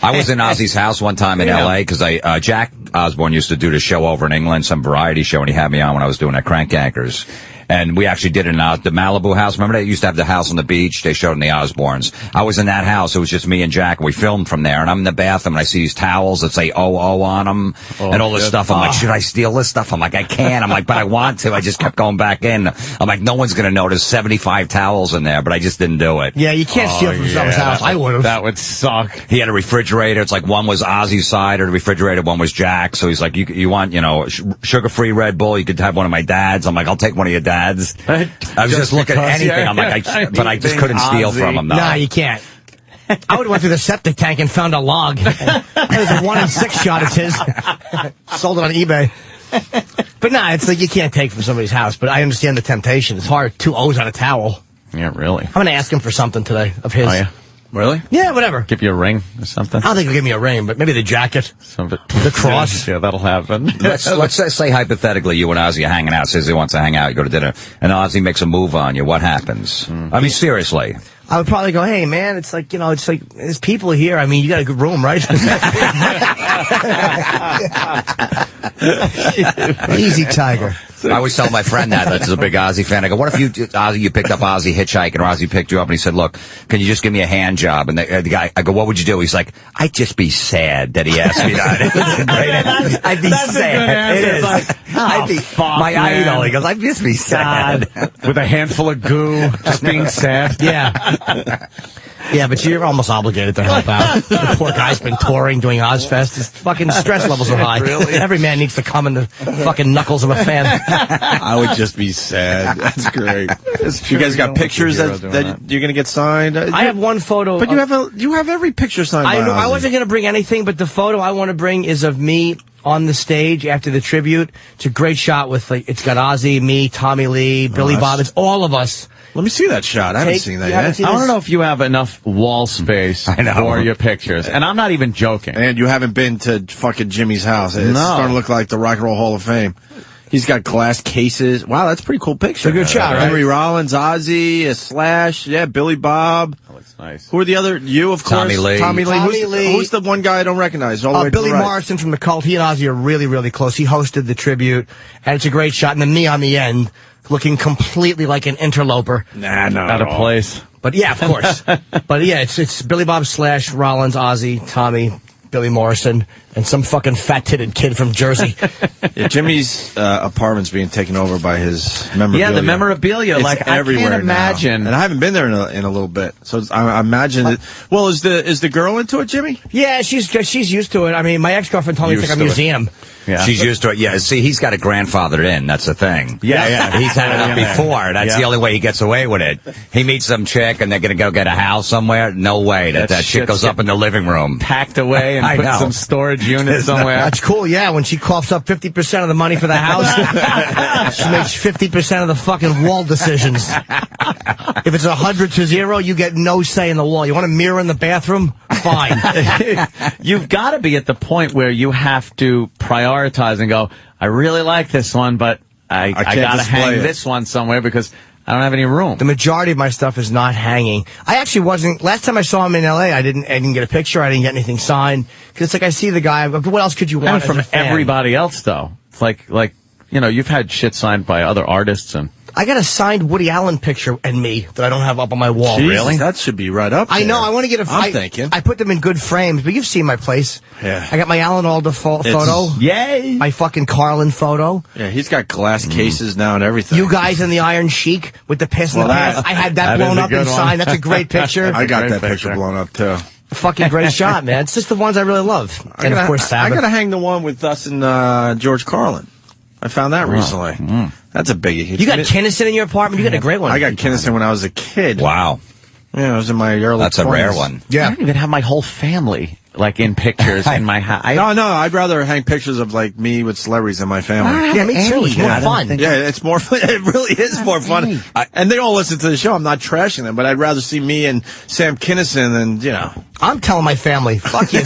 I was in Ozzy's house one time in L.A. because Jack Osbourne used to do the show over in England, some variety show, and he had me on when I was doing that Crank Yankers. And we actually did it in the Malibu house. Remember they used to have the house on the beach? They showed in the Osbournes. I was in that house. It was just me and Jack, and we filmed from there. And I'm in the bathroom, and I see these towels that say OO on them and all this stuff. I'm like, should I steal this stuff? I'm like, I can't. I'm like, but I want to. I just kept going back in. I'm like, no one's going to notice 75 towels in there, but I just didn't do it. Yeah, you can't steal from someone's house. I would have. That would suck. He had a refrigerator. It's like one was Ozzy's side of the refrigerator, one was Jack. So he's like, you want, sugar-free Red Bull? You could have one of my dad's. I'm like, I'll take one of your dad's. I was just looking at anything. I'm like, but I just couldn't steal from him. Nah, you can't. I would have went through the septic tank and found a log. It was a 1 in 6 shot. It's his. Sold it on eBay. But nah, it's like you can't take from somebody's house. But I understand the temptation. It's hard. 2 O's on a towel. Yeah, really. I'm going to ask him for something today of his. Oh, yeah? Really? Yeah, whatever. Give you a ring or something? I don't think he'll give me a ring, but maybe the jacket. The cross. Yeah, that'll happen. Let's say hypothetically you and Ozzy are hanging out, says he wants to hang out, you go to dinner, and Ozzy makes a move on you. What happens? I mean, seriously. I would probably go, hey, man, it's like, there's people here. I mean, you got a good room, right? Easy, Tiger. I always tell my friend that's a big Ozzy fan. I go, what if you picked up Ozzy hitchhiking, or Ozzy picked you up and he said, look, can you just give me a hand job? And the guy, I go, what would you do? He's like, I'd just be sad that he asked me that. I'd be sad. It is. I'd be my idol. He goes, I'd just be sad. With a handful of goo, just being sad. Yeah. Yeah, but you're almost obligated to help out. The poor guy's been touring, doing Ozfest. His fucking stress levels are high. Really? Every man needs to come in the fucking knuckles of a fan. I would just be sad. That's great. You guys got pictures that you're going to get signed? I have one photo. But you have every picture signed by I Ozzy. wasn't going to bring anything, but the photo I want to bring is of me on the stage after the tribute. It's a great shot with, it's got Ozzy, me, Tommy Lee, Billy Bob. It's all of us. Let me see that shot. I haven't seen that yet. I don't know if you have enough wall space for your pictures. And I'm not even joking. And you haven't been to fucking Jimmy's house. It's starting to look like the Rock and Roll Hall of Fame. He's got glass cases. Wow, that's a pretty cool picture. It's a good shot, right? Henry Rollins, Ozzy, Slash, Billy Bob. That looks nice. Who are the other? You, of course. Tommy Lee. Tommy Lee. Who's the one guy I don't recognize? All the way Billy to the right. Morrison from the Cult. He and Ozzy are really, really close. He hosted the tribute, and it's a great shot. And then me on the end, looking completely like an interloper. Nah, no. Out of place. But yeah, of course. But yeah, it's Billy Bob, Slash, Rollins, Ozzy, Tommy, Billy Morrison, and some fucking fat-titted kid from Jersey. Yeah, Jimmy's apartment's being taken over by his memorabilia. Yeah, the memorabilia. It's everywhere I can't imagine. now. And I haven't been there in a little bit, so I imagine it. Well, is the girl into it, Jimmy? Yeah, she's used to it. I mean, my ex-girlfriend told me it's like a museum. Yeah. She's used to it. Yeah, see, he's got it grandfathered in. That's the thing. Yeah. He's had it up before. That's the only way he gets away with it. He meets some chick and they're going to go get a house somewhere. No way that chick goes up in the living room. Packed away and put some storage unit somewhere. That's cool, yeah. When she coughs up 50% of the money for the house, she makes 50% of the fucking wall decisions. If it's 100-0, you get no say in the wall. You want a mirror in the bathroom? Fine. You've got to be at the point where you have to prioritize and go, I really like this one, but I got to hang this one somewhere because I don't have any room. The majority of my stuff is not hanging. I actually wasn't. Last time I saw him in L.A., I didn't get a picture. I didn't get anything signed. Because it's like I see the guy. What else could you want from everybody else, though? It's like you've had shit signed by other artists and. I got a signed Woody Allen picture and me that I don't have up on my wall. Jesus, really? That should be right up there. I know. I want to get I'm thinking. I put them in good frames, but you've seen my place. Yeah. I got my Alan Alda photo. Yay! My fucking Carlin photo. Yeah, he's got glass cases now and everything. You guys in the Iron Chic with the piss in the pants. I had that blown up and signed. That's a great picture. I got that picture blown up, too. Fucking great shot, man. It's just the ones I really love. And, of course, Sabbath. I got to hang the one with us and George Carlin. I found that recently. That's a biggie. You got Kinnison in your apartment? You got a great one. I got Kinnison when I was a kid. Wow. Yeah, I was in my early 20s. That's a rare one. Yeah. I don't even have my whole family, in pictures in my house. No, I'd rather hang pictures of, me with celebrities in my family. Yeah, me too. It's more fun. Yeah, it's more fun. It really is more fun. And they all listen to the show. I'm not trashing them, but I'd rather see me and Sam Kinison than, I'm telling my family, fuck you.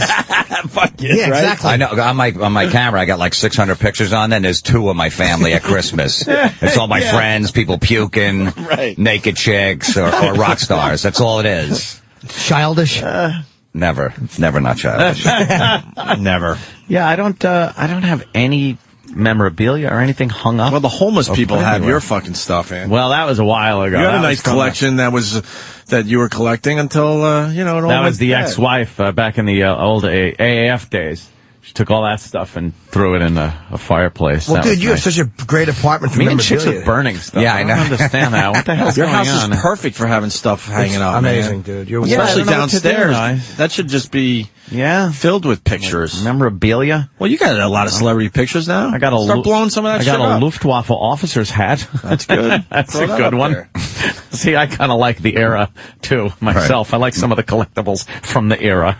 Fuck you, yeah, right? exactly. I know. On my camera, I got 600 pictures on there, and there's 2 of my family at Christmas. It's all my friends, people puking, naked chicks, or rock stars. That's all it is. Childish? Never not childish. Never. Yeah, I don't have any memorabilia or anything hung up. Well, the homeless people have anywhere. your fucking stuff, man. Well, that was a while ago. You had That a was nice from collection that you were collecting until, it all That went was the bad. ex-wife back in the old AAF days. She took all that stuff and threw it in a fireplace. Well, That dude, was you nice. have such a great apartment for Me and memorabilia. chicks with burning stuff. Yeah, I know. I don't understand that. What the hell's Your going house on? is perfect for having stuff hanging up, amazing, man. dude. You're Especially I don't know what to do, downstairs. I- That should just be filled with pictures. Memorabilia. Well, you got a lot of celebrity pictures now. I got a Start blowing some of that I shit got a up. Luftwaffe officer's hat. That's good. That's Throw a that good up one. there. See, I kind of like the era too myself. I like some of the collectibles from the era.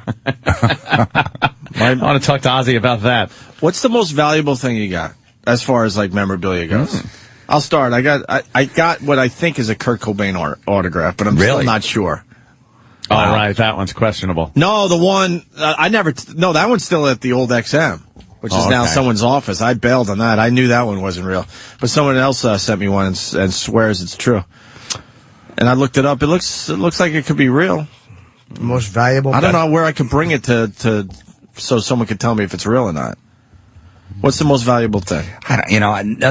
I want to talk to Ozzy about that. What's the most valuable thing you got as far as like memorabilia goes? I'll start. I got what I think is a Kurt Cobain autograph, but I'm still Really? not sure. All right, that one's questionable. No, the one no, that one's still at the old XM, which is now okay. someone's office. I bailed on that. I knew that one wasn't real, but someone else sent me one and swears it's true. And I looked it up. It looks like it could be real. Most valuable. I don't know where I could bring it to so someone could tell me if it's real or not. What's the most valuable thing?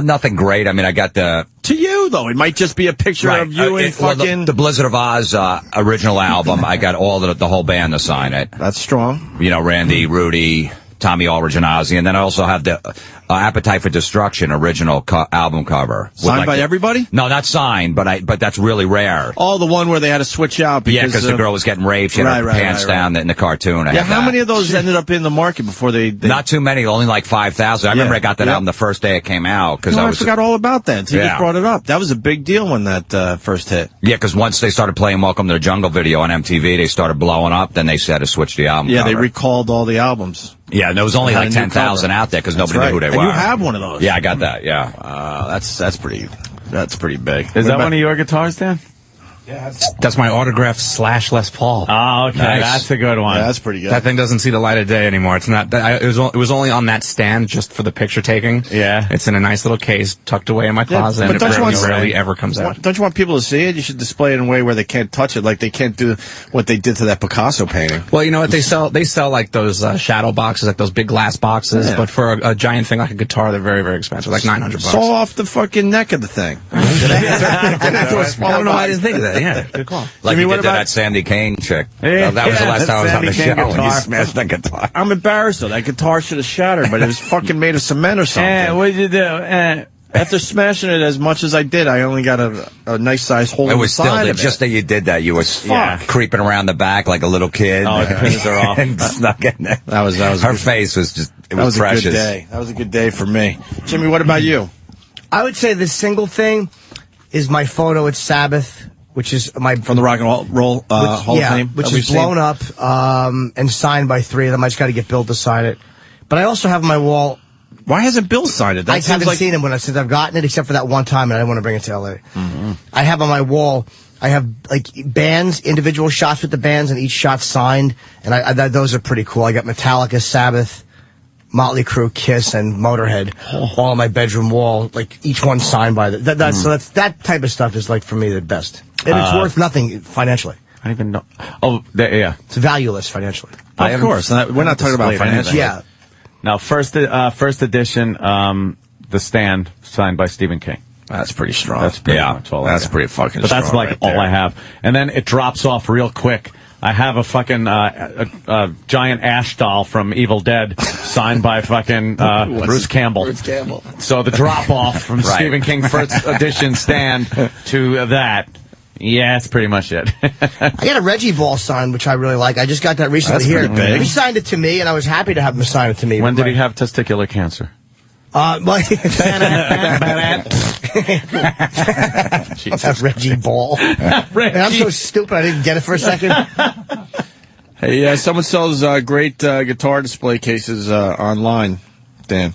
Nothing great. I mean, I got the... To you, though. It might just be a picture of you and fucking... the Blizzard of Oz original album, I got the whole band to sign it. That's strong. Randy, Rudy, Tommy Aldridge, and Ozzy. And then I also have the Appetite for Destruction original album cover. Signed by everybody? No, not signed, but that's really rare. Oh, the one where they had to switch out because... Yeah, because the girl was getting raped. She had her pants down in the cartoon. Yeah, how many of those ended up in the market before they... Not too many, only like 5,000. I remember I got that album the first day it came out. Cause I forgot all about that until you Yeah. just brought it up. That was a big deal when that first hit. Yeah, because once they started playing Welcome to the Jungle video on MTV, they started blowing up. Then they said to switch the album Yeah, they cover. recalled all the albums. Yeah, and there was only Had like a new 10,000 cover. out there because That's nobody knew who right. they And were. you have one of those. Yeah, I got that, yeah. That's pretty big. Is that one of your guitars, Dan? That's my autograph / Les Paul. Oh, okay. Nice. That's a good one. Yeah, that's pretty good. That thing doesn't see the light of day anymore. It's not. It was only on that stand just for the picture taking. Yeah. It's in a nice little case tucked away in my closet, and it rarely ever comes out. Don't you want people to see it? You should display it in a way where they can't touch it, like they can't do what they did to that Picasso painting. Well, you know what they sell? They sell like those shadow boxes, like those big glass boxes. Yeah. But for a giant thing like a guitar, they're very, very expensive, like $900. Saw off the fucking neck of the thing. I don't know. I didn't think of that. Yeah, good call. Like Jimmy, you what did to about- that Sandy Kane chick. Yeah, that was the last time I was on the Sandy show. Kane And you guitar. smashed that guitar. I'm embarrassed though. That guitar should have shattered, but it was fucking made of cement or something. What'd you do? After smashing it as much as I did, I only got a nice size hole It in the was still side of just it. that you did that. You were creeping around the back like a little kid. Oh, the pins are off. And snuck in there. That was Her good. face was just. It That was was precious. a good day. That was a good day for me. Jimmy, what about you? I would say the single thing is my photo at Sabbath, which is my From the Rock and Roll Hall of Fame, which that we've is blown seen? up and signed by 3 of them. I just got to get Bill to sign it. But I also have on my wall. Why hasn't Bill signed it? That I seems haven't like- seen him since I've gotten it, except for that one time, and I didn't want to bring it to L.A. Mm-hmm. I have on my wall. I have like bands, individual shots with the bands, and each shot signed, and those are pretty cool. I got Metallica, Sabbath, Motley Crue, Kiss, and Motorhead all on my bedroom wall, like each one signed by so that type of stuff is like for me the best, and it's worth nothing financially. I don't even know. Oh, yeah. It's valueless financially. Of course. We're not talking about displayed financial. anything. Yeah. Now, first edition, The Stand, signed by Stephen King. That's pretty strong. That's pretty much all I That's got. pretty fucking But that's strong like right all there. I have. And then it drops off real quick. I have a fucking giant ash doll from Evil Dead signed by fucking Bruce Campbell. Bruce Campbell. So the drop off from Right. Stephen King first edition Stand to that. Yeah, that's pretty much it. I got a Reggie Ball signed, which I really like. I just got that recently That's here. pretty big. He signed it to me, and I was happy to have him sign it to me. When did he have testicular cancer? That's Reggie Ball. Man, I'm so stupid I didn't get it for a second. Hey, someone sells great guitar display cases online, Dan.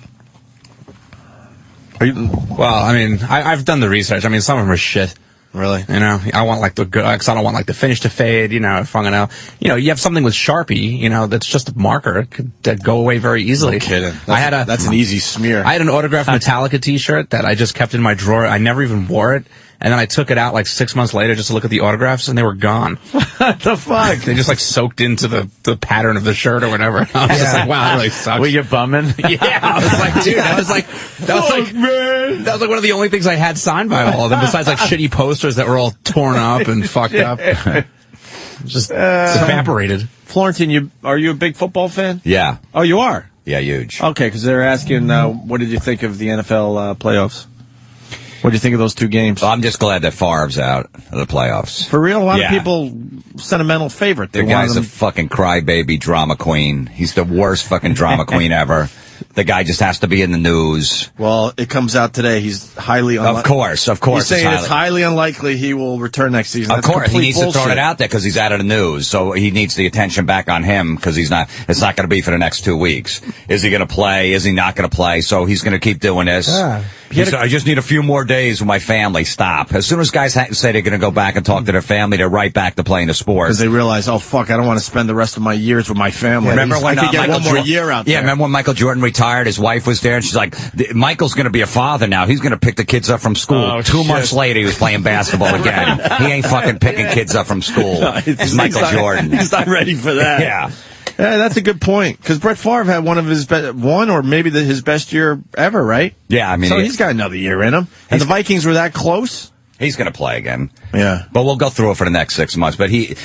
Well, I mean, I've done the research. I mean, some of them are shit. Really? You know, I want like the good, cause I don't want like the finish to fade, you know, if I'm gonna, you know, you have something with Sharpie, you know, that's just a marker. It could go away very easily. No kidding. That's an easy smear. I had an autographed Metallica t-shirt that I just kept in my drawer. I never even wore it. And then I took it out like 6 months later just to look at the autographs, and they were gone. What the fuck? They just like soaked into the pattern of the shirt or whatever. I was just like, wow, that really sucks. Were you bumming? Yeah, I was like, dude, that was like one of the only things I had signed by all of them, besides like shitty posters that were all torn up and fucked up. Just evaporated. Florentine, are you a big football fan? Yeah. Oh, you are? Yeah, huge. Okay, because they're asking, what did you think of the NFL playoffs? What do you think of those two games? Well, I'm just glad that Favre's out of the playoffs. For real? A lot of people, sentimental favorite. The guy's a fucking crybaby drama queen. He's the worst fucking drama queen ever. The guy just has to be in the news. Well, it comes out today. He's highly unlikely. Of course. He's saying it's highly unlikely he will return next season. Of course, he needs to throw it out there because he's out of the news. So he needs the attention back on him because it's not going to be for the next 2 weeks. Is he going to play? Is he not going to play? So he's going to keep doing this. I just need a few more days with my family. Stop. As soon as guys say they're going to go back and talk to their family, they're right back to playing the sport. Because they realize, oh, fuck, I don't want to spend the rest of my years with my family. Remember when I could get one more year out there. Yeah, remember when Michael Jordan retired? His wife was there, and she's like, Michael's going to be a father now. He's going to pick the kids up from school. 2 months later, he was playing basketball again. He ain't fucking picking kids up from school. It's Michael Jordan. He's not ready for that. Yeah. Yeah, that's a good point. Because Brett Favre had one of his his best year ever, right? Yeah, I mean, so he's got another year in him. And the Vikings were that close. He's going to play again. Yeah. But we'll go through it for the next 6 months. But he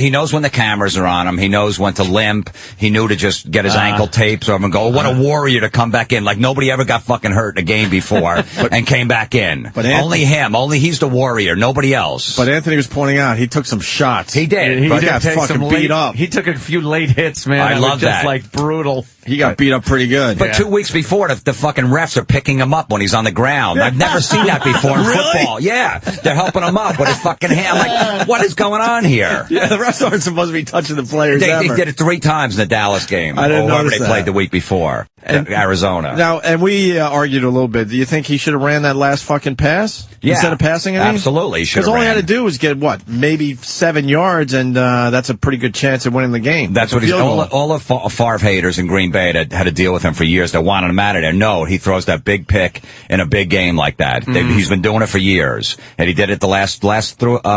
knows when the cameras are on him. He knows when to limp. He knew to just get his ankle taped so and go, what a warrior to come back in. Like nobody ever got fucking hurt in a game before and came back in. But only him. Only he's the warrior. Nobody else. But Anthony was pointing out he took some shots. He did. He got fucking beat up. He took a few late hits, man. I love that. Just like brutal. He got beat up pretty good. But 2 weeks before, the fucking refs are picking him up when he's on the ground. I've never seen that before in football. Yeah. They're helping him up with his fucking hand. Like, what is going on here? Yeah, the refs aren't supposed to be touching the players They did it 3 times in the Dallas game. I didn't know they played the week before. Arizona. Now, and we argued a little bit. Do you think he should have ran that last fucking pass? Yeah. Instead of passing it? Absolutely. Because all he had to do was get, maybe 7 yards, and that's a pretty good chance of winning the game. That's what all of Favre haters in Green Bay that had to deal with him for years. They wanted him out of there. No, he throws that big pick in a big game like that. He's been doing it for years. And he did it the last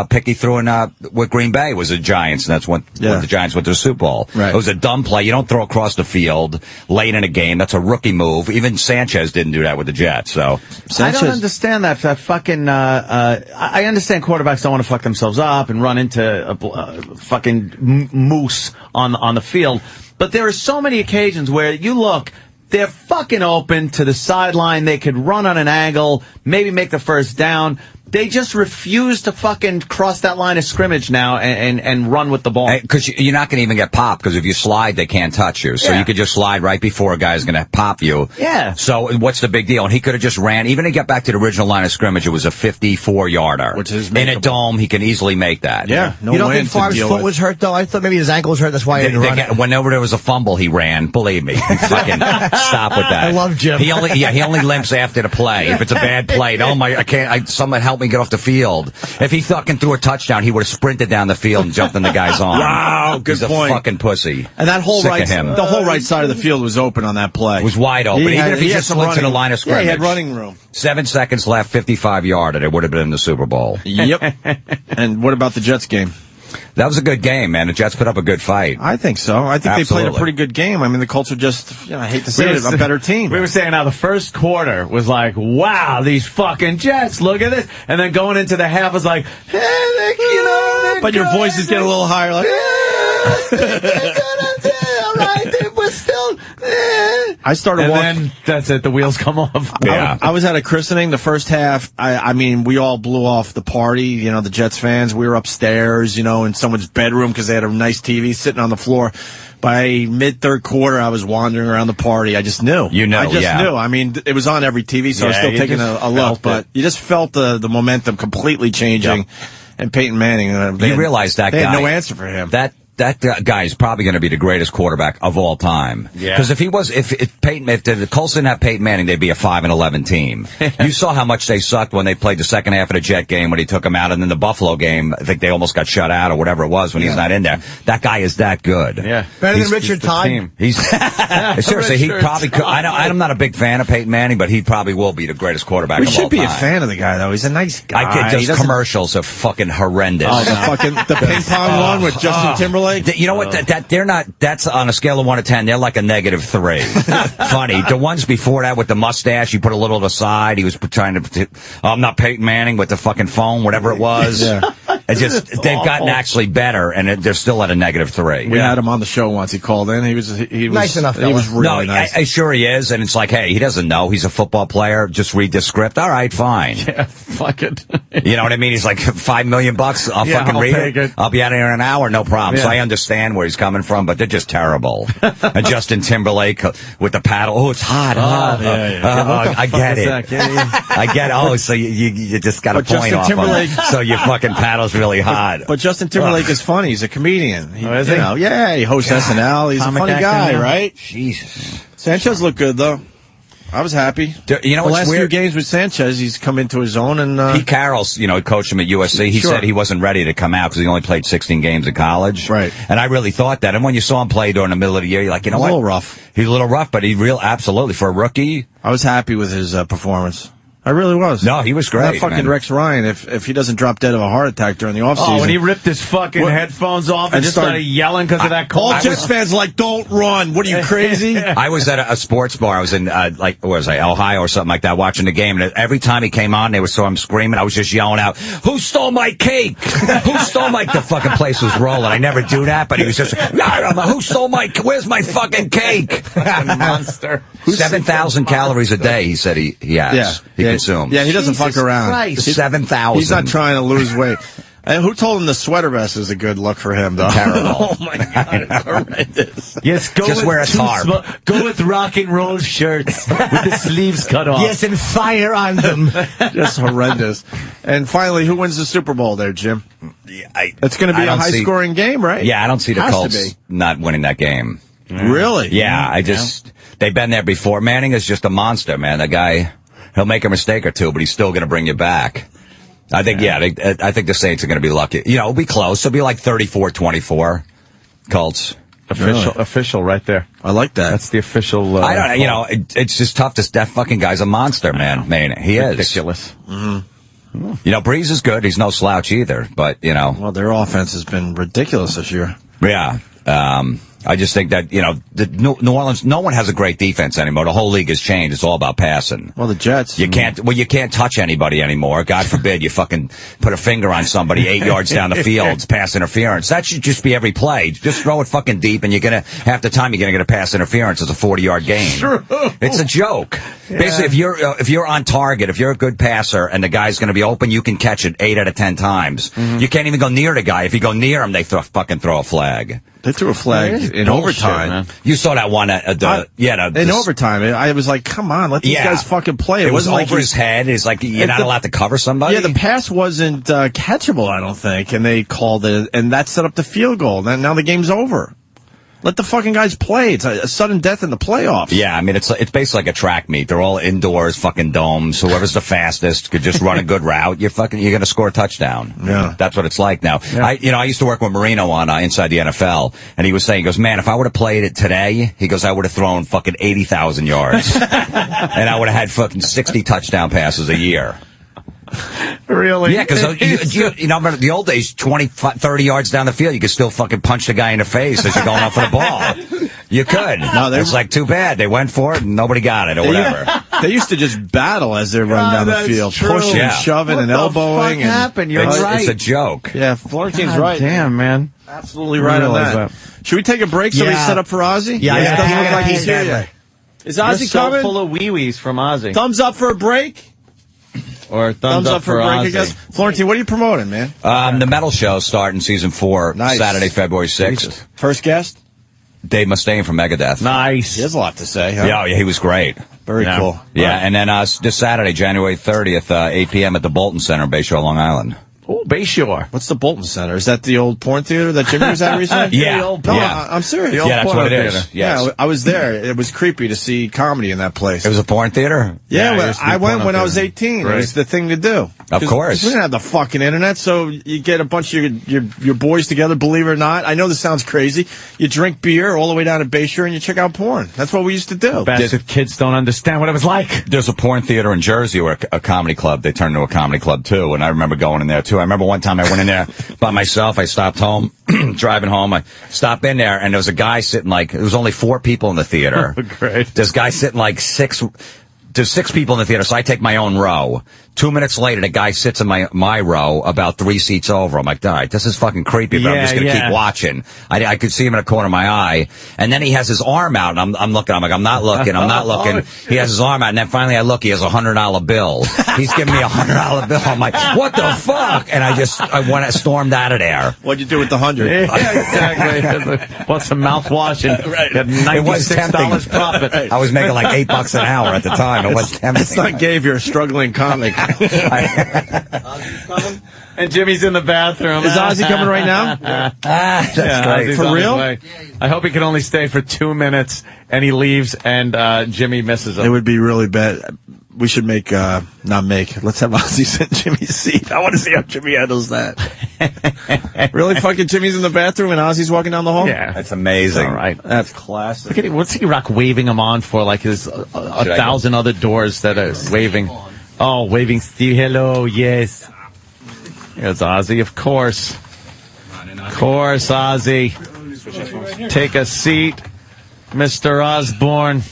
pick he threw in with Green Bay was the Giants, and that's when the Giants went to the Super Bowl. Right. It was a dumb play. You don't throw across the field late in a game. That's a rookie move. Even Sanchez didn't do that with the Jets. So I don't understand that fucking. I understand quarterbacks don't want to fuck themselves up and run into a fucking moose on the field, but there are so many occasions where you look. They're fucking open to the sideline. They could run on an angle, maybe make the first down. They just refuse to fucking cross that line of scrimmage now and run with the ball. Because you're not going to even get popped, because if you slide, they can't touch you. So you could just slide right before a guy's going to pop you. Yeah. So what's the big deal? And he could have just ran. Even to get back to the original line of scrimmage, it was a 54-yarder. Which is in a dome, he can easily make that. Yeah. No you don't think Favre's foot was hurt, though? I thought maybe his ankle was hurt. That's why he didn't run. Whenever there was a fumble, he ran. Believe me. Fucking stop with that. I love Jim. He only limps after the play. If it's a bad play, oh my, I can't. Someone help me get off the field. If he fucking threw a touchdown, he would have sprinted down the field and jumped in the guy's arm. Wow, good point. He's a fucking pussy. And that whole the whole right side of the field was open on that play. It was wide open. Even if he just went to the line of scrimmage. Yeah, he had running room. 7 seconds left, 55-yarder. It would have been in the Super Bowl. Yep. And what about the Jets game? That was a good game, man. The Jets put up a good fight. I think so. I think they played a pretty good game. I mean, the Colts are just, I hate to say it, a better team. We were saying how the first quarter was like, wow, these fucking Jets, look at this. And then going into the half was like, hey, but your voices get a little higher, like, all right, we're still, I started walking. And then that's it, the wheels come off. Yeah. I was at a christening the first half. I mean, we all blew off the party, the Jets fans. We were upstairs, in someone's bedroom because they had a nice TV sitting on the floor. By mid-third quarter, I was wandering around the party. I just knew. I just knew. I mean, it was on every TV, so I was still taking a look. But you just felt the momentum completely changing. Yep. And Peyton Manning, you realize that they guy. had no answer for him. that guy is probably going to be the greatest quarterback of all time. Yeah. Because if the Colts didn't have Peyton Manning, they'd be a 5-11 team. You saw how much they sucked when they played the second half of the Jet game when he took them out, and then the Buffalo game, I think they almost got shut out or whatever it was when he's not in there. That guy is that good. Yeah. Better than Richard Todd. He's seriously, he probably could. I'm not a big fan of Peyton Manning, but he probably will be the greatest quarterback We of all should be time. a fan of the guy, though. He's a nice guy. I get those commercials are fucking horrendous. Oh, the ping pong one with Justin Timberlake. You know what? They're not. That's on a scale of 1 to 10. They're like a -3. Funny. The ones before that with the mustache, you put a little to the side. He was trying to. I'm not Peyton Manning with the fucking phone, whatever it was. Yeah. It's just they've gotten actually better, and they're still at a -3. We had him on the show once. He called in. He was nice enough. He was really nice. I sure he is, and it's like, hey, he doesn't know he's a football player. Just read the script. All right, fine. Yeah, fuck it. You know what I mean? He's like $5 million. I'll fucking read it. I'll be out of here in an hour, no problem. Yeah. So I understand where he's coming from, but they're just terrible. And Justin Timberlake with the paddle. Oh, it's hot. I get it. I get it. Oh, so you just got a point off him. So your fucking paddle's really hot. But Justin Timberlake is funny. He's a comedian. Is he? Yeah, he hosts SNL. He's a funny guy, right? Jesus. Sanchez looked good, though. I was happy. You know, the what's last weird? few games with Sanchez, he's come into his own. And Pete Carroll's, he coached him at USC. He said he wasn't ready to come out because he only played 16 games in college. Right. And I really thought that. And when you saw him play during the middle of the year, you're like, you know what? A little rough. He's a little rough, but absolutely, for a rookie. I was happy with his performance. I really was. No, he was great. That fucking man. Rex Ryan, if he doesn't drop dead of a heart attack during the offseason. Oh, when he ripped his fucking headphones off and just started yelling because of that call. All Jets fans like, don't run. What are you, crazy? I was at a sports bar. I was in, where was I, Ohio or something like that, watching the game. And every time he came on, they saw him screaming. I was just yelling out, who stole my cake? Who stole my... The fucking place was rolling. I never do that, but he was just, who stole my... Where's my fucking cake? Monster. 7,000 calories a day, he said he has. He consumes. Yeah, he doesn't fuck around. Christ. 7,000. He's not trying to lose weight. And who told him the sweater vest is a good look for him, though? Terrible. Oh, my God. It's horrendous. Yes, Just wear a tarp. Go with rock and roll shirts with the sleeves cut off. Yes, and fire on them. Just horrendous. And finally, who wins the Super Bowl there, Jim? It's going to be a high-scoring game, right? Yeah, I don't see the Has to Colts be. not winning that game. Really? Yeah, they've been there before. Manning is just a monster, man. That guy, he'll make a mistake or two, but he's still going to bring you back. I think, I think the Saints are going to be lucky. It'll be close. It'll be like 34-24, Colts. Official right there. I like that. That's the official. I don't know. It's just tough to. That fucking guy's a monster, man. He is ridiculous. Mm-hmm. Breeze is good. He's no slouch either. But well, their offense has been ridiculous this year. Yeah. I just think that, New Orleans, no one has a great defense anymore. The whole league has changed. It's all about passing. Well, the Jets. You can't touch anybody anymore. God forbid you fucking put a finger on somebody 8 yards down the field. It's pass interference. That should just be every play. Just throw it fucking deep and half the time you're gonna get a pass interference. It's a 40-yard game. True. It's a joke. Yeah. Basically, if you're on target, if you're a good passer and the guy's gonna be open, you can catch it 8 out of 10 times. Mm-hmm. You can't even go near the guy. If you go near him, they fucking throw a flag. They threw a flag in overtime. Man. You saw that one in overtime. I was like, come on, let these guys fucking play. It wasn't like over his head. It's like you're not allowed to cover somebody. Yeah, the pass wasn't catchable, I don't think, and they called it, and that set up the field goal. And now the game's over. Let the fucking guys play. It's a sudden death in the playoffs. Yeah, I mean, it's basically like a track meet. They're all indoors, fucking domes. Whoever's the fastest could just run a good route. You're going to score a touchdown. Yeah. That's what it's like now. Yeah. I used to work with Marino on Inside the NFL, and he was saying, he goes, man, if I would have played it today, he goes, I would have thrown fucking 80,000 yards. And I would have had fucking 60 touchdown passes a year. Really? Yeah, because remember the old days, 20, 30 yards down the field, you could still fucking punch the guy in the face as you're going out for the ball. You could. No, it's like too bad. They went for it and nobody got it or whatever. They used to just battle as they run down the field, pushing, shoving, and elbowing. What happened? You're right. It's a joke. Yeah, Florentine's right. Damn, man. Absolutely right on that. Should we take a break so we set up for Ozzy? Yeah, it doesn't look like he's here yet. Is Ozzy coming? Full of wee-wees from Ozzy. Thumbs up for a break? Or thumbs up for a break, I guess. Florentine, what are you promoting, man? The metal show starting season 4, Saturday, February 6th. Jesus. First guest? Dave Mustaine from Megadeth. Nice. He has a lot to say, huh? Yeah, he was great. Very cool. Yeah, and then this Saturday, January 30th, 8 p.m. at the Bolton Center in Bayshore, Long Island. Oh, Bayshore. What's the Bolton Center? Is that the old porn theater that Jimmy was at recently? Yeah. No, I'm serious. Yeah, that's what it is. Yes. Yeah, I was there. It was creepy to see comedy in that place. It was a porn theater? Yeah, well, I went when I was 18. It was the thing to do. Of course. We didn't have the fucking internet, so you get a bunch of your boys together, believe it or not. I know this sounds crazy. You drink beer all the way down to Bayshore and you check out porn. That's what we used to do. Bastard kids don't understand what it was like. There's a porn theater in Jersey or a comedy club. They turned into a comedy club, too, and I remember going in there, too. I remember one time I went in there by myself. I stopped home, driving home. I stopped in there, and there was a guy sitting there was only 4 people in the theater. Great. This guy sitting there's 6 people in the theater, so I take my own row. 2 minutes later, the guy sits in my row about 3 seats over. I'm like, all right, this is fucking creepy, but I'm just going to keep watching. I could see him in the corner of my eye. And then he has his arm out, and I'm looking. I'm like, I'm not looking. He has his arm out, and then finally I look. He has a $100 bill. He's giving me a $100 bill. I'm like, what the fuck? And I stormed out of there. What'd you do with the 100? Yeah, exactly. Bought some mouthwash and right. got It was $96 profit. I was making like $8 an hour at the time. It was tempting. It's not gay if you're a struggling comic. And Jimmy's in the bathroom. Is Ozzy coming right now? That's great. Ozzy's For on his real? way. I hope he can only stay for 2 minutes, and he leaves, and Jimmy misses him. It would be really bad. We should let's have Ozzy sit in Jimmy's seat. I want to see how Jimmy handles that. Really? Fucking Jimmy's in the bathroom and Ozzy's walking down the hall? Yeah. That's amazing. All right. That's classic. Look at him. What's he rock waving him on for? Like there's a 1,000 other doors that are waving. Oh, waving Steve. Hello. Yes. Here's Ozzy, of course. Of course, Ozzy. Take a seat, Mr. Osborne.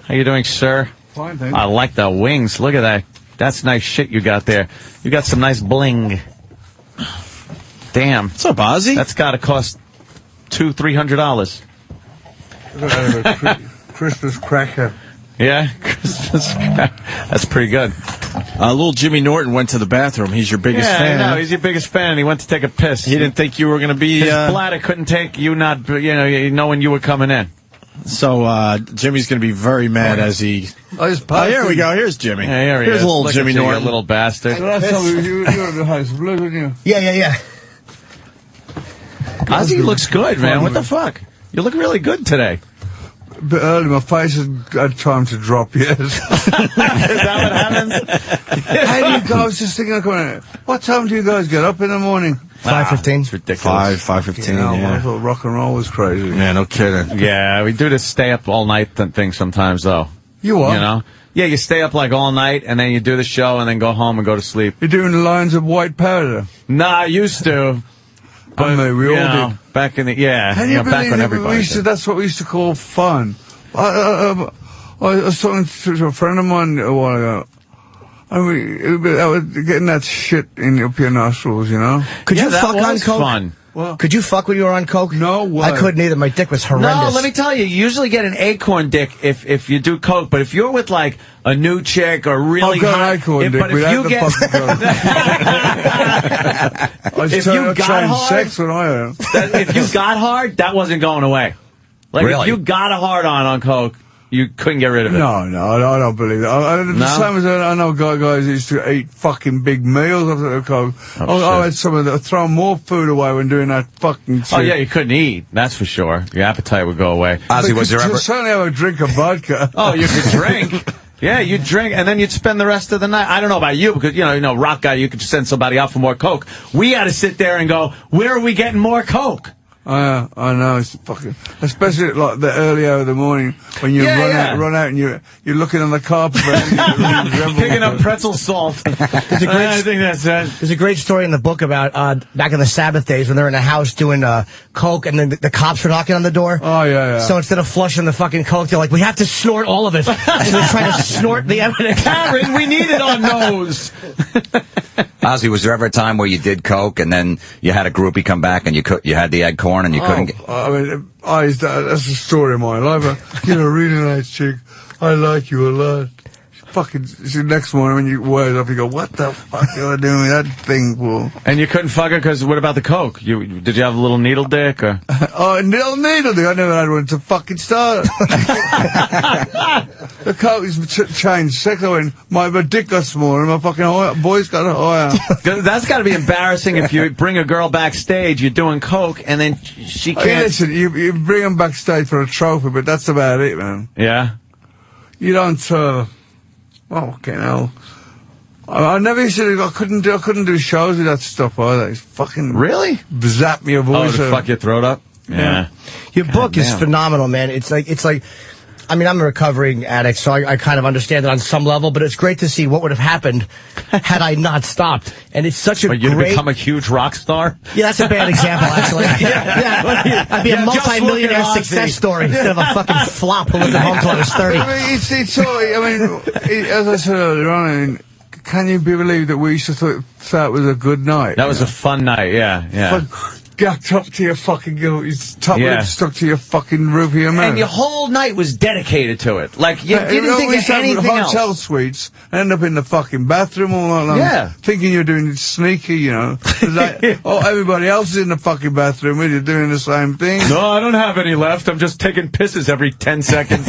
How you doing, sir? Fine, thank you. I like the wings. Look at that. That's nice shit you got there. You got some nice bling. Damn. What's up, Ozzy? That's got to cost $200-300. Christmas cracker. Yeah, Christmas. That's pretty good. Little Jimmy Norton went to the bathroom. He's your biggest fan. No, he's your biggest fan. He went to take a piss. He didn't think you were going to be. His bladder couldn't take you not, knowing you were coming in. So Jimmy's going to be very mad as he. Oh, here we go. Here's Jimmy. Yeah, here he Here's is. little Look Jimmy at you, Norton. you little bastard. Last time you were at the House of Blues, weren't you? Yeah. Ozzy looks good, man. What the fuck? You look really good today. A bit early, my face had time to drop yet. Is that what happens? How do you guys, just thinking of coming, what time do you guys get up in the morning? 5:15. It's ridiculous. 5:15. I thought rock and roll was crazy. Yeah, no kidding. Yeah, we do this stay up all night thing sometimes, though. You what? You know? Yeah, you stay up like all night, and then you do the show, and then go home and go to sleep. You're doing the lines of white powder. Nah, I used to. But, we all did. Back in the, Can you back when believe everybody did. that's what we used to call fun. I was talking to a friend of mine a while ago. I was getting that shit up your nostrils, you know? Could you fuck on coke? Fun. Well, could you fuck when you were on coke? No way. I couldn't either. My dick was horrendous. No, let me tell you, you usually get an acorn dick if you do coke, but if you're with like a new chick or really I've got hot, an acorn dick but if without you the get fucking if you got hard, sex when I if you got hard, that wasn't going away. Like Really? if you got a hard on coke, you couldn't get rid of it. No, I don't believe that. The No? same as I know guys used to eat fucking big meals after the coke. I had some of that, throw more food away when doing that fucking shit. Oh yeah, you couldn't eat. That's for sure. Your appetite would go away. Ozzy, was there ever? Certainly have a drink of vodka. Oh, you could drink. Yeah, you'd drink, and then you'd spend the rest of the night. I don't know about you, because, rock guy, you could just send somebody out for more coke. We had to sit there and go, where are we getting more coke? I know, it's fucking, especially like the early hour of the morning when you run out and you're looking on the carpet. Picking up pretzel salt. I think that's it. There's a great story in the book about back in the Sabbath days when they're in a house doing coke and then the cops were knocking on the door. Oh, yeah. So instead of flushing the fucking coke, they're like, we have to snort all of it. So they're trying to snort the evidence. Karen, we need it on nose. Ozzy, was there ever a time where you did coke and then you had a groupie come back and you had the egg corn and you couldn't get... I mean, that's the story of my life. You're a really nice chick. I like you a lot. fucking the next morning when you wear it up, you go, what the fuck am I doing with that thing for? And you couldn't fuck her because what about the coke? Did you have a little needle dick or? Oh, a little needle dick. I never had one to fucking start. The coke is changed. Second, I went, my dick got smaller and my fucking boys got higher. That's got to be embarrassing if you bring a girl backstage, you're doing coke, and then she can't. Hey, listen, you bring them backstage for a trophy, but that's about it, man. Yeah. You don't. Okay, hell. I never used to. I couldn't do shows with that stuff either. It's fucking really zap your voice. Oh, to fuck your throat up. Yeah. Your book is phenomenal, man. It's like. I mean, I'm a recovering addict, so I kind of understand it on some level, but it's great to see what would have happened had I not stopped. And it's such a great... You'd become a huge rock star? Yeah, that's a bad example, actually. Yeah. I'd be a multi-millionaire success story instead of a fucking flop who lived at home till I was 30. I mean, it's all, as I said earlier on, can you believe that we used to thought it was a good night? That was a fun night, yeah. Gacked up to your fucking top lip stuck to your fucking roof of your mouth. And your whole night was dedicated to it. Like, you didn't think of anything else. Hotel suites, end up in the fucking bathroom all night long. Yeah. Thinking you're doing it sneaky, you know. Like, everybody else is in the fucking bathroom with you doing the same thing. No, I don't have any left. I'm just taking pisses every 10 seconds.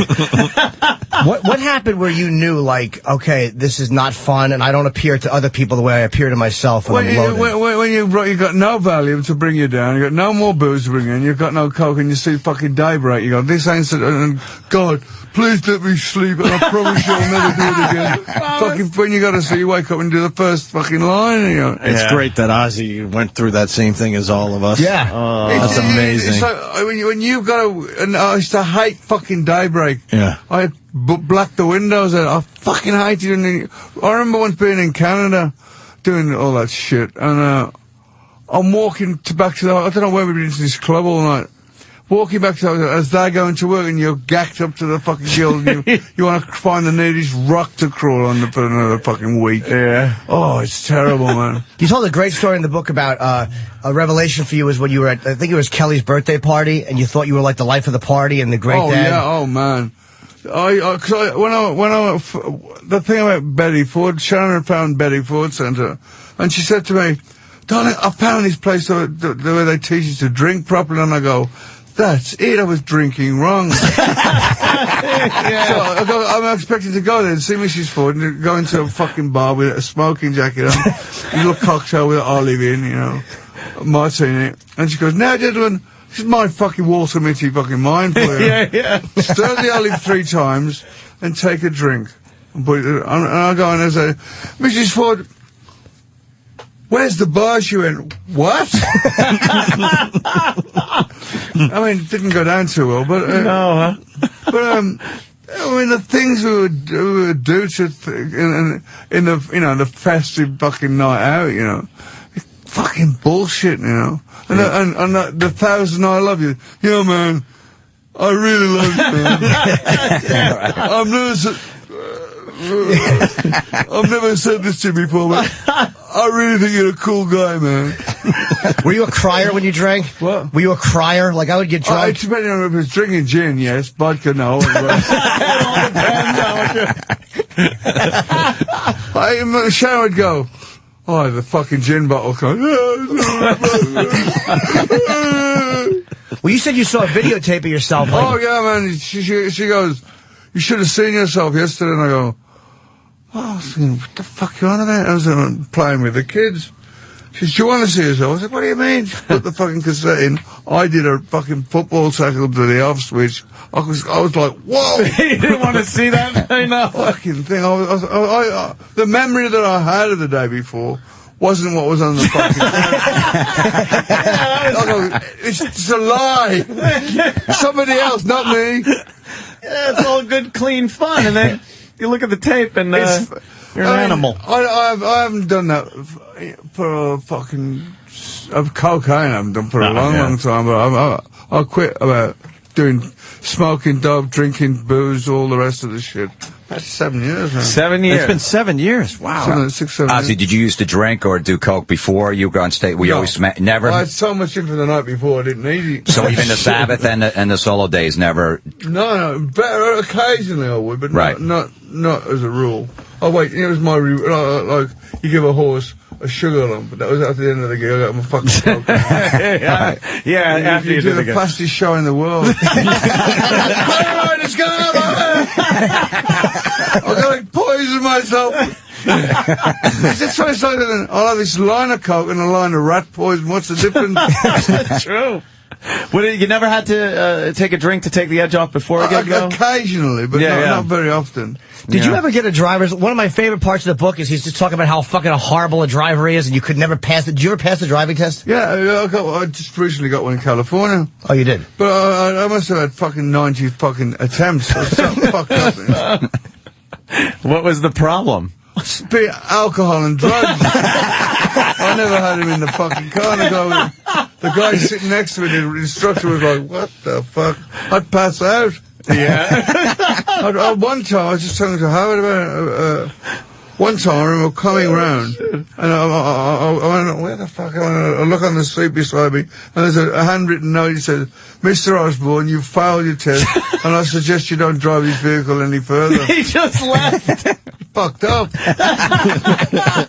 What happened where you knew, like, okay, this is not fun, and I don't appear to other people the way I appear to myself when I'm loaded? When you got no Valium to bring you down, you got no more booze to bring in, you've got no coke, and you see fucking daybreak, you go, this ain't so, and God, please let me sleep, and I promise you I'll never do it again. Fucking, when you gotta see, you wake up and do the first fucking line, and you go, it's great that Ozzy went through that same thing as all of us. Yeah. Oh, that's amazing. It's like, when you've got to, and I used to hate fucking daybreak. Yeah. I blacked the windows out. I fucking hated it. I remember once being in Canada doing all that shit, and I'm walking back to I don't know where we've been to this club all night. Walking back to as they're going to work, and you're gacked up to the fucking gills, and you want to find the nearest rock to crawl on for another fucking week. Yeah. Oh, it's terrible, man. You told a great story in the book about a revelation for you was when you were at, I think it was Kelly's birthday party, and you thought you were like the life of the party and the great dad. Yeah, oh man. The thing about Betty Ford, Sharon had found Betty Ford Centre, and she said to me, darling, I found this place where they teach you to drink properly, and I go, that's it, I was drinking wrong. So I'm expecting to go there and see Mrs. Ford and go into a fucking bar with a smoking jacket on, a little cocktail with olive in, you know, martini, and she goes, now gentlemen, this is my fucking Walter Mitty fucking mind for you. Yeah. Stir the olive 3 times and take a drink. And I go in and say, Mrs. Ford, where's the bar? She went, what? I mean, it didn't go down too well, but no, but I mean, the things we would do to in the festive fucking night out, you know, it's fucking bullshit, you know. And the 1,000 I love you, yeah, man. I really love you, man. I've never said this to you before, but I really think you're a cool guy, man. Were you a crier when you drank? What? Were you a crier? Like, I would get drunk? Depending on if it's drinking gin, yes. Vodka, no. Sharon would go, oh, the fucking gin bottle comes. Well, you said you saw a videotape of yourself. Like, oh, yeah, man. She goes, you should have seen yourself yesterday. And I go, oh, I was thinking, what the fuck you on about? I was playing with the kids. She said, do you want to see yourself? I said, what do you mean? She put the fucking cassette in. I did a fucking football tackle to the off switch. I was like, whoa! You didn't want to see that? I know. Fucking thing. The memory that I had of the day before wasn't what was on the fucking I go, it's a lie. Somebody else, not me. Yeah, it's all good, clean fun, and then you look at the tape and you're an animal. I haven't done that for fucking cocaine. I haven't done for a long time. But I quit about doing smoking dope, drinking booze, all the rest of the shit. That's 7 years now. 7 years. It's been 7 years. Wow. 6, 7 years. Ozzy, did you used to drink or do coke before you go on stage? We always never. I had so much in for the night before I didn't need it. So even the Sabbath and the solo days never. No, better occasionally I would, but not as a rule. Oh wait, it was my like you give a horse a sugar lump, but that was at the end of the gig. I got my fucking coke. After you do the fastest show in the world. Let's go! I'm going to poison myself. It's like I'll have this line of coke and a line of rat poison. What's the difference? True. You never had to take a drink to take the edge off before a gig, though? Occasionally, but not very often. Did you ever get a driver's... One of my favorite parts of the book is he's just talking about how fucking horrible a driver he is and you could never pass it. Did you ever pass the driving test? Yeah, I just recently got one in California. Oh, you did? But I must have had fucking 90 fucking attempts. I was so fucked up. What was the problem? Alcohol and drugs. I never had him in the fucking car. The guy sitting next to me, the instructor was like, what the fuck? I'd pass out. Yeah. One time, I was just talking to Howard about one time I remember coming round, and I went, where the fuck? I look on the seat beside me, and there's a handwritten note. It says, Mr. Osborne, you've failed your test, and I suggest you don't drive this vehicle any further. He just left. Fucked up.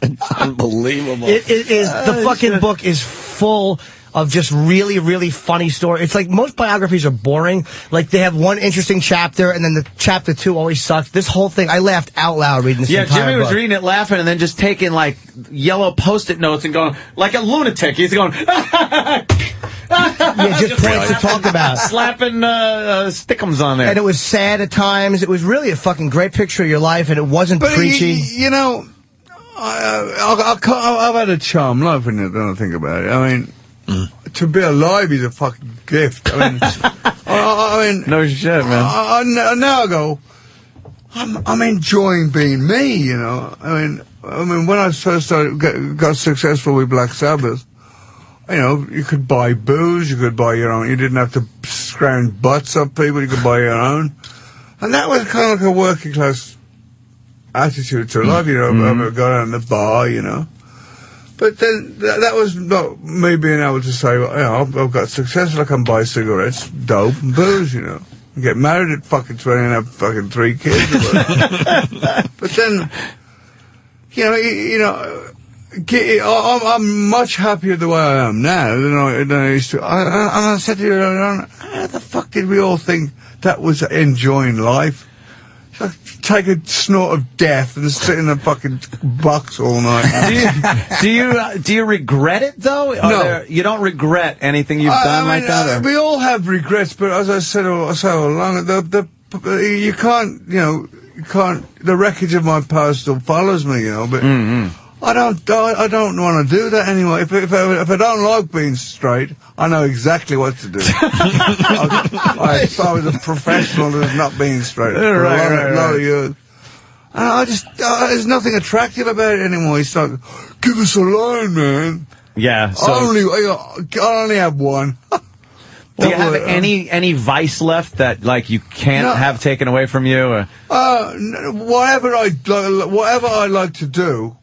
It's unbelievable. It is the fucking book is full of just really, really funny stories. It's like most biographies are boring. Like they have one interesting chapter, and then the chapter 2 always sucks. This whole thing, I laughed out loud reading this entire book. Jimmy was reading it laughing and then just taking like yellow Post-it notes and going like a lunatic. He's going. Yeah, just points to talk about. Slapping stickums on there. And it was sad at times. It was really a fucking great picture of your life, and it wasn't preachy. You know, I've had a charm life when I think about it. I mean, to be alive is a fucking gift. I mean, I mean, no shit, man. Now I go, I'm enjoying being me. You know, I mean, when I first got successful with Black Sabbath. You know, you could buy booze, you could buy your own. You didn't have to scrounge butts up people, you could buy your own. And that was kind of like a working class attitude to life, you know, go down the bar, you know. But then that was not me being able to say, well, you know, I've got success, I can buy cigarettes, dope, and booze, you know. Get married at fucking 20 and have fucking 3 kids. But then, you know, I'm much happier the way I am now than I used to. And I said to you, how the fuck did we all think that was enjoying life? Take a snort of death and sit in a fucking box all night. Do you regret it though? No, you don't regret anything you've done like that. We all have regrets, but as I said all along, you can't. The wreckage of my past still follows me. You know, but. I don't want to do that anymore. If I don't like being straight, I know exactly what to do. I was a professional at not being straight for a lot of years. And there's nothing attractive about it anymore. It's like, give us a line, man. Yeah. So I only have one. Do you have any vice left that like you can't have taken away from you? Or? Whatever I like to do.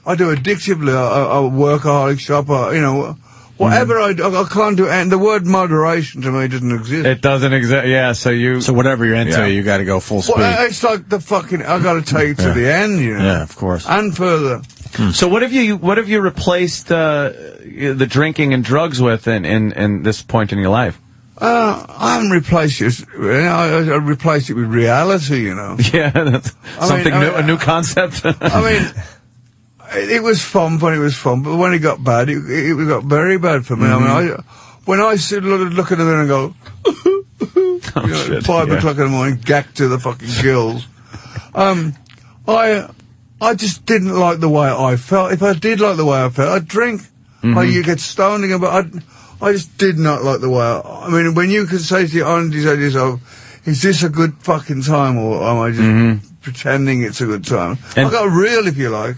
I do addictively, a workaholic shop, you know, whatever I can't do, and the word moderation to me doesn't exist. It doesn't exist, yeah, So whatever you're into, you gotta go full speed. Well, it's like I gotta take it to the end, you know. Yeah, of course. And further. So what have you replaced, the drinking and drugs with in this point in your life? I haven't replaced it. I replaced it with reality, you know. Yeah, that's something new, a new concept. I mean, it was fun when it was fun, but when it got bad, it got very bad for me. I mean, when I look at it and go, 5 o'clock in the morning, gacked to the fucking gills, I just didn't like the way I felt. If I did like the way I felt, I'd drink. You get stoned again, but I just did not like the way I mean, when you could say to yourself, is this a good fucking time, or am I just pretending it's a good time? I got real, if you like.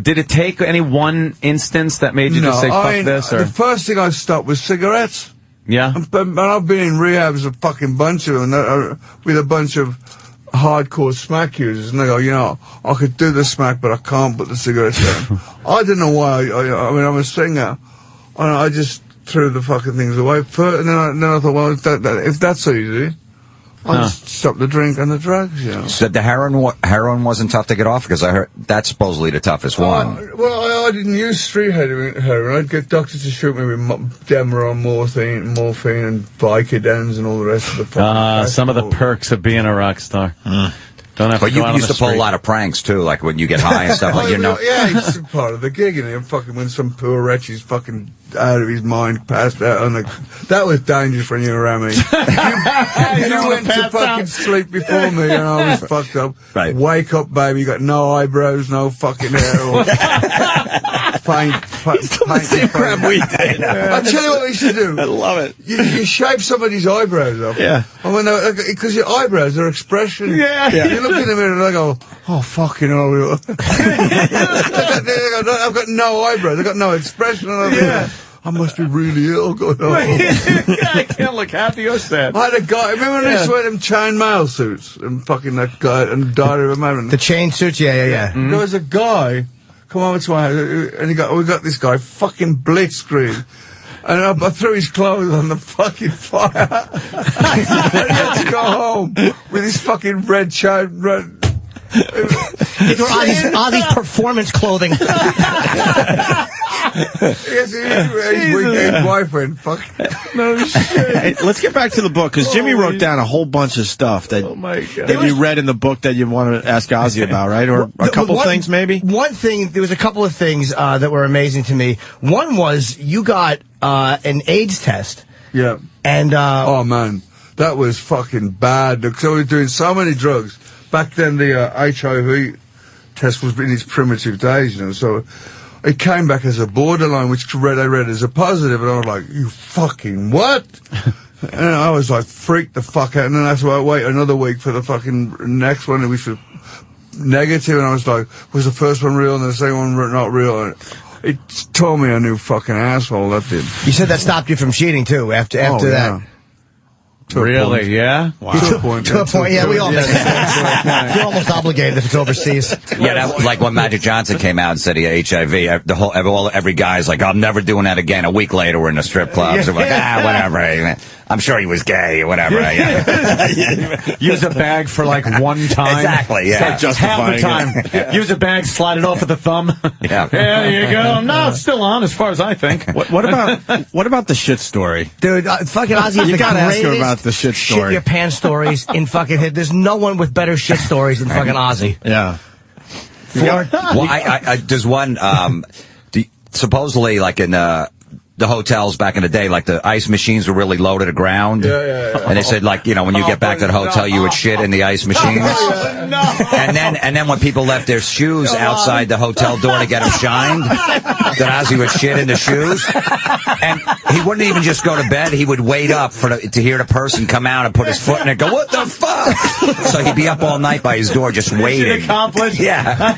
Did it take any one instance that made you just say, fuck this? Or? The first thing I stopped was cigarettes. Yeah? And I've been in rehabs a fucking bunch of them, with a bunch of hardcore smack users, and they go, you know, I could do the smack, but I can't put the cigarettes down. I didn't know why. I mean, I'm a singer, and I just threw the fucking things away. And then I thought, well, if that's easy, I'll just stop the drink and the drugs, you know. So the heroin wasn't tough to get off? Because I heard that's supposedly the toughest one. Well, I didn't use street heroin. I'd get doctors to shoot me with Demerol, morphine, and Vicodins and all the rest of the fucking some of the perks of being a rock star. Don't have but to you go out used on the to pull a street. lot of pranks, too, like when you get high and stuff, like, you know. Yeah, it's part of the gig, and fucking when some poor wretch is fucking out of his mind, passed out on the... That was dangerous when you were around me. you went to fucking sleep before me, and I was fucked up. Right. Wake up, baby, you got no eyebrows, no fucking hair, or... paint crap we did. I'll tell you what we should do. I love it. You shave somebody's eyebrows off. Yeah. And when because your eyebrows are expression. Yeah. You look in the mirror and they go, oh, fucking hell. I've got no eyebrows. I've got no expression. And I must be really ill going on. I can't look happy or sad. I had a guy, remember when they wear them chainmail suits? And fucking that guy, and Diary of a Madman. The chain suits, yeah. There was a guy, come over to my house, and we got this guy, fucking blitzkrieg. And I threw his clothes on the fucking fire. And he had to go home with his fucking red chain, These were Ozzy's performance clothing. Yes, his boyfriend. Fuck. No shit. Hey, let's get back to the book, because Jimmy wrote down a whole bunch of stuff that, that you read in the book that you want to ask Ozzy about, right? Or a couple things, maybe? One thing, there was a couple of things that were amazing to me. One was you got an AIDS test. Yeah. And, oh, man. That was fucking bad. Because I was doing so many drugs. Back then, the HIV test was in its primitive days, you know, so it came back as a borderline, which I read as a positive, and I was like, you fucking what? And I was like, freaked the fuck out, and then I had to wait another week for the fucking next one, which was negative, and I was like, was the first one real, and the second one not real? And it tore me a new fucking asshole, that did. You said that stopped you from cheating, too, after that. Really? Yeah? Wow. To a point, yeah, we all make mistakes. You're almost obligated if it's overseas. Yeah, that was like when Magic Johnson came out and said he had HIV. Every guy's like, I'm never doing that again. A week later, we're in the strip clubs. And we're like, whatever. I'm sure he was gay or whatever. Use a bag for like one time. Exactly, yeah. Just half the time. Use a bag, slide it off with a thumb. Yeah. There you go. No, it's still on as far as I think. What about the shit story? Dude, fucking Ozzy is you the gotta ask him greatest about the shit story. Shit your pants stories in fucking hit. There's no one with better shit stories than fucking Ozzy. Yeah. Well, there's one, supposedly like in, the hotels back in the day, like the ice machines were really low to the ground. Yeah. And they said, like, you know, when you get back to the hotel, you would shit in the ice machines. And then when people left their shoes outside the hotel door to get them shined, that Ozzy would shit in the shoes. And he wouldn't even just go to bed. He would wait up to hear the person come out and put his foot in it and go, what the fuck? So he'd be up all night by his door just waiting. Accomplished? Yeah.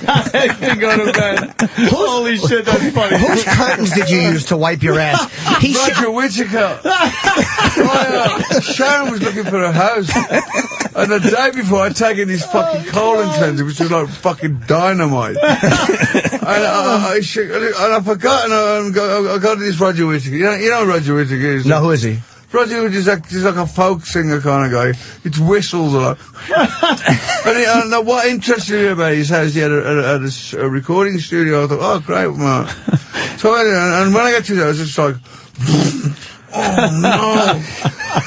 Go to bed. Holy shit, that's funny. Whose curtains did you use to wipe your ass? Roger Whittaker. Sharon was looking for a house. And the day before, I'd taken this fucking colon cleanser, which was like fucking dynamite. and I forgot, and I got this Roger Whittaker. You know who Roger Whittaker is? No, who is he? Roger Whittaker is like a folk singer kind of guy. It's whistles a lot. And what interested me about his house, he had a recording studio. I thought, oh, great, man. So and when I got to there, I was just like, oh no.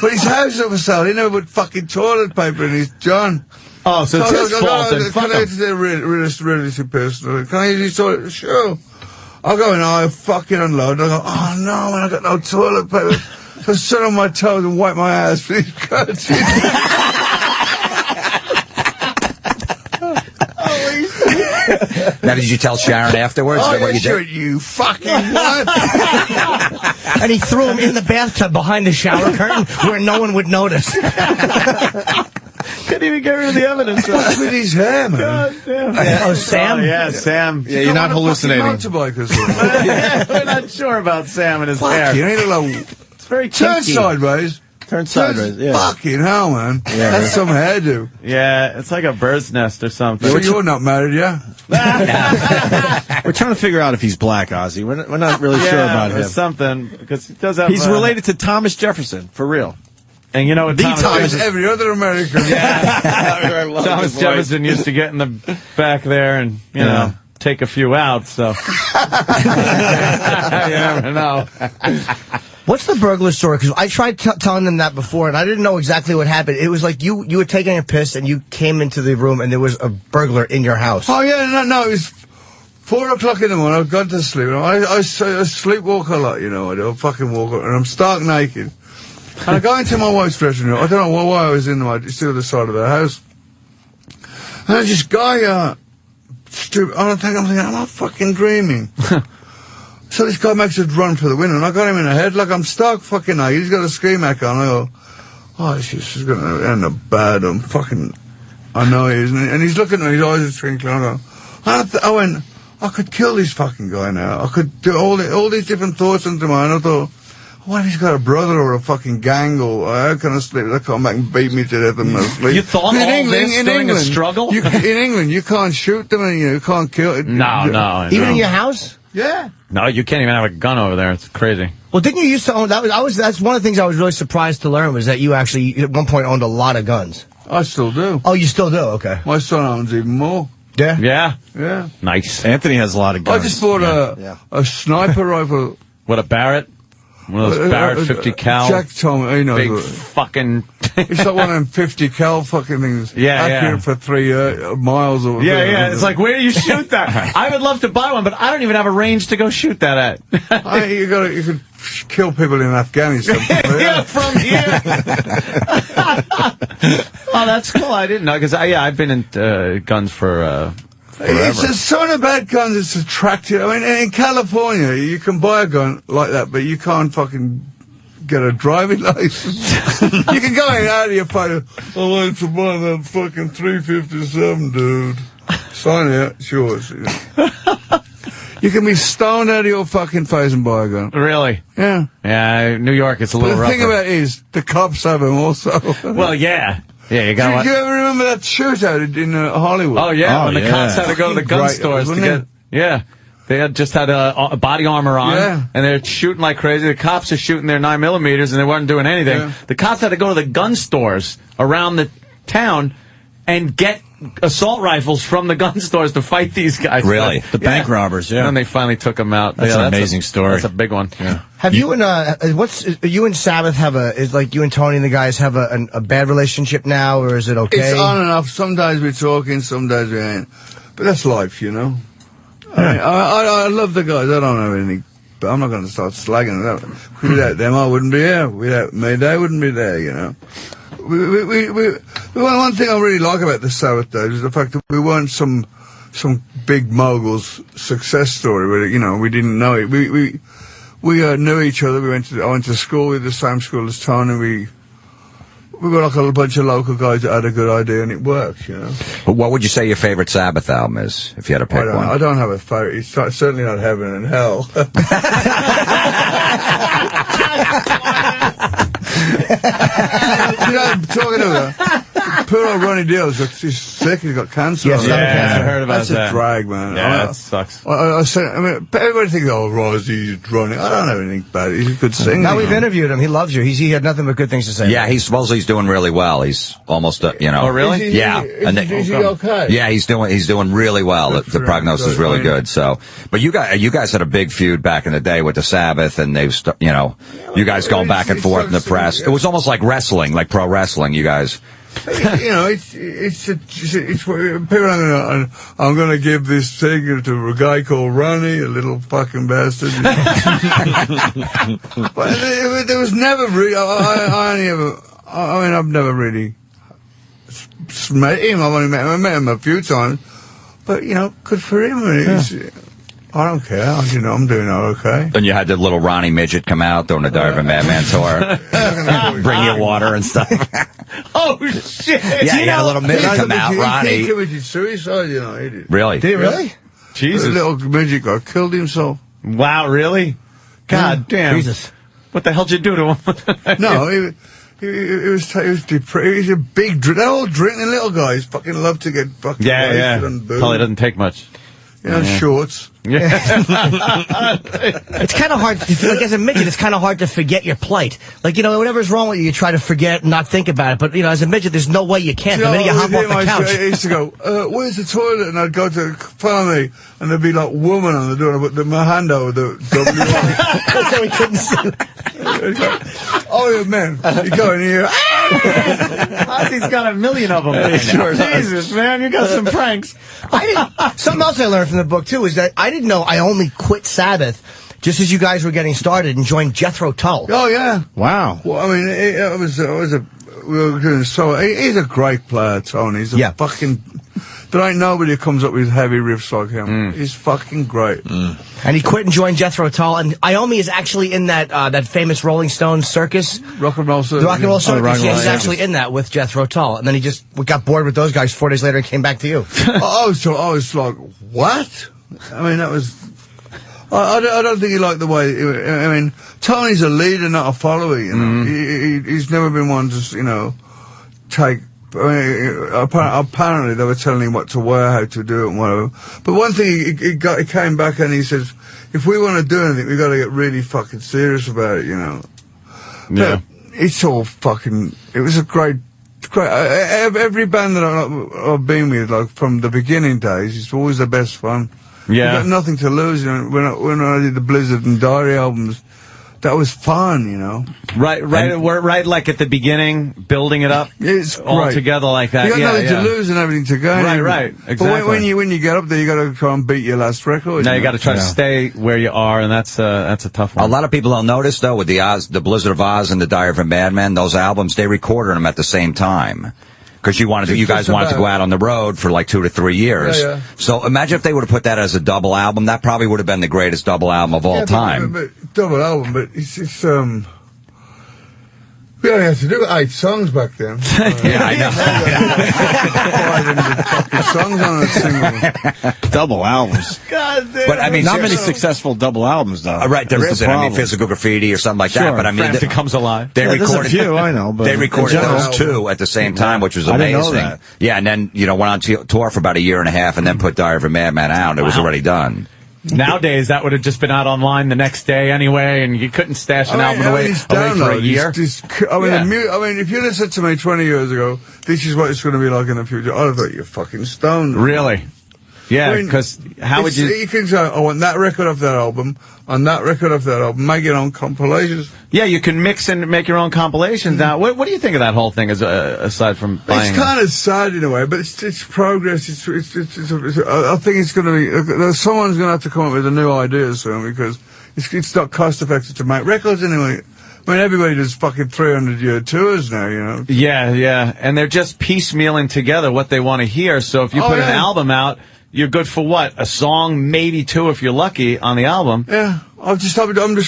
But his house was for sale. He never put fucking toilet paper in his John. Oh, so it's his fault then. Can I to the relative person? Can I use his toilet? Sure. I'll go in, I fucking unload. I go, oh no, man, I got no toilet paper. So I sit on my toes and wipe my ass with his curtains. Now, did you tell Sharon afterwards what you did? You fucking what? And he threw him in the bathtub behind the shower curtain where no one would notice. Couldn't even get rid of the evidence. What's with his hair, man? God damn. Oh, Sam? Yeah, Sam. Yeah, you're not hallucinating. We're not sure about Sam and his hair. You ain't alone. It's very Turn kinky. sideways. Turn sideways. Yeah. Fucking hell, man. Yeah, That's some hairdo. Yeah, it's like a bird's nest or something. So you're not married, yeah? We're trying to figure out if he's black, Ozzy. We're not really sure about him. Something, because he does have... He's related to Thomas Jefferson, for real. And you know what Thomas every other American. Thomas Jefferson used to get in the back there and, you know, take a few out, so... You never know. What's the burglar story? Because I tried telling them that before, and I didn't know exactly what happened. It was like you were taking a piss, and you came into the room, and there was a burglar in your house. Oh, yeah, no, it was 4 o'clock in the morning. I've gone to sleep. I sleepwalk a lot, you know. I do fucking walk, and I'm stark naked. And I go into my wife's dressing room. I don't know why I was in the other side of the house. And there's this guy, stupid. I'm thinking, am I fucking dreaming? So this guy makes us run for the window, and I got him in the head like I'm stark fucking naked. He's got a ski mask on. I go, oh, this is going to end up bad. I know he is. And he's looking at me, his eyes are twinkling. I went, I could kill this fucking guy now. I could do all these different thoughts into mine. I thought, what, he's got a brother or a fucking gang, or how can I sleep? They come back and beat me to death in my sleep. You thought this during a struggle? In England, you can't shoot them and you can't kill it. No. Even in your house? Yeah. No, you can't even have a gun over there. It's crazy. Well, didn't you used to own... That's one of the things I was really surprised to learn was that you actually, at one point, owned a lot of guns. I still do. Oh, you still do? Okay. My son owns even more. Yeah? Yeah. Nice. Anthony has a lot of guns. I just bought a sniper rifle. What, a Barrett? One of those Barrett 50 cal. Jack told me, you know. Big fucking... It's like one of them 50 cal fucking things. Yeah, accurate for 3 miles or whatever. Yeah. It's like, where do you shoot that? I would love to buy one, but I don't even have a range to go shoot that at. You could kill people in Afghanistan. Yeah, from here. Oh, that's cool. I didn't know, because I've been in guns for forever. It's just something about guns that's attractive. I mean, in California, you can buy a gun like that, but you can't fucking get a driving license. You can go out of your pocket. I want to buy that fucking 357, dude. Sign it. Sure. You can be stoned out of your fucking face and buy a gun. Really? Yeah. Yeah, New York, it's a little rougher. The thing about it is, the cops have them also. Well, yeah. Yeah, you got. Do you ever remember that shootout in Hollywood? Oh yeah, when the cops had to go to the gun stores to get. Yeah, they had just had a body armor on, and they're shooting like crazy. The cops are shooting their 9mm, and they weren't doing anything. Yeah. The cops had to go to the gun stores around the town and get assault rifles from the gun stores to fight these guys. Really? The bank robbers, yeah. And then they finally took them out. That's an amazing story. That's a big one. Yeah. Have you and you and Sabbath have you and Tony and the guys have a bad relationship now, or is it okay? It's on and off. Some days we're talking, some days we ain't. But that's life, you know. I love the guys. I don't have anything, but I'm not going to start slagging them. Without them, I wouldn't be here. Without me, they wouldn't be there, you know. One thing I really like about the Sabbath days is the fact that we weren't some big mogul's success story where, you know, we didn't know it. We knew each other. I went to school with the same school as Tony. We got like a bunch of local guys that had a good idea, and it works, you know. But what would you say your favorite Sabbath album is, if you had to pick one? I don't have a favorite. It's certainly not Heaven and Hell. You know, talking about poor old Ronnie Deal's he's sick, he's got cancer. Yes, I heard about that. That's a drag, man. Yeah, that sucks. I mean, everybody thinks, oh, Rossie's Ronnie. I don't have anything bad. He's a good singer. Now we've interviewed him. He loves you. He had nothing but good things to say. Yeah, he's doing really well. He's almost, you know. Oh, really? Is he okay? Yeah, he's doing really well. The prognosis is really good. So, but you guys had a big feud back in the day with the Sabbath, and they've, you know, you guys going back and forth in the press. It was almost like wrestling, like pro wrestling. You guys. You know, it's people I'm going to give this thing to a guy called Ronnie, a little fucking bastard. But there was never really. I've never really met him. I've only met him a few times, but you know, good for him. I don't care. You know, I'm doing okay. And you had the little Ronnie midget come out during the Diver Madman tour, bring you water and stuff. Oh shit! Yeah, he had a little midget come out, Ronnie. He committed suicide, you know. He did. Really? Did he really? Jesus! The little midget guy killed himself. Wow, really? God damn! Jesus! What the hell did you do to him? No, He was depressed. He's a big drink. They're all drinking little guys. Fucking love to get fucking wasted on booze. Probably doesn't take much. Shorts. Yeah. It's kind of hard. Like as a midget, it's kind of hard to forget your plight. Like whatever's wrong with you, you try to forget and not think about it. But as a midget, there's no way you can't. The minute you hop off the couch, I used to go, "Where's the toilet?" And I'd go to follow me, and there'd be like woman on the door. And I put my hand over the W. So he couldn't see. Oh, yeah, man, you go in here. Ozzy's got a million of them. Jesus, man, you got some pranks. Something else I learned from the book too is that I didn't know I only quit Sabbath just as you guys were getting started and joined Jethro Tull. Oh yeah, wow. Well, I mean, we were doing so. He's a great player, Tony. He's a fucking. There ain't nobody who comes up with heavy riffs like him. He's fucking great. And he quit and joined Jethro Tull. And Iommi is actually in that famous Rolling Stones circus. Rock and Roll Circus. The Rock and Roll Circus. Roll He's actually in that with Jethro Tull. And then he just got bored with those guys 4 days later and came back to you. I was like, what? I mean, that was... I don't think he liked the way... I mean, Tony's a leader, not a follower, you know. He's never been one to, take... I mean, apparently they were telling him what to wear, how to do it, and whatever. But one thing, he came back and he says, if we want to do anything, we've got to get really fucking serious about it, Yeah. But it's all fucking... It was a great... Every band that I've been with, like, from the beginning days, it's always the best fun. Yeah. You've got nothing to lose, When I did the Blizzard and Diary albums, that was fun, Right, like at the beginning, building it up. It's all great. Together like that. You got nothing to lose and everything to gain. Right, exactly. But when you get up there, you got to try and beat your last record. Now you got to try to stay where you are, and that's a tough one. A lot of people don't notice though with the Blizzard of Oz and the Diary of a Madman, those albums they recorded them at the same time. Because you guys wanted to go out on the road for like 2 to 3 years. Yeah. So imagine if they would have put that as a double album. That probably would have been the greatest double album of all time. But double album, but it's we only had to do 8 songs back then. Yeah, I know. 500 fucking songs on a single. Double albums. God damn. But I mean, not many successful double albums though. Right, there isn't. I mean, Physical Graffiti or something like that. But I mean, Frampton Comes Alive. They recorded a few, I know. But they recorded those 2 at the same time, which was I amazing. didn't know that. Yeah, and then went on tour for about a year and a half, and then put Diary of a Madman out. It was already done. Nowadays, that would have just been out online the next day anyway, and you couldn't stash an album away for a year. I mean, if you'd have said to me 20 years ago, this is what it's going to be like in the future, I'd have thought you're fucking stoned. Really? Yeah, because how would you... You can say, I want that record off that album, on that record off that album, make your own compilations. Yeah, you can mix and make your own compilations now. What do you think of that whole thing, aside from buying... It's kind of sad in a way, but it's progress. I think it's going to be... Someone's going to have to come up with a new idea soon, because it's not cost-effective to make records anyway. I mean, everybody does fucking 300-year tours now, Yeah, and they're just piecemealing together what they want to hear, so if you put an album out... You're good for what? A song, maybe 2 if you're lucky on the album. Yeah, I'm just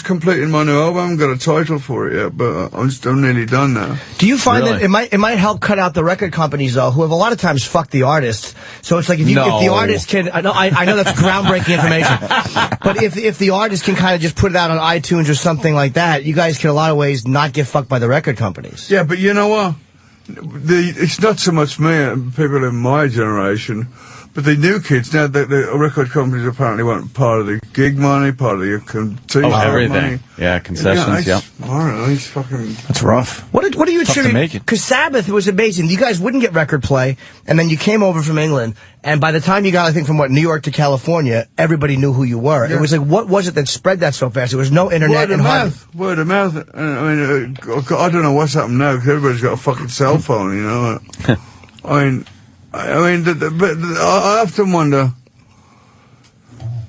completing my new album. I haven't got a title for it yet, but I'm nearly done now. Do you find that it might help cut out the record companies though, who have a lot of times fucked the artists? So it's like if the artist can, I know that's groundbreaking information, but if the artist can kind of just put it out on iTunes or something like that, you guys can in a lot of ways not get fucked by the record companies. Yeah, but you know what? It's not so much me and people in my generation. But the new kids, now the record companies apparently want part of the gig money, part of the everything. Money. Yeah, concessions, I don't know, it's fucking... That's rough. What do you attribute? Because Sabbath was amazing. You guys wouldn't get record play, and then you came over from England, and by the time you got, I think, from New York to California, everybody knew who you were. Yeah. It was like, what was it that spread that so fast? There was no internet. Word of mouth. I mean, I don't know what's happened now, because everybody's got a fucking cell phone, but I often wonder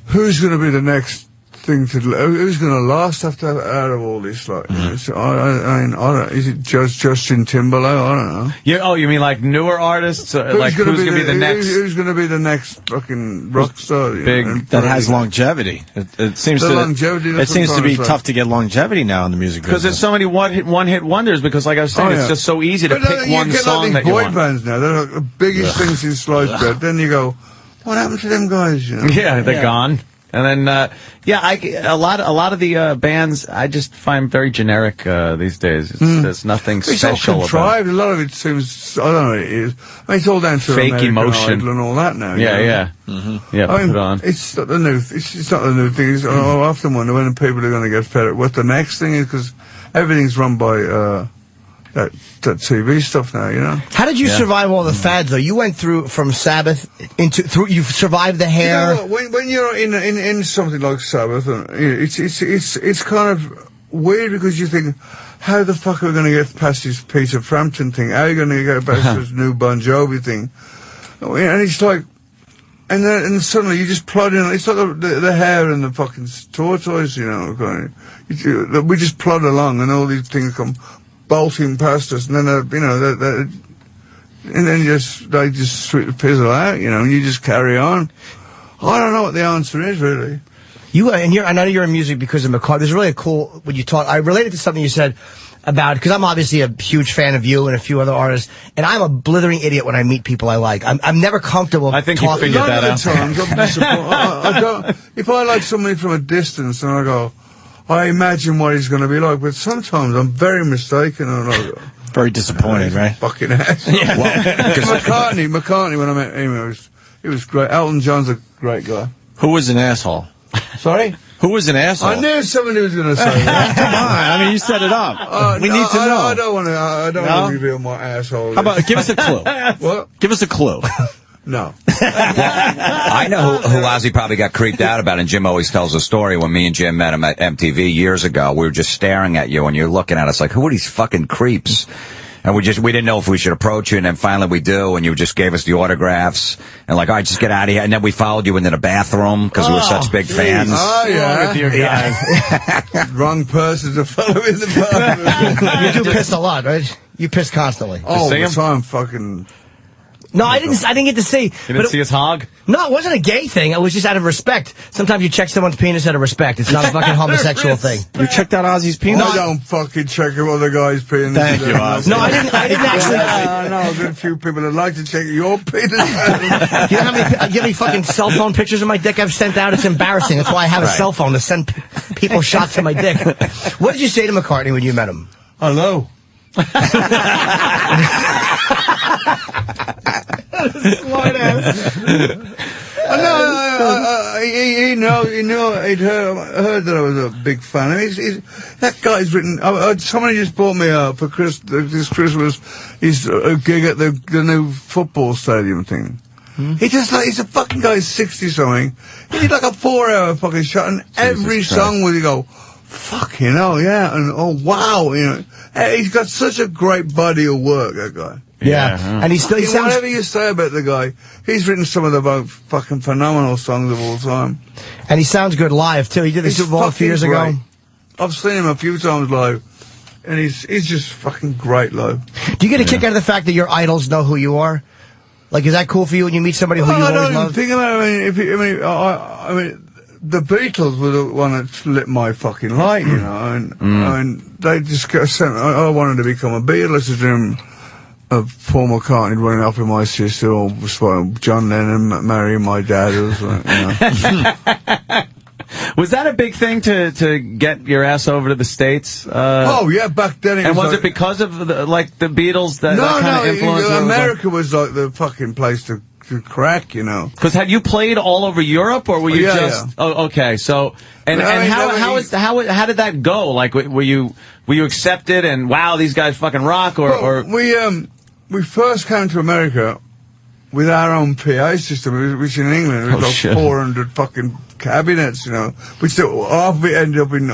who's going to be the next thing who's going to last out of all this? Like, so I don't, is it just Justin Timberlake? I don't know. You mean like newer artists? Who's going to be the next? Who's going to be the next fucking rock star? That has longevity. It seems to be tough to get longevity now in the music business. Because there's so many one-hit wonders. Because like I was saying, it's just so easy to pick one song that you want. Boy bands now, they're like the biggest things in sliced bread. Then you go, what happened to them guys? Yeah, they're gone. And then, a lot of the bands I just find very generic these days. There's nothing special it's all contrived. A lot of it seems, I don't know what it is. I mean, it's all down to fake American emotion Idol and all that now. Yeah, you know? yeah. Yeah, I mean, put it on. It's not the new. It's not the new thing. I often wonder when people are going to get fed up. What the next thing is, because everything's run by that TV stuff now. You know. How did you survive all the fads though? You went from Sabbath you survived the hair. You know what, when you're in something like Sabbath, it's kind of weird because you think, how the fuck are we going to get past this Peter Frampton thing? How are you going to get past this new Bon Jovi thing? And it's like. And then suddenly you just plod in. It's like the hare and the fucking tortoise, you know. We just plod along, and all these things come bolting past us, and then and then they just fizzle out, you know, and you just carry on. I don't know what the answer is really. I know you're in music because of McCartney. There's really a cool when you talk. I related to something you said about, because I'm obviously a huge fan of you and a few other artists, and I'm a blithering idiot when I meet people I like. I'm never comfortable. I think you figured that out. Times, I'm disappointed. If I like somebody from a distance and I go, I imagine what he's going to be like, but sometimes I'm very mistaken and I go, very disappointed, right? Fucking ass. Yeah. McCartney, when I met him, he was great. Elton John's a great guy. Who was an asshole? Sorry? Who was an asshole? I knew somebody was going to say that. Come on, I mean, you set it up. We need to know. I don't want to reveal my asshole. How about, give us a clue. What? Give us a clue. No. I know who Ozzy probably got creeped out about, and Jim always tells a story. When me and Jim met him at MTV years ago, we were just staring at you, and you're looking at us like, who are these fucking creeps? And we didn't know if we should approach you, and then finally we do, and you just gave us the autographs, and like, all right, just get out of here. And then we followed you into the bathroom, because we were such big fans. Oh, yeah. With your guy. Wrong person to follow in the bathroom. You do piss a lot, right? You piss constantly. Oh, the time, fucking... No, I didn't get to see. You didn't see his hog? No, it wasn't a gay thing. It was just out of respect. Sometimes you check someone's penis out of respect. It's not a fucking homosexual thing. You checked out Ozzy's penis? No, I don't fucking check out other guys' penis. Thank you, Ozzy. No, I didn't actually. I know a good few people that like to check your penis. Do you know how many fucking cell phone pictures of my dick I've sent out? It's embarrassing. That's why I have a cell phone, to send people shots of my dick. What did you say to McCartney when you met him? Hello. Smart ass. He'd heard that I was a big fan. That guy's written. Somebody just bought me for this Christmas his gig at the new football stadium thing. He's a fucking guy, 60-something. He did like a 4-hour fucking shot, and every song would he go, fucking hell, yeah, and oh wow, you know. He's got such a great body of work, that guy. Yeah, and he sounds... Whatever you say about the guy, he's written some of the most fucking phenomenal songs of all time. And he sounds good live, too. He did the Super Bowl a few years ago. I've seen him a few times live, and he's just fucking great live. Do you get a kick out of the fact that your idols know who you are? Like, is that cool for you when you meet somebody who you always love? I don't even think about it. I mean, the Beatles were the one that lit my fucking light, you know, and I mean, they just sent. I wanted to become a Beatle. This is him. Paul McCartney running up with my sister, or John Lennon marrying my dad, or something, you know. Was that a big thing to get your ass over to the States? Oh yeah, back then. And was it because of the Beatles that kind of influence? America was like the fucking place to crack, you know. Because had you played all over Europe, or were you just? Yeah. Oh, okay. So how did that go? Like, were you accepted and wow, these guys fucking rock, or we first came to America with our own PA system, which in England was like 400 fucking cabinets, you know, which half of it ended up in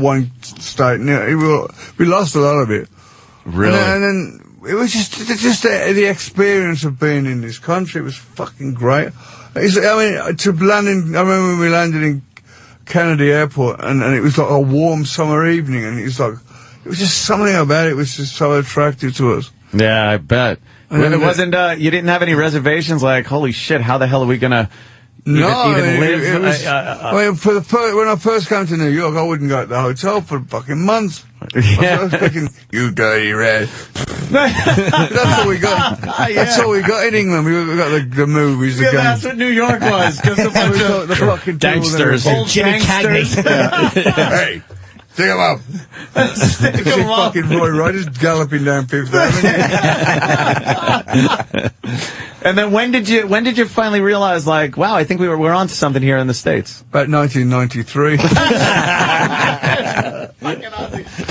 one state. We lost a lot of it. Really? And then it was just the experience of being in this country was fucking great. I remember when we landed in Kennedy Airport, and it was like a warm summer evening, and it was just something about it was just so attractive to us. Yeah, I bet. It wasn't, you didn't have any reservations like, holy shit, how the hell are we gonna even live? It was, I mean, when I first came to New York, I wouldn't go to the hotel for fucking months. Yeah. I was thinking, you dirty rat. That's all we got. That's all we got in England. We got the movies, the Yeah, guns. that's what New York was. Just a bunch of the fucking gangsters. people Old Jimmy gangsters. Cagney. Hey, stick him up. Stick See 'em up. fucking Roy Riders galloping down Fifth Avenue. And then when did you finally realize, like, wow, I think we're onto something here in the States? About 1993.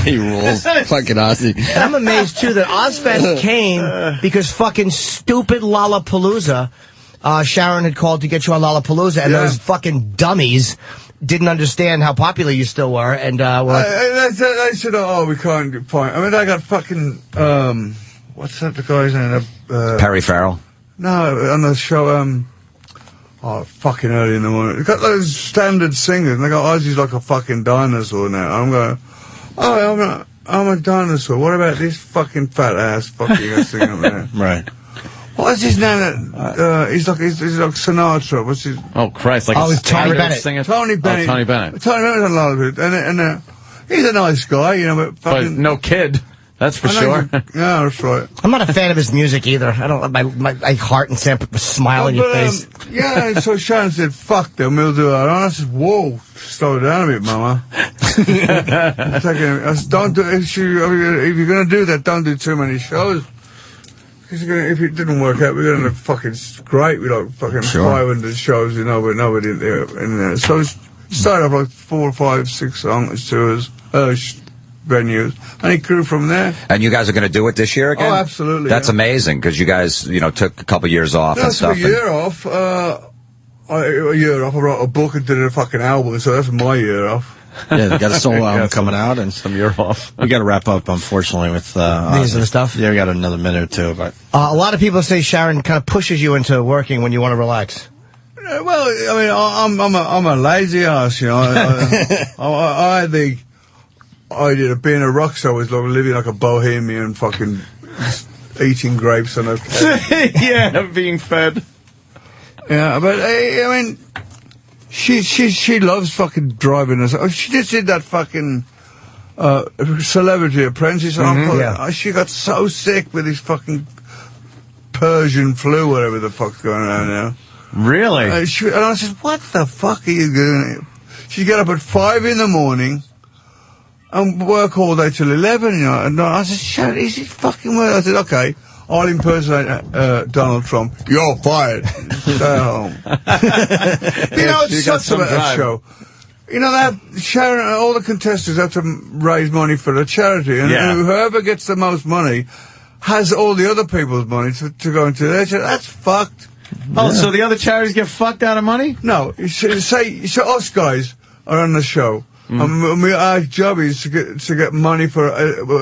He rules. Fucking Ozzy. And I'm amazed, too, that Ozfest came because fucking stupid Lollapalooza, Sharon had called to get you on Lollapalooza, and those fucking dummies didn't understand how popular you still were, and They said, oh, we can't find... I mean, I got fucking... what's that, the guy's name? Perry Farrell. No, on the show, fucking early in the morning. They got those standard singers, and they go, Ozzy's like a fucking dinosaur now. I'm going, oh, I'm a dinosaur. What about this fucking fat ass fucking singing up there? Right. What's his name? He's like Sinatra. What's his? Oh Christ! Like it's Tony Bennett. Singer? Tony Bennett. Oh, Tony Bennett. Tony Bennett's on a lot of it, and he's a nice guy, you know, but fucking. But no kid. That's for sure. Yeah, that's right. I'm not a fan of his music either. I don't my heart and Sam put a smile on your face. Yeah, so Sharon said, fuck them, we'll do our own. I said, whoa, slow down a bit, mama. I said, don't do, if you're going to do that, don't do too many shows. Because if it didn't work out, we're going to fucking great. We like fucking 500 shows, you know, but nobody in there. So it started off like 4, 5, 6 songs, tours, venues, and it grew from there. And you guys are going to do it this year again? Oh, absolutely. That's amazing, because you guys, took a couple years off and stuff. A year off. A year off. I wrote a book and did a fucking album, so that's my year off. Yeah, they got a solo album coming out, and some year off. We got to wrap up, unfortunately, with these are the stuff. Yeah, we got another minute or two, but a lot of people say Sharon kind of pushes you into working when you want to relax. Well, I mean, I'm a lazy ass, you know. I had the idea of being a rock star was like living like a bohemian, fucking eating grapes on a yeah, being fed. Yeah, but I mean, she loves fucking driving us. She just did that fucking Celebrity Apprentice. She got so sick with this fucking Persian flu, whatever the fuck's going on now. Really? And I said, what the fuck are you doing? She'd get up at 5 in the morning and work all day till 11, you know. And I said, Sharon, is it fucking work? I said, okay, I'll impersonate Donald Trump. You're fired. Stay home. It sucks about that show. You know, Sharon, all the contestants have to raise money for the charity, and whoever gets the most money has all the other people's money to go into their charity. That's fucked. Oh, so the other charities get fucked out of money? No. Say us guys are on the show. Our job is to get money for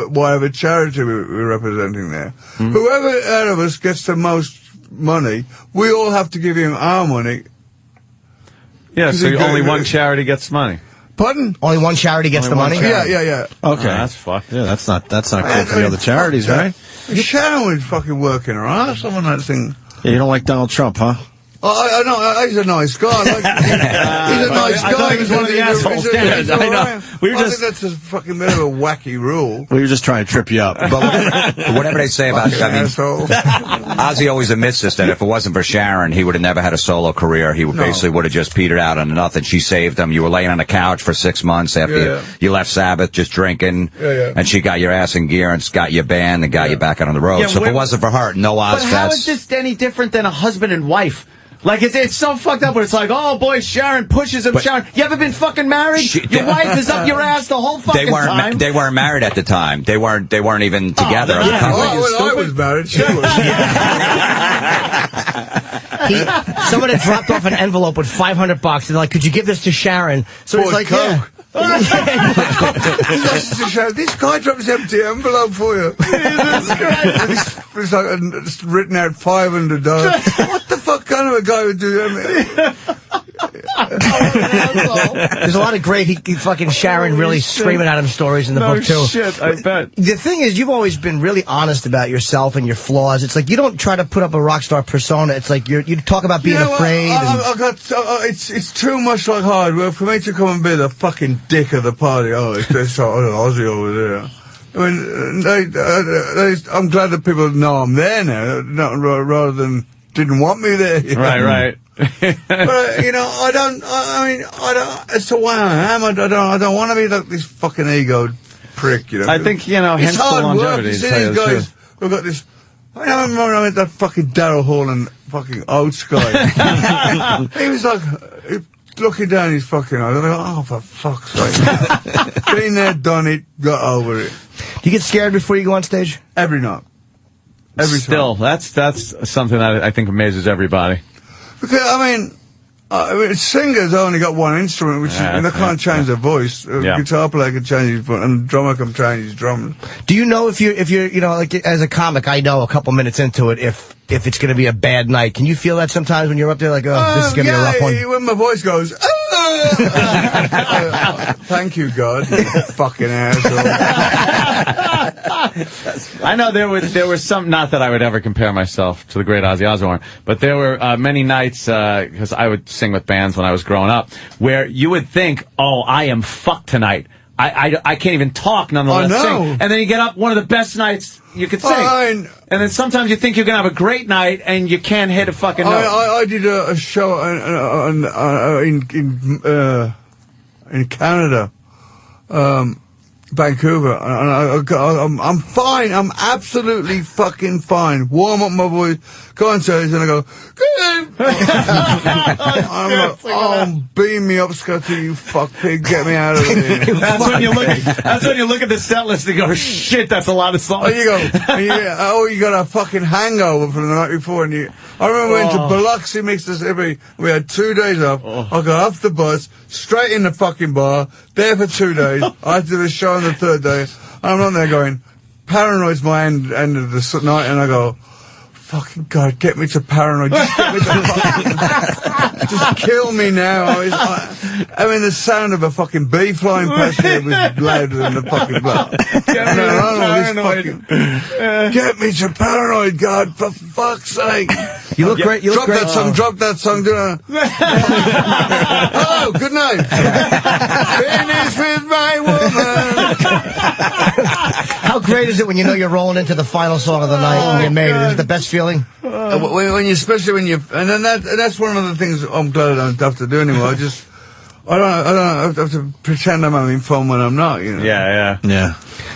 whatever charity we're representing there. Whoever out of us gets the most money, we all have to give him our money. Yeah, so only one charity gets money. Pardon? Only one charity gets the money? Yeah. Okay, that's fucked. Yeah, that's not cool for the other charities, right? Sharon was fucking working her ass on that thing. Yeah, you don't like Donald Trump, huh? I know, he's a nice guy. He's a nice guy. I thought he was one of the assholes. I know. I think that's a fucking bit of a wacky rule. We were just trying to trip you up. But whatever they say about it, I mean, Ozzy always admits this, that if it wasn't for Sharon, he would have never had a solo career. He basically would have just petered out on nothing. She saved him. You were laying on a couch for 6 months after you left Sabbath, just drinking. And she got your ass in gear and got your band and got you back out on the road. Yeah, so if it wasn't for her, no Ozfest. But how is this any different than a husband and wife? Like, it's so fucked up, but it's like, oh, boy, Sharon pushes him. But Sharon, you ever been fucking married? Your wife is up your ass the whole fucking time. They weren't married at the time. They weren't even together. When I was married, she was. Someone had dropped off an envelope with $500, and like, could you give this to Sharon? So he's like, Coke. This guy drops an empty envelope for you. It's like it's written out $500. What the fuck kind of a guy would do that? There's a lot of great fucking Sharon really screaming at him stories in the book too. Shit, I bet. The thing is, you've always been really honest about yourself and your flaws. It's like you don't try to put up a rock star persona. It's like you talk about being afraid. It's too much like hard work for me to come and be the fucking dick of the party. It's Ozzy over there. I mean, I'm glad that people know I'm there now, rather than didn't want me there. Right. But I don't. It's the way I am. I don't want to be like this fucking ego prick. I think it's hence the hard work. longevity. You see these guys who've got this. I remember I met that fucking Daryl Hall and fucking Oates guy. He was like looking down his fucking eyes. I'm like, oh, for fuck's sake! Been there, done it, got over it. Do you get scared before you go on stage? Every night. Every Still, time. that's something that I think amazes everybody. Because, I mean, singers only got one instrument, which they can't change their voice. Guitar player can change his voice, and drummer can change his drums. Do you know if you're like as a comic, I know a couple minutes into it if it's going to be a bad night. Can you feel that sometimes when you're up there like, oh, this is going to be a rough one? When my voice goes, thank you, God, you fucking asshole. I know there was some, not that I would ever compare myself to the great Ozzy Osbourne, but there were many nights, because I would sing with bands when I was growing up, where you would think, oh, I am fucked tonight. I can't even talk, nonetheless sing. And then you get up, one of the best nights you could sing. And then sometimes you think you're going to have a great night, and you can't hit a fucking note. I did a show in Canada, Vancouver, and I'm fine. I'm absolutely fucking fine. Warm up my voice, go on stage, and I go, I'm like, oh, beam me up, Scotty, you fuck pig, get me out of here. That's when you look at the set list and go, shit, that's a lot of songs. Oh, you got a fucking hangover from the night before, and I remember we went to Biloxi, Mississippi. We had 2 days off. I got off the bus, straight in the fucking bar, there for 2 days. I did a show on the third day, and I'm not there going, paranoid's my end of the night, and I go, fucking God, get me to paranoid. Just get me to fucking, just kill me now. I mean, the sound of a fucking bee flying past me was louder than the fucking blood. Get me to paranoid, God, for fuck's sake. You look great. Drop that song. Hello, good night. Finish with my woman. How great is it when you know you're rolling into the final song of the night and you made it? Is it the best feeling? Especially when you, and that's one of the things I'm glad I don't have to do anymore. I don't have to pretend I'm having fun when I'm not, Yeah.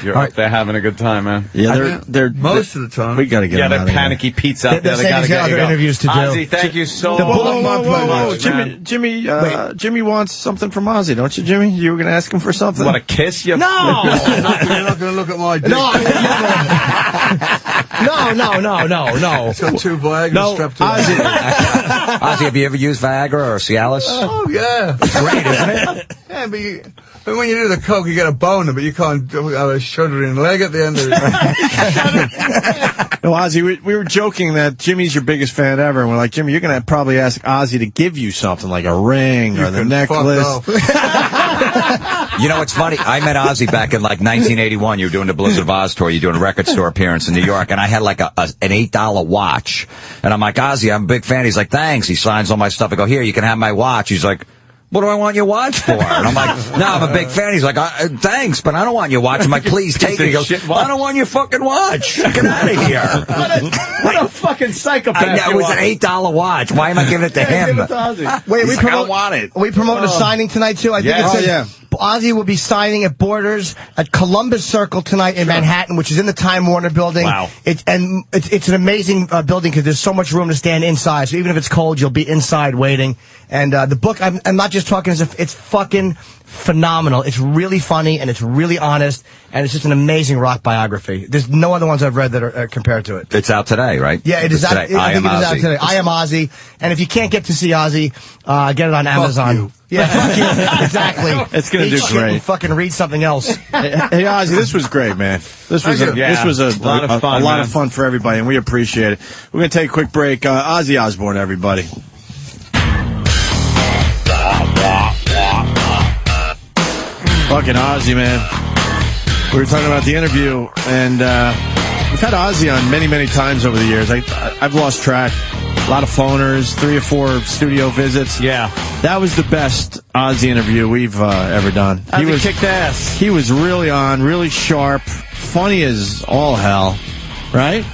You're up there having a good time, man. Yeah, they're most of the time. We gotta get them they're out of panicky here. Pete's out there. They gotta get other interviews to do. Ozzy, thank you so much. man. Jimmy wants something from Ozzy, don't you, Jimmy? You were gonna ask him for something? Want a kiss? No! You're not gonna look at my dick. No. It's got 2 Viagra strapped to it. Ozzy, have you ever used Viagra or Cialis? Oh, yeah. Great, isn't it? Yeah, but when you do the coke, you get a boner, but you can't have a shuddering leg at the end of it. No, Ozzy, we were joking that Jimmy's your biggest fan ever, and we're like, Jimmy, you're going to probably ask Ozzy to give you something, like a ring or the necklace. You know, it's funny. I met Ozzy back in like 1981. You were doing the Blizzard of Oz tour. You're doing a record store appearance in New York, and I had like an $8 watch. And I'm like, Ozzy, I'm a big fan. He's like, thanks. He signs all my stuff. I go, here, you can have my watch. He's like, what do I want your watch for? And I'm like, no, I'm a big fan. He's like, thanks, but I don't want your watch. I'm like, please take it. He goes, I don't want your fucking watch. Get out of here. What a fucking psychopath. It was an $8 watch. Why am I giving it to him? Wait, I don't want it. Are we promoting a signing tonight, too? I think it says Ozzy will be signing at Borders at Columbus Circle tonight in Manhattan, which is in the Time Warner building. Wow. It's an amazing building because there's so much room to stand inside. So even if it's cold, you'll be inside waiting. And the book, I'm not just talking as if it's fucking phenomenal. It's really funny and it's really honest and it's just an amazing rock biography. There's no other ones I've read that are compared to it. It's out today, right? Yeah, it is out. Today. I think it is out today. I Am Ozzy. And if you can't get to see Ozzy, get it on Amazon. You. Yeah, fuck you. Exactly. It's going to do great. And fucking read something else. Hey, Ozzy, this was great, man. This was a lot of fun. A lot of fun for everybody, and we appreciate it. We're going to take a quick break. Ozzy Osbourne, everybody. Fucking Ozzy, man. We were talking about the interview, and we've had Ozzy on many, many times over the years. I've lost track. A lot of phoners, 3 or 4 studio visits. Yeah. That was the best Ozzy interview we've ever done. He kicked ass. He was really on, really sharp, funny as all hell, right?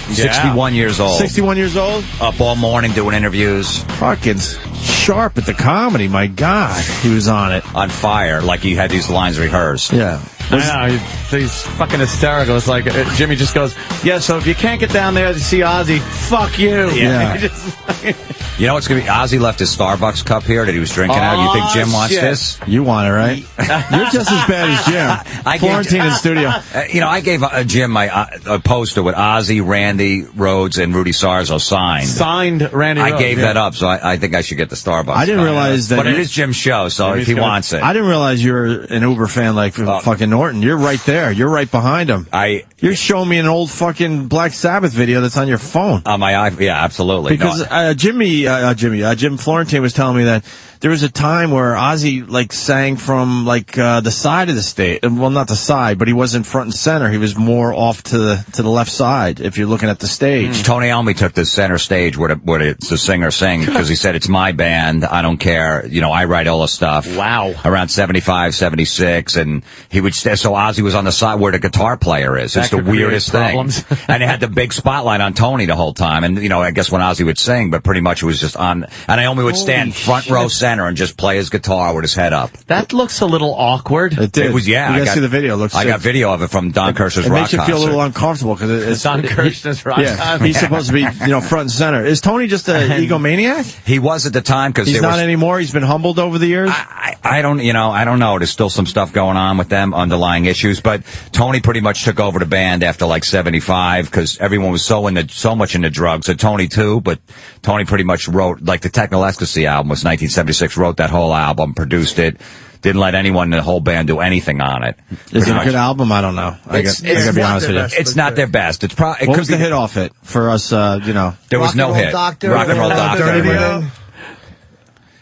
61 years old. 61 years old? Up all morning doing interviews. Fucking sharp at the comedy, my God. He was on it. On fire, like he had these lines rehearsed. Yeah. I know, he's fucking hysterical. It's like Jimmy just goes, yeah, so if you can't get down there to see Ozzy, fuck you. Yeah. You know what's going to be? Ozzy left his Starbucks cup here that he was drinking out. You think Jim wants this? You want it, right? You're just as bad as Jim. Florentine in studio. I gave Jim a poster with Ozzy, Randy Rhoads, and Rudy Sarzo signed. Signed Randy Rhoads. I gave that up, so I think I should get the Starbucks. I didn't realize that. But it is Jim's show, so if he wants it. I didn't realize you were an Uber fan like fucking Norton. You're right there. You're right behind him. You're showing me an old fucking Black Sabbath video that's on your phone. On my iPhone, yeah, absolutely. Because Jim Florentine was telling me that there was a time where Ozzy sang from the side of the stage. Well, not the side, but he wasn't front and center. He was more off to the left side. If you're looking at the stage, Tony Iommi took the center stage where the singer sang because he said, "It's my band. I don't care. I write all the stuff." Wow. Around 75, 76, and he would so Ozzy was on the side where the guitar player is. It's the weirdest thing. And it had the big spotlight on Tony the whole time. And I guess when Ozzy would sing, but pretty much it was just on. And Iommi would stand front row center and just play his guitar with his head up. That looks a little awkward. It did. It was, yeah. You guys see the video. I got video of it from Don Kirshner's rock concert. It makes you feel a little uncomfortable because it's Don Kirshner's rock concert. He's supposed to be, front and center. Is Tony just an egomaniac? He was at the time because he's not anymore. He's been humbled over the years. I don't know. There's still some stuff going on with them, underlying issues. But Tony pretty much took over the band after 75 because everyone was so much into drugs. And Tony too, but Tony pretty much wrote the Techno Ecstasy album was 1976. Wrote that whole album, produced it. Didn't let anyone in the whole band do anything on it. Is it a good album? I don't know. I gotta be honest with you. It's not their best. It's probably. What was the hit off it for us? There was no hit. Rock and Roll Doctor.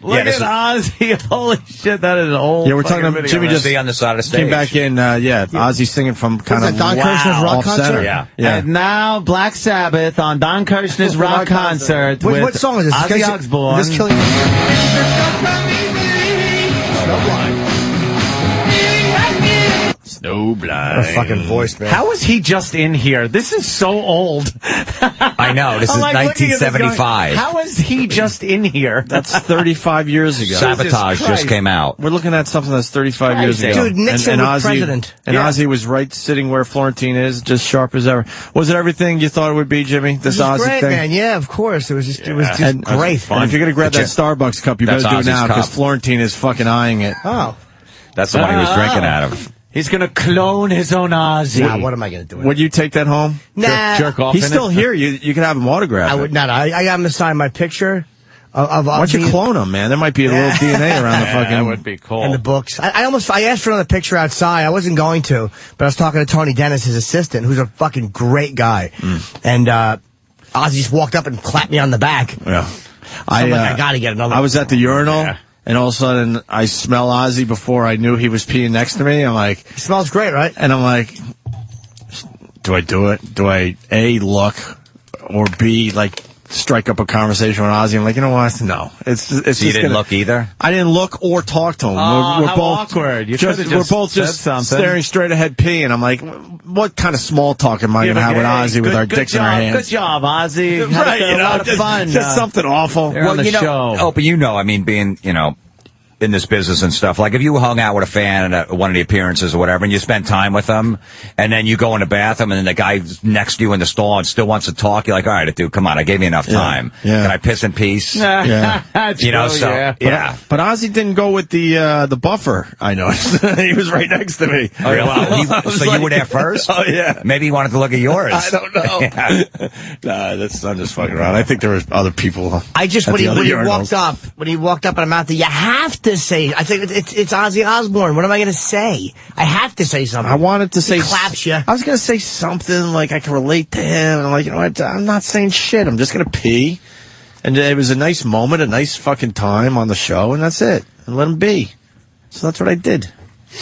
Look at Ozzy. Holy shit, that is an old. Yeah, we're talking about Jimmy just on the side of the stage. Came back in, Ozzy singing from kind of Don Kirshner's rock concert. Center. Yeah. And now Black Sabbath on Don Kirshner's rock concert. What song is this? Ozzy Osbourne. This killing. Snowblind. What a fucking voice, man. How is he just in here? This is so old. I know. This is 1975. How is he just in here? That's 35 years ago. Sabotage just came out. We're looking at something that's 35 years ago. Dude, Nixon was president. And Ozzy was right sitting where Florentine is, just sharp as ever. Was it everything you thought it would be, Jimmy? This Ozzy great, thing? man. Yeah, of course. It was just great. And if you're going to grab that Starbucks cup, you better do it now because Florentine is fucking eyeing it. Oh. That's the one he was drinking out of. He's going to clone his own Ozzy. Nah, what am I going to do? Would you take that home? Nah. Jerk off. He's still here. You can have him autograph. I would not. I got him to sign my picture of Why don't you clone him, man? There might be a little DNA around the fucking. That would be cool. And the books. I asked for another picture outside. I wasn't going to, but I was talking to Tony Dennis, his assistant, who's a fucking great guy. And Ozzy just walked up and clapped me on the back. Yeah. So I got to get another. I was at the urinal. Yeah. And all of a sudden, I smell Ozzy before I knew he was peeing next to me. I'm like... He smells great, right? And I'm like, do I do it? Do I, A, look, or B, strike up a conversation with Ozzy? I'm like, you know what? No. It's so you didn't look either? I didn't look or talk to him. Oh, how awkward. We're both just staring straight ahead peeing. I'm like, what kind of small talk am I going to have with Ozzy with our dicks in our hands? Good job, Ozzy. Right, a lot of fun. Just something awful. On the show. Oh, but being, in this business and stuff. Like if you hung out with a fan at one of the appearances or whatever and you spent time with them and then you go in the bathroom and then the guy next to you in the stall and still wants to talk, you're like, all right, dude, come on, I gave you enough time. Yeah. Can I piss in peace? Yeah. But Ozzy didn't go with the buffer, I noticed. He was right next to me. Oh, yeah, so you were there first? Oh, yeah. Maybe he wanted to look at yours. I don't know. I'm just fucking around. I think there were other people. When he walked up and I'm out there, you have to say, I think it's Ozzy Osbourne. What am I going to say? I have to say something. I wanted to say, he claps you. I was going to say something like I can relate to him. And I'm like, you know what? I'm not saying shit. I'm just going to pee. And it was a nice moment, a nice fucking time on the show, and that's it. And let him be. So that's what I did.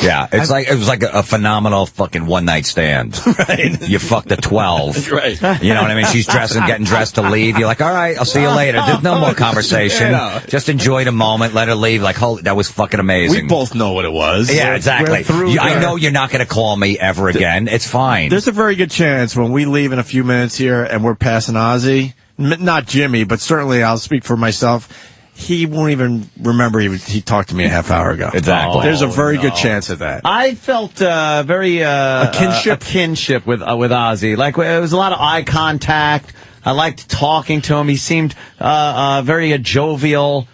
Yeah, it was like a phenomenal fucking one-night stand. Right. You fucked a 12. Right. You know what I mean? She's getting dressed to leave. You're like, all right, I'll see you later. There's no more conversation. No. Just enjoy the moment. Let her leave. Like, holy, that was fucking amazing. We both know what it was. Yeah, exactly. I know you're not going to call me ever again. It's fine. There's a very good chance when we leave in a few minutes here and we're passing Ozzy, not Jimmy, but certainly I'll speak for myself. He won't even remember he talked to me a half hour ago. Exactly. There's a very good chance of that. I felt very a kinship with Ozzy. Like it was a lot of eye contact. I liked talking to him. He seemed very jovial.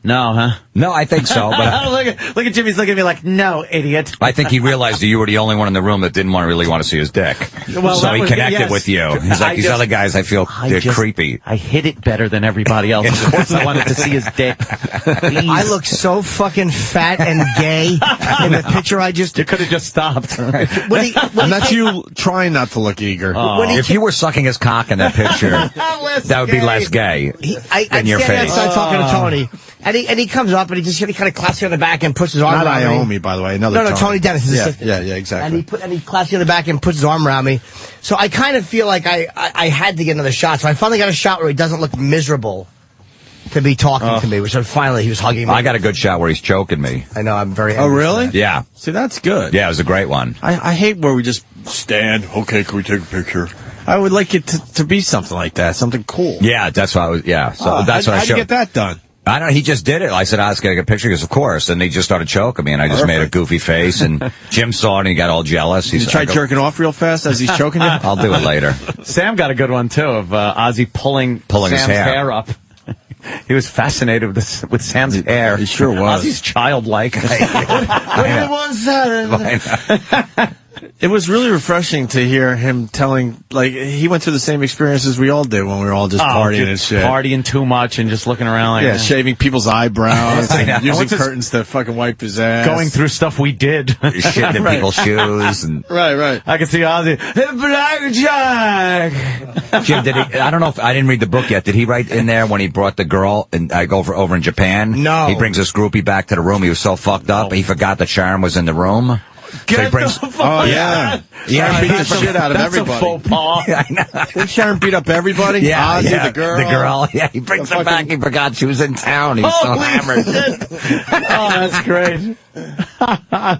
No, huh? No, I think so. But look at Jimmy's looking at me like, no, idiot. I think he realized that you were the only one in the room that didn't really want to see his dick. Well, so he connected with you. He's like, these other guys, they're creepy. I hit it better than everybody else. Of course I wanted to see his dick. I look so fucking fat and gay in the picture I just... You could have just stopped. And that's you trying not to look eager. If you were sucking his cock in that picture, that would be less gay in your face. I'm talking to Tony, and he comes up and he kind of claps you on the back and puts his arm Not around me. Naomi, by the way. No, Tony Dennis, his assistant. Yeah, exactly. And he claps you on the back and puts his arm around me. So I kind of feel like I had to get another shot. So I finally got a shot where he doesn't look miserable to be talking to me. So finally he was hugging me. I got a good shot where he's choking me. I know, I'm very Oh, really? Yeah. See, that's good. Yeah, it was a great one. I hate where we just stand. Okay, can we take a picture? I would like it to be something like that, something cool. Yeah, that's what I was. Yeah, so that's what I showed. How'd you get that done? I don't know. He just did it. I said, I was going to get a picture. He goes, of course. And he just started choking me, and I just made a goofy face. And Jim saw it, and he got all jealous. You try jerking off real fast as he's choking you? I'll do it later. Sam got a good one, too, of Ozzy pulling Sam's his hair up. He was fascinated with Sam's hair. He sure was. Ozzy's childlike. It was really refreshing to hear him telling, like, he went through the same experiences we all did when we were all just partying and shit. Partying too much and just looking around like... shaving people's eyebrows and using curtains to fucking wipe his ass. Going through stuff we did. Shitting in people's shoes. And Right. I can see Ozzy. Blackjack! Jim, I don't know if I didn't read the book yet. Did he write in there when he brought the girl over in Japan? No. He brings this groupie back to the room. He was so fucked up. He forgot that Sharon was in the room. Get the fuck yeah. Yeah, beat the shit out of everybody. That's a faux pas. I know. Didn't Sharon beat up everybody? Yeah, Ozzy, the girl. The girl. Yeah, he brings her back. He forgot she was in town. He was so hammered. Oh, that's great.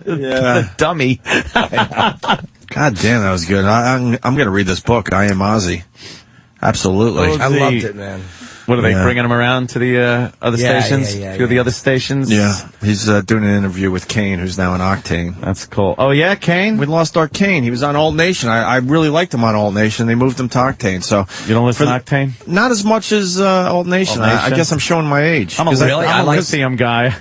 The dummy. God damn, that was good. I'm going to read this book, I Am Ozzy. Absolutely. I loved it, man. What are they bringing him around to the other stations? A few of the other stations? Yeah. He's doing an interview with Kane, who's now in Octane. That's cool. Oh, yeah, Kane? We lost our Kane. He was on All Nation. I really liked him on All Nation. They moved him to Octane. So you don't listen to Octane? Not as much as All Nation. I guess I'm showing my age. I'm a lithium guy.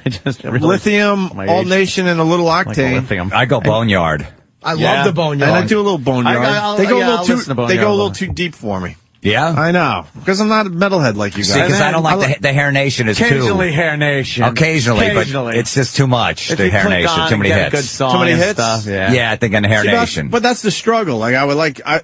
Lithium, All Nation, and a little Octane. I go Boneyard. I love the Boneyard. And I do a little Boneyard. They go a little too deep for me. Yeah? I know. Because I'm not a metalhead like you guys. See, because I don't like the Hair Nation is Occasionally Hair Nation. Occasionally, but it's just too much. The Hair Nation. Too many hits. Good song too many hits? Stuff, yeah, I think on Hair Nation. But that's the struggle. Like,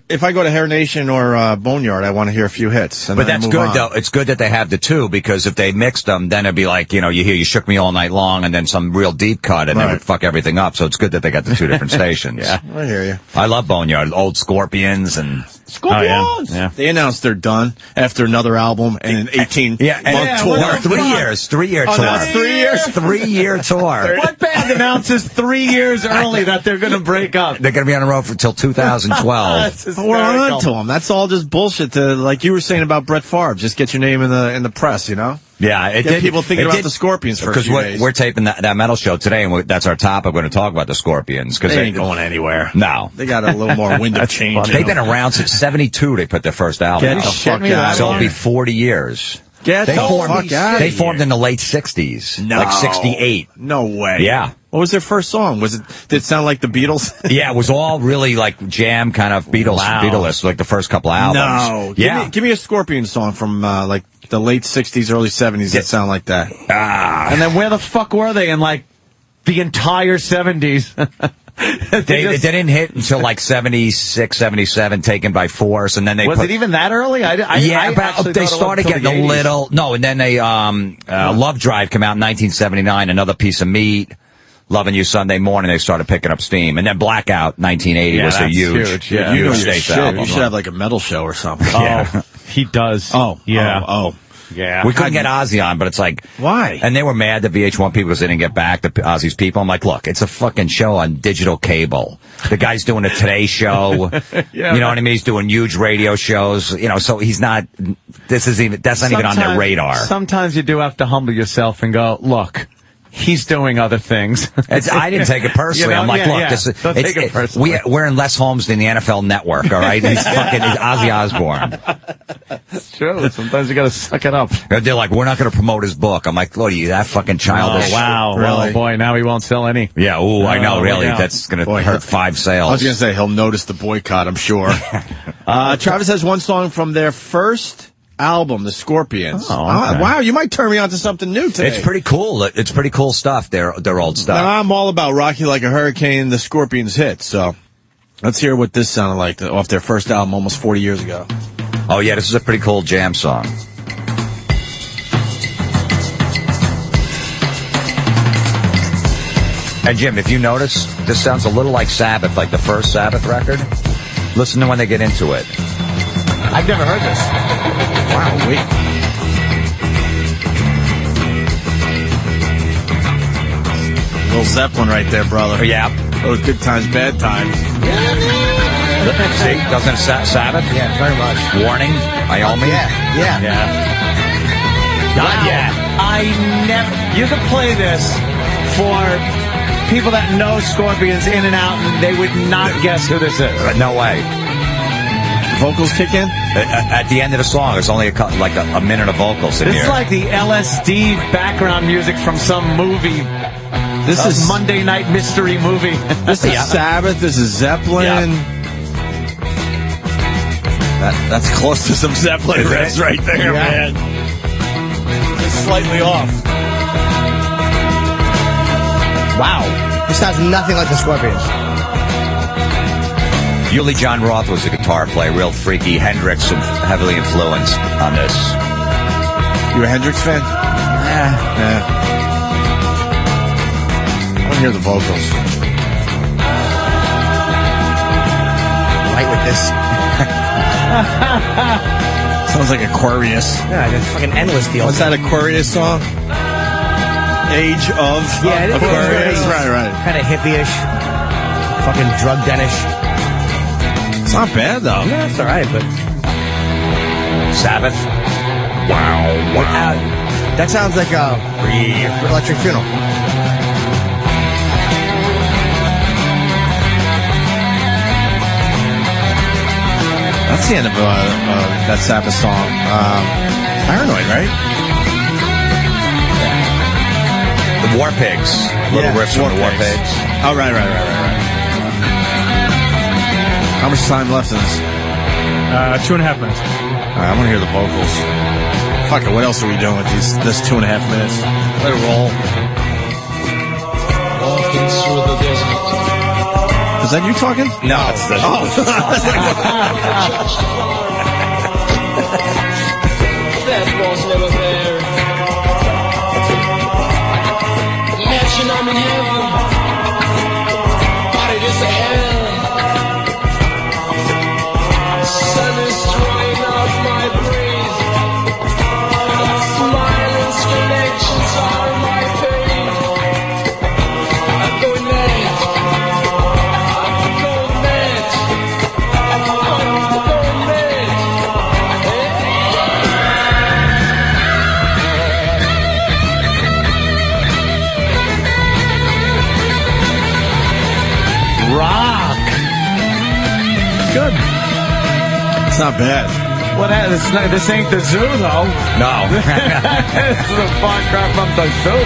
if I go to Hair Nation or Boneyard, I want to hear a few hits. But that's good, though. It's good that they have the two, because if they mixed them, then it'd be like, you hear You Shook Me All Night Long, and then some real deep cut, and it would fuck everything up. So it's good that they got the two different stations. Yeah, I hear you. I love Boneyard. Old Scorpions and... Scorpions! Oh, yeah. They announced they're done after another album and an 18-month tour. 3 years. 3 year tour. That's 3 years? 3 year tour. What band announces 3 years early that they're going to break up? They're going to be on the road until 2012. We're on to them. That's all just bullshit to, like you were saying about Brett Favre. Just get your name in the press, Yeah, Get people thinking about the Scorpions for a few days. We're taping that metal show today, and that's our topic. We're going to talk about the Scorpions. They ain't going anywhere. No. They got a little more wind of change. They've been around since 72. They put their first album Get out. the fuck out. So it'll be 40 years. Get the fuck out. They formed in the late 60s. No. Like 68. No way. Yeah. What was their first song? Did it sound like the Beatles? Yeah, it was all really like jam kind of Beatles, like the first couple albums. No. Give me a Scorpion song from like the late 60s, early 70s that sound like that. And then where the fuck were they in like the entire 70s? They didn't hit until like 76, 77, Taken by Force, and then they was it even that early? They started getting a little. No, and then they Love Drive came out in 1979, Another Piece of Meat. Loving You Sunday Morning, they started picking up steam. And then Blackout, 1980, was a huge. Yeah. You know your States shit. album. You should have like a metal show or something. Oh, he does. Yeah. Yeah. We couldn't get Ozzy on, but it's like... Why? And they were mad that VH1 people didn't get back to Ozzy's people. I'm like, look, it's a fucking show on digital cable. The guy's doing a Today Show. You know what I mean? He's doing huge radio shows. You know, so he's not... That's not even on their radar. Sometimes you do have to humble yourself and go, look... He's doing other things. I didn't take it personally. I'm like, look, Don't take it personally. we're in less homes than the NFL Network, all right? He's Ozzy Osbourne. It's true. Sometimes you got to suck it up. They're like, we're not going to promote his book. I'm like, look, are you that fucking childish? Oh, wow. Really? Oh, boy, now he won't sell any. Yeah, I know, really. Yeah. That's going to hurt 5 sales. I was going to say, he'll notice the boycott, I'm sure. Travis has one song from their first album, The Scorpions. Oh, okay. Wow, you might turn me on to something new today. It's pretty cool. It's pretty cool stuff, their old stuff. Now, I'm all about Rocky Like a Hurricane, The Scorpions hit, so let's hear what this sounded like off their first album almost 40 years ago. Oh, yeah, this is a pretty cool jam song. And Jim, if you notice, this sounds a little like Sabbath, like the first Sabbath record. Listen to when they get into it. I've never heard this. Wow, wait. Little Zeppelin right there, brother. Yeah. Those good times, bad times. See, doesn't it Sabbath? Yeah, very much. Warning, Wyoming. Yeah. Not yet. You could play this for people that know Scorpions in and out, and they would not guess who this is. No way. Vocals kick in? At the end of the song, there's only a minute of vocals in This here. is like the LSD background music from some movie. This is Monday Night Mystery movie. This is Sabbath. This is Zeppelin. That's close to some Zeppelin riffs right there, man. Just slightly off. Wow. This sounds nothing like the Scorpions. Uli John Roth was a guitar player, real freaky. Hendrix heavily influenced on this. You a Hendrix fan? Yeah. I want to hear the vocals. Right with this. Sounds like Aquarius. Yeah, it's fucking endless deal. What's that Aquarius song? Age of Aquarius. Right. Kind of hippie-ish. Fucking drug den-ish. It's not bad, though. No, it's all right, but... Sabbath. Wow. That sounds like a Electric Funeral. That's the end of that Sabbath song. Paranoid, right? The War Pigs. Little riffs from the War Pigs. Oh, right. How much time left in this? 2.5 minutes. All right, I want to hear the vocals. Fuck it, what else are we doing with this 2.5 minutes? Let it roll. Walking through the desert. Is that you talking? No, it's the... That was never there. Imagine I'm in heaven, but it is a hell. Sun is drying out my breath. Smiling connections are my pain. I'm going mad. I'm going mad. I'm going mad. Rock. Good. It's not bad. Well, this ain't the zoo, though. No. This is a far cry from the zoo.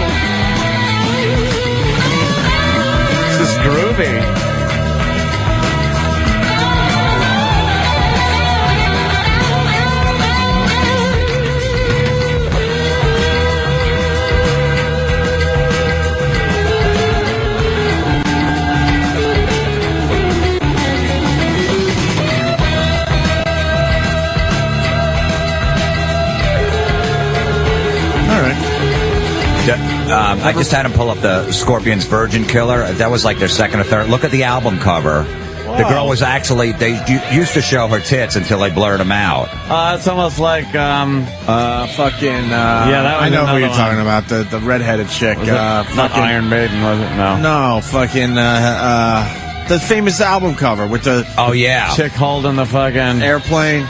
This is groovy. I just had them pull up the Scorpions' Virgin Killer. That was like their second or third. Look at the album cover. The girl was actually, they used to show her tits until they blurred them out. It's almost like, I know who you're talking about. The redheaded chick. Not Iron Maiden, was it? No. No, fucking, the famous album cover with the chick holding the fucking airplane.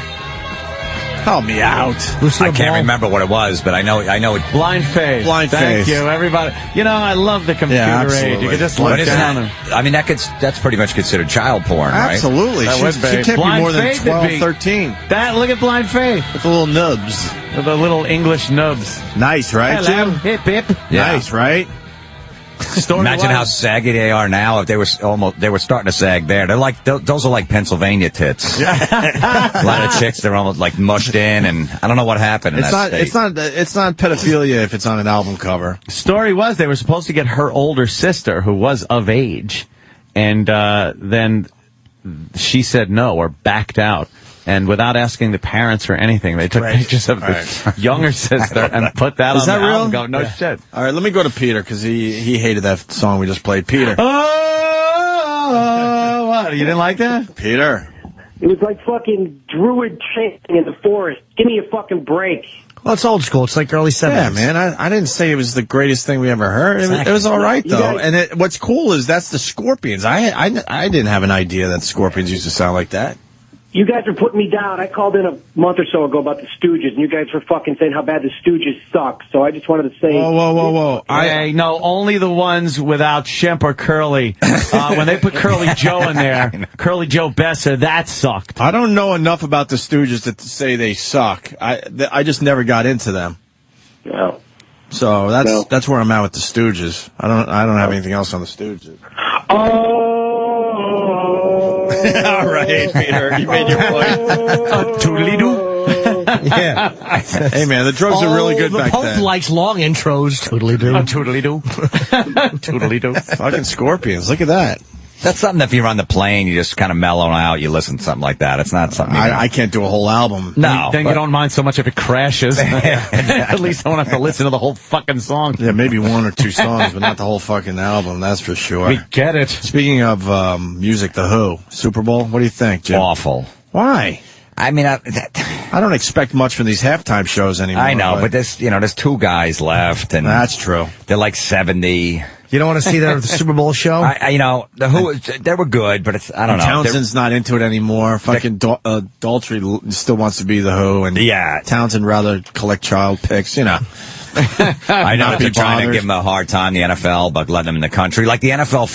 Help me out. I can't remember what it was, but I know it. Blind Faith. Blind Thank Faith. you, everybody. You know, I love the computer age. You can just look down and... I mean, that's pretty much considered child porn, right? Absolutely. That would She be. can't Blind be more than Faith 12, would be. 13. Look at Blind Faith. With the little nubs. With the little English nubs. Nice, right, Hello. Jim? Hip, hip. Yeah. Nice, right? Imagine how saggy they are now. If they were starting to sag there. They're like those are like Pennsylvania tits. A lot of chicks, they're almost like mushed in, and I don't know what happened. It's not pedophilia if it's on an album cover. Story was they were supposed to get her older sister, who was of age, and then she said no or backed out. And without asking the parents or anything, they took pictures of the younger sister and put that on the album cover. No shit. All right, let me go to Peter because he hated that song we just played. Peter. Oh, what? You didn't like that? Peter. It was like fucking druid chanting in the forest. Give me a fucking break. Well, it's old school. It's like early 70s. Yeah, man. I didn't say it was the greatest thing we ever heard. It was all right, though. And what's cool is that's the Scorpions. I didn't have an idea that the Scorpions used to sound like that. You guys are putting me down. I called in a month or so ago about the Stooges, and you guys were fucking saying how bad the Stooges suck. So I just wanted to say... Whoa. I know only the ones without Shemp or Curly. When they put Curly Joe in there, Curly Joe Besser, that sucked. I don't know enough about the Stooges to say they suck. I just never got into them. No. So that's where I'm at with the Stooges. I don't have anything else on the Stooges. All right, Peter, you made your point. Toodly-doo. Yeah. Hey, man, the drugs are really good back The Pope then. likes long intros. Toodly-doo. Toodly-doo. Toodly-doo. Fucking Scorpions, look at that. That's something if you're on the plane, you just kind of mellow out, you listen to something like that. It's not something... I can't do a whole album. No. Then you don't mind so much if it crashes. At least I won't have to listen to the whole fucking song. Yeah, maybe one or two songs, but not the whole fucking album, that's for sure. We get it. Speaking of music, The Who, Super Bowl, what do you think, Jim? Awful. Why? I mean, I don't expect much from these halftime shows anymore. I know, but there's two guys left, and that's true. They're like 70. You don't want to see the Super Bowl show? The Who, they were good, but I don't know. Townsend's not into it anymore. Fucking Daltrey still wants to be The Who, and Townsend rather collect child pics, you know. I know they're trying to give him a hard time, the NFL, but letting them in the country. Like the NFL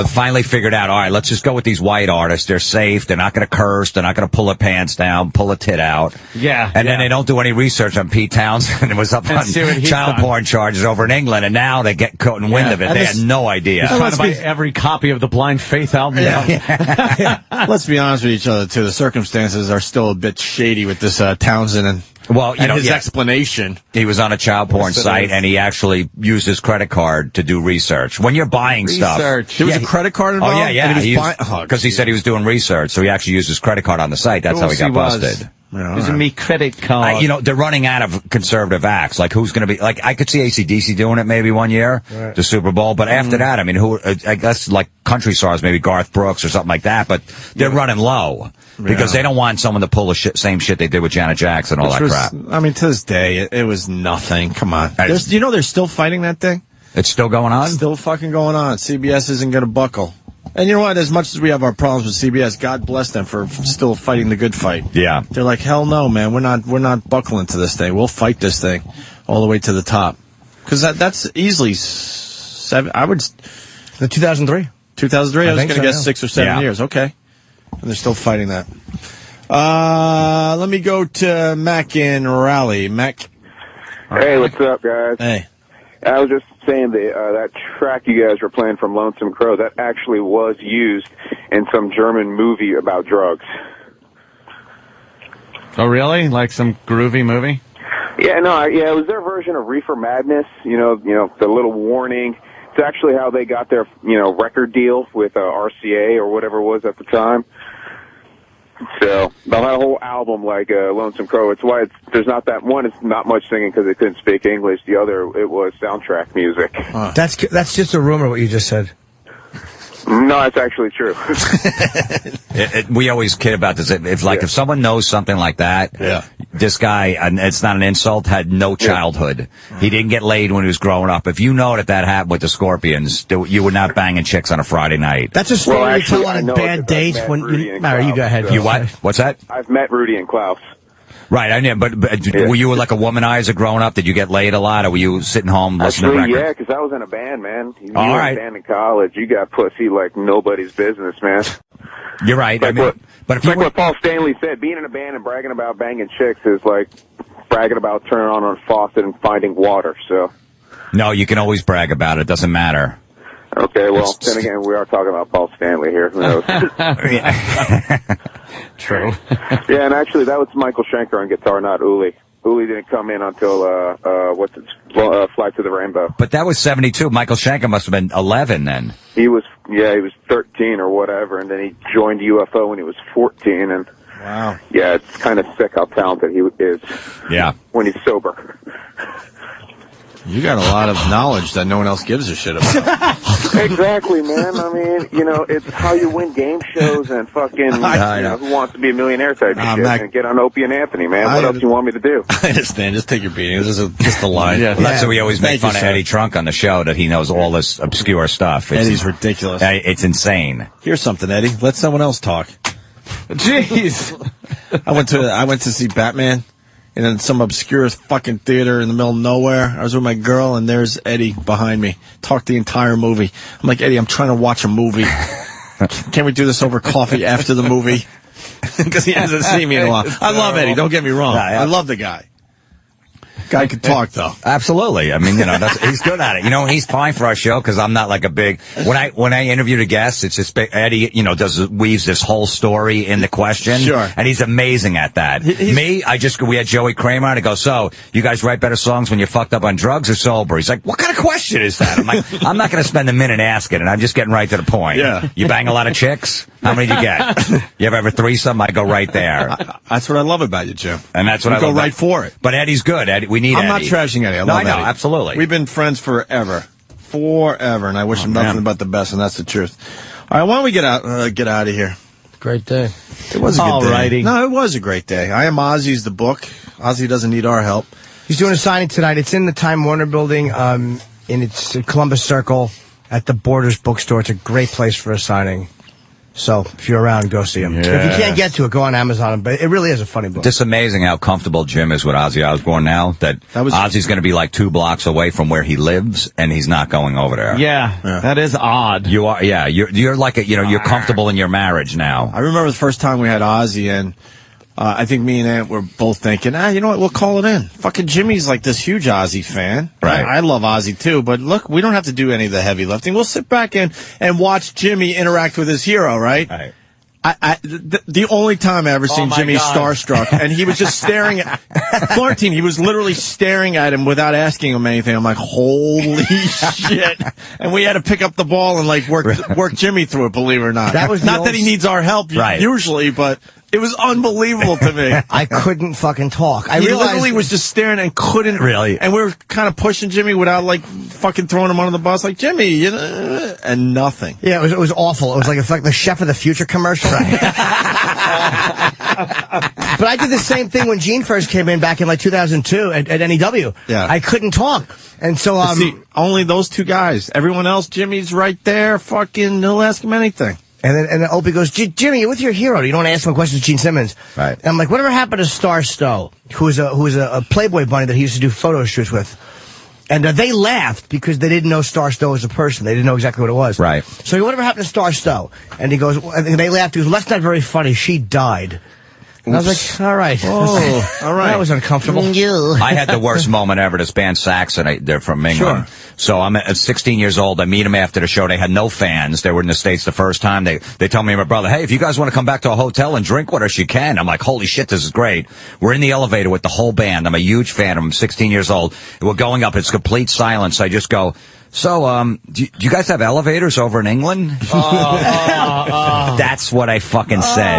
finally figured out, all right, let's just go with these white artists. They're safe. They're not going to curse. They're not going to pull their pants down, pull a tit out. Yeah. And then they don't do any research on Pete Townsend. It was up on child porn charges over in England, and now they get caught in wind of it. They had no idea. He's trying to buy every copy of the Blind Faith album. Let's be honest with each other, too. The circumstances are still a bit shady with this Townsend and his explanation. He was on a child porn site, and he actually used his credit card to do research. When you're buying stuff... There was a credit card involved? Oh, yeah. Because Because he said he was doing research, so he actually used his credit card on the site. That's how he got busted. Using me credit card. They're running out of conservative acts. Like, who's going to be... Like, I could see AC/DC doing it maybe one year, the Super Bowl. But after that, I mean, I guess, like, country stars, maybe Garth Brooks or something like that. But they're running low. Because they don't want someone to pull the same shit they did with Janet Jackson and all that crap. I mean, to this day, it was nothing. Come on. They're still fighting that thing? It's still going on? Still fucking going on. CBS isn't going to buckle. And you know what? As much as we have our problems with CBS, God bless them for still fighting the good fight. Yeah. They're like, hell no, man. We're not buckling to this thing. We'll fight this thing all the way to the top. Because that's easily 7. I would... 2003. 2003? I was going to guess 6 or 7 years. Okay. And they're still fighting that. Let me go to Mac in Raleigh. Mac. Hey, what's up, guys? Hey. I was just saying that track you guys were playing from Lonesome Crow, that actually was used in some German movie about drugs. Oh, really? Like some groovy movie? Yeah, it was their version of Reefer Madness, you know, the little warning. It's actually how they got their, record deal with RCA or whatever it was at the time. So the whole album, like Lonesome Crow, it's why there's not that one. It's not much singing because they couldn't speak English. The other, it was soundtrack music. That's just a rumor. What you just said. No, it's actually true. We always kid about this. If someone knows something like that, this guy, and it's not an insult, had no childhood. He didn't get laid when he was growing up. If you know that happened with the Scorpions, you were not banging chicks on a Friday night. That's a story you tell on a bad date. When Mary, you go ahead. You what? What's that? I've met Rudy and Klaus. Right, I know, but were you like a womanizer growing up? Did you get laid a lot, or were you sitting home listening to records? Yeah, because I was in a band, man. You All were right. in a band in college. You got pussy like nobody's business, man. You're right. Like what Paul Stanley said, being in a band and bragging about banging chicks is like bragging about turning on a faucet and finding water, so. No, you can always brag about it. Doesn't matter. Okay, well, then again, we are talking about Paul Stanley here. Who knows? True. Yeah, and actually, that was Michael Schenker on guitar, not Uli. Uli didn't come in until, Fly to the Rainbow. But that was 72. Michael Schenker must have been 11 then. He was 13 or whatever, and then he joined UFO when he was 14, and wow. Yeah, it's kind of sick how talented he is. Yeah. When he's sober. You got a lot of knowledge that no one else gives a shit about. Exactly, man. I mean, it's how you win game shows and fucking Who Wants to Be a Millionaire type of shit. And get on Opie and Anthony, man. What else you want me to do? I understand. Just take your beating. This is just a line. Well, that's why we always make fun of Eddie Trunk on the show, that he knows all this obscure stuff. Eddie's ridiculous. It's insane. Here's something, Eddie. Let someone else talk. Jeez. I went to see Batman in some obscure fucking theater in the middle of nowhere. I was with my girl, and there's Eddie behind me. Talked the entire movie. I'm like, Eddie, I'm trying to watch a movie. Can't we do this over coffee after the movie? Because he hasn't seen me in a while. I love Eddie. Don't get me wrong. I love the guy. Guy could talk, though. Absolutely. I mean, he's good at it. He's fine for our show because I'm not like a big. When I interview the guests, it's just Eddie. Weaves this whole story in the question. Sure. And he's amazing at that. We had Joey Kramer and I go, so you guys write better songs when you're fucked up on drugs or sober? He's like, what kind of question is that? I'm like, I'm not going to spend a minute asking it. I'm just getting right to the point. Yeah. You bang a lot of chicks? How many did you get? You ever have a threesome? I go right there. That's what I love about you, Jim. And that's what I go love right for it. But Eddie's good. Eddie, we need I'm Eddie. not trashing Eddie. I know, Eddie. absolutely. We've been friends forever, and I wish him nothing but the best, and that's the truth. All right, why don't we get out of here? Great day. It was a good day. Alrighty. No, it was a great day. I Am Ozzy's the book. Ozzy doesn't need our help. He's doing a signing tonight. It's in the Time Warner building, and it's Columbus Circle at the Borders bookstore. It's a great place for a signing. So, if you're around, go see him. Yes. If you can't get to it, go on Amazon. But it really is a funny book. Just amazing how comfortable Jim is with Ozzy Osbourne now. That Ozzy's going to be like 2 blocks away from where he lives, and he's not going over there. Yeah. That is odd. You are, yeah. You're like you're comfortable in your marriage now. I remember the first time we had Ozzy, and I think me and Ant were both thinking, you know what, we'll call it in. Fucking Jimmy's like this huge Ozzy fan. Right. I love Ozzy too, but look, we don't have to do any of the heavy lifting. We'll sit back and watch Jimmy interact with his hero, right? Right. The only time I ever seen Jimmy starstruck, and he was just staring at Florentine. He was literally staring at him without asking him anything. I'm like, holy shit! And we had to pick up the ball and like work Jimmy through it. Believe it or not, That was not that he needs our help usually, but it was unbelievable to me. I couldn't fucking talk. He literally was just staring and couldn't really. And we were kind of pushing Jimmy without like fucking throwing him under the bus, like Jimmy, and nothing. Yeah, it was awful. It was like the Chef of the Future commercial. But I did the same thing when Gene first came in back in like 2002 at NEW. Yeah. I couldn't talk. And so, see, only those 2 guys. Everyone else, Jimmy's right there. Fucking, he'll ask him anything. And then Opie goes, Jimmy, you're with your hero. You don't want to ask him questions, Gene Simmons. Right. And I'm like, whatever happened to Star Stowe, who was a Playboy bunny that he used to do photo shoots with? And they laughed because they didn't know Star Stowe was a person. They didn't know exactly what it was. Right. So whatever happened to Star Stowe? And he goes, and they laughed. He goes, that's not very funny. She died. And I was like, all right. Oh, all right. That was uncomfortable. I had the worst moment ever. This band Saxon, they're from England. Sure. So I'm at 16 years old. I meet them after the show. They had no fans. They were in the States the first time. They told me and my brother, hey, if you guys want to come back to a hotel and drink with us, you can. I'm like, holy shit, this is great. We're in the elevator with the whole band. I'm a huge fan. I'm 16 years old. We're going up. It's complete silence. I just go, So, do you guys have elevators over in England? That's what I fucking said.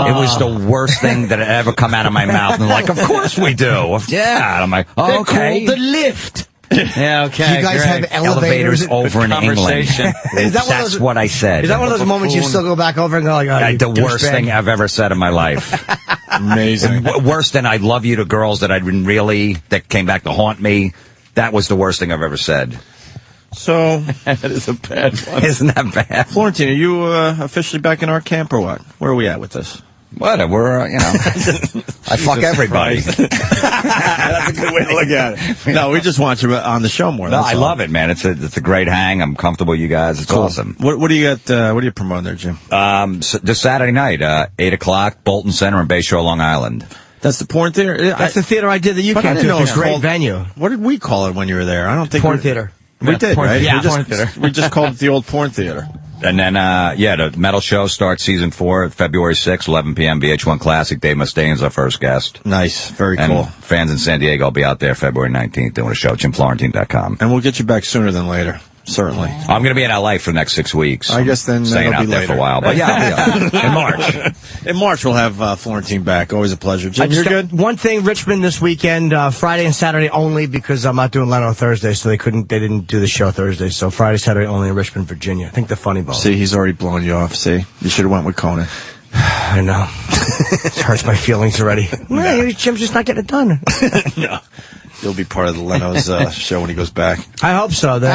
It was the worst thing that had ever come out of my mouth. And they're like, of course we do. Yeah. And I'm like, oh, okay. The lift. Yeah, okay. Do you guys have elevators over in England? That's what I said. Is that one of those moments you still go back over and go like, oh, the worst thing I've ever said in my life. Amazing. Worse than I love you to girls that that came back to haunt me. That was the worst thing I've ever said. So that is a bad one. Isn't that bad? Florentine, are you officially back in our camp or what? Where are we at with this? What? We're, I fuck everybody. That's a good way to look at it. No, we just want you on the show more. No, I love it, man. It's a great hang. I'm comfortable with you guys. It's awesome. What do you got? What are you promoting there, Jim? This Saturday night, 8 o'clock, Bolton Center in Bayshore, Long Island. That's the porn theater? That's the theater I did that you came to. It's a great venue. What did we call it when you were there? I don't think porn theater. We did, right? Yeah, porn theater. We just called it the old porn theater. And then, the metal show starts season 4 February 6th, 11 p.m. VH1 Classic. Dave Mustaine's our first guest. Nice. Very and cool. Fans in San Diego will be out there February 19th doing a show. JimFlorentine.com. And we'll get you back sooner than later. Certainly. I'm going to be in LA for the next 6 weeks. I guess then staying that'll out be there later. for a while. But yeah, in March. In March, we'll have Florentine back. Always a pleasure. Jim, you're good? One thing, Richmond this weekend, Friday and Saturday only, because I'm not doing Leno Thursday, so they didn't do the show Thursday. So Friday, Saturday only in Richmond, Virginia. I think the Funny Bone. See, he's already blown you off. See, you should have went with Conan. I know. It hurts my feelings already. Well, Jim's just not getting it done. No. He'll be part of the Leno's show when he goes back. I hope so. They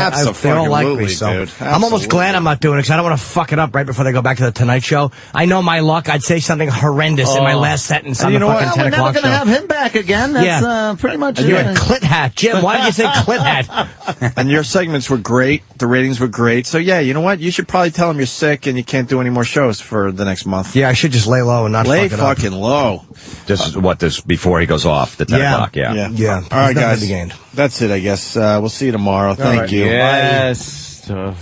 all like me, so. Dude. I'm almost glad I'm not doing it because I don't want to fuck it up right before they go back to the Tonight Show. I know my luck. I'd say something horrendous in my last sentence on the fucking 10 o'clock show. We're never going to have him back again. That's pretty much it. You're a clit hat. Jim, why did you say clit hat? And your segments were great. The ratings were great. So, yeah, you know what? You should probably tell him you're sick and you can't do any more shows for the next month. Yeah, I should just lay low and not fuck it up. Lay fucking low. This before he goes off, the 10 o'clock, yeah. All right, guys. That's it, I guess. We'll see you tomorrow. Thank you. Yes. Bye.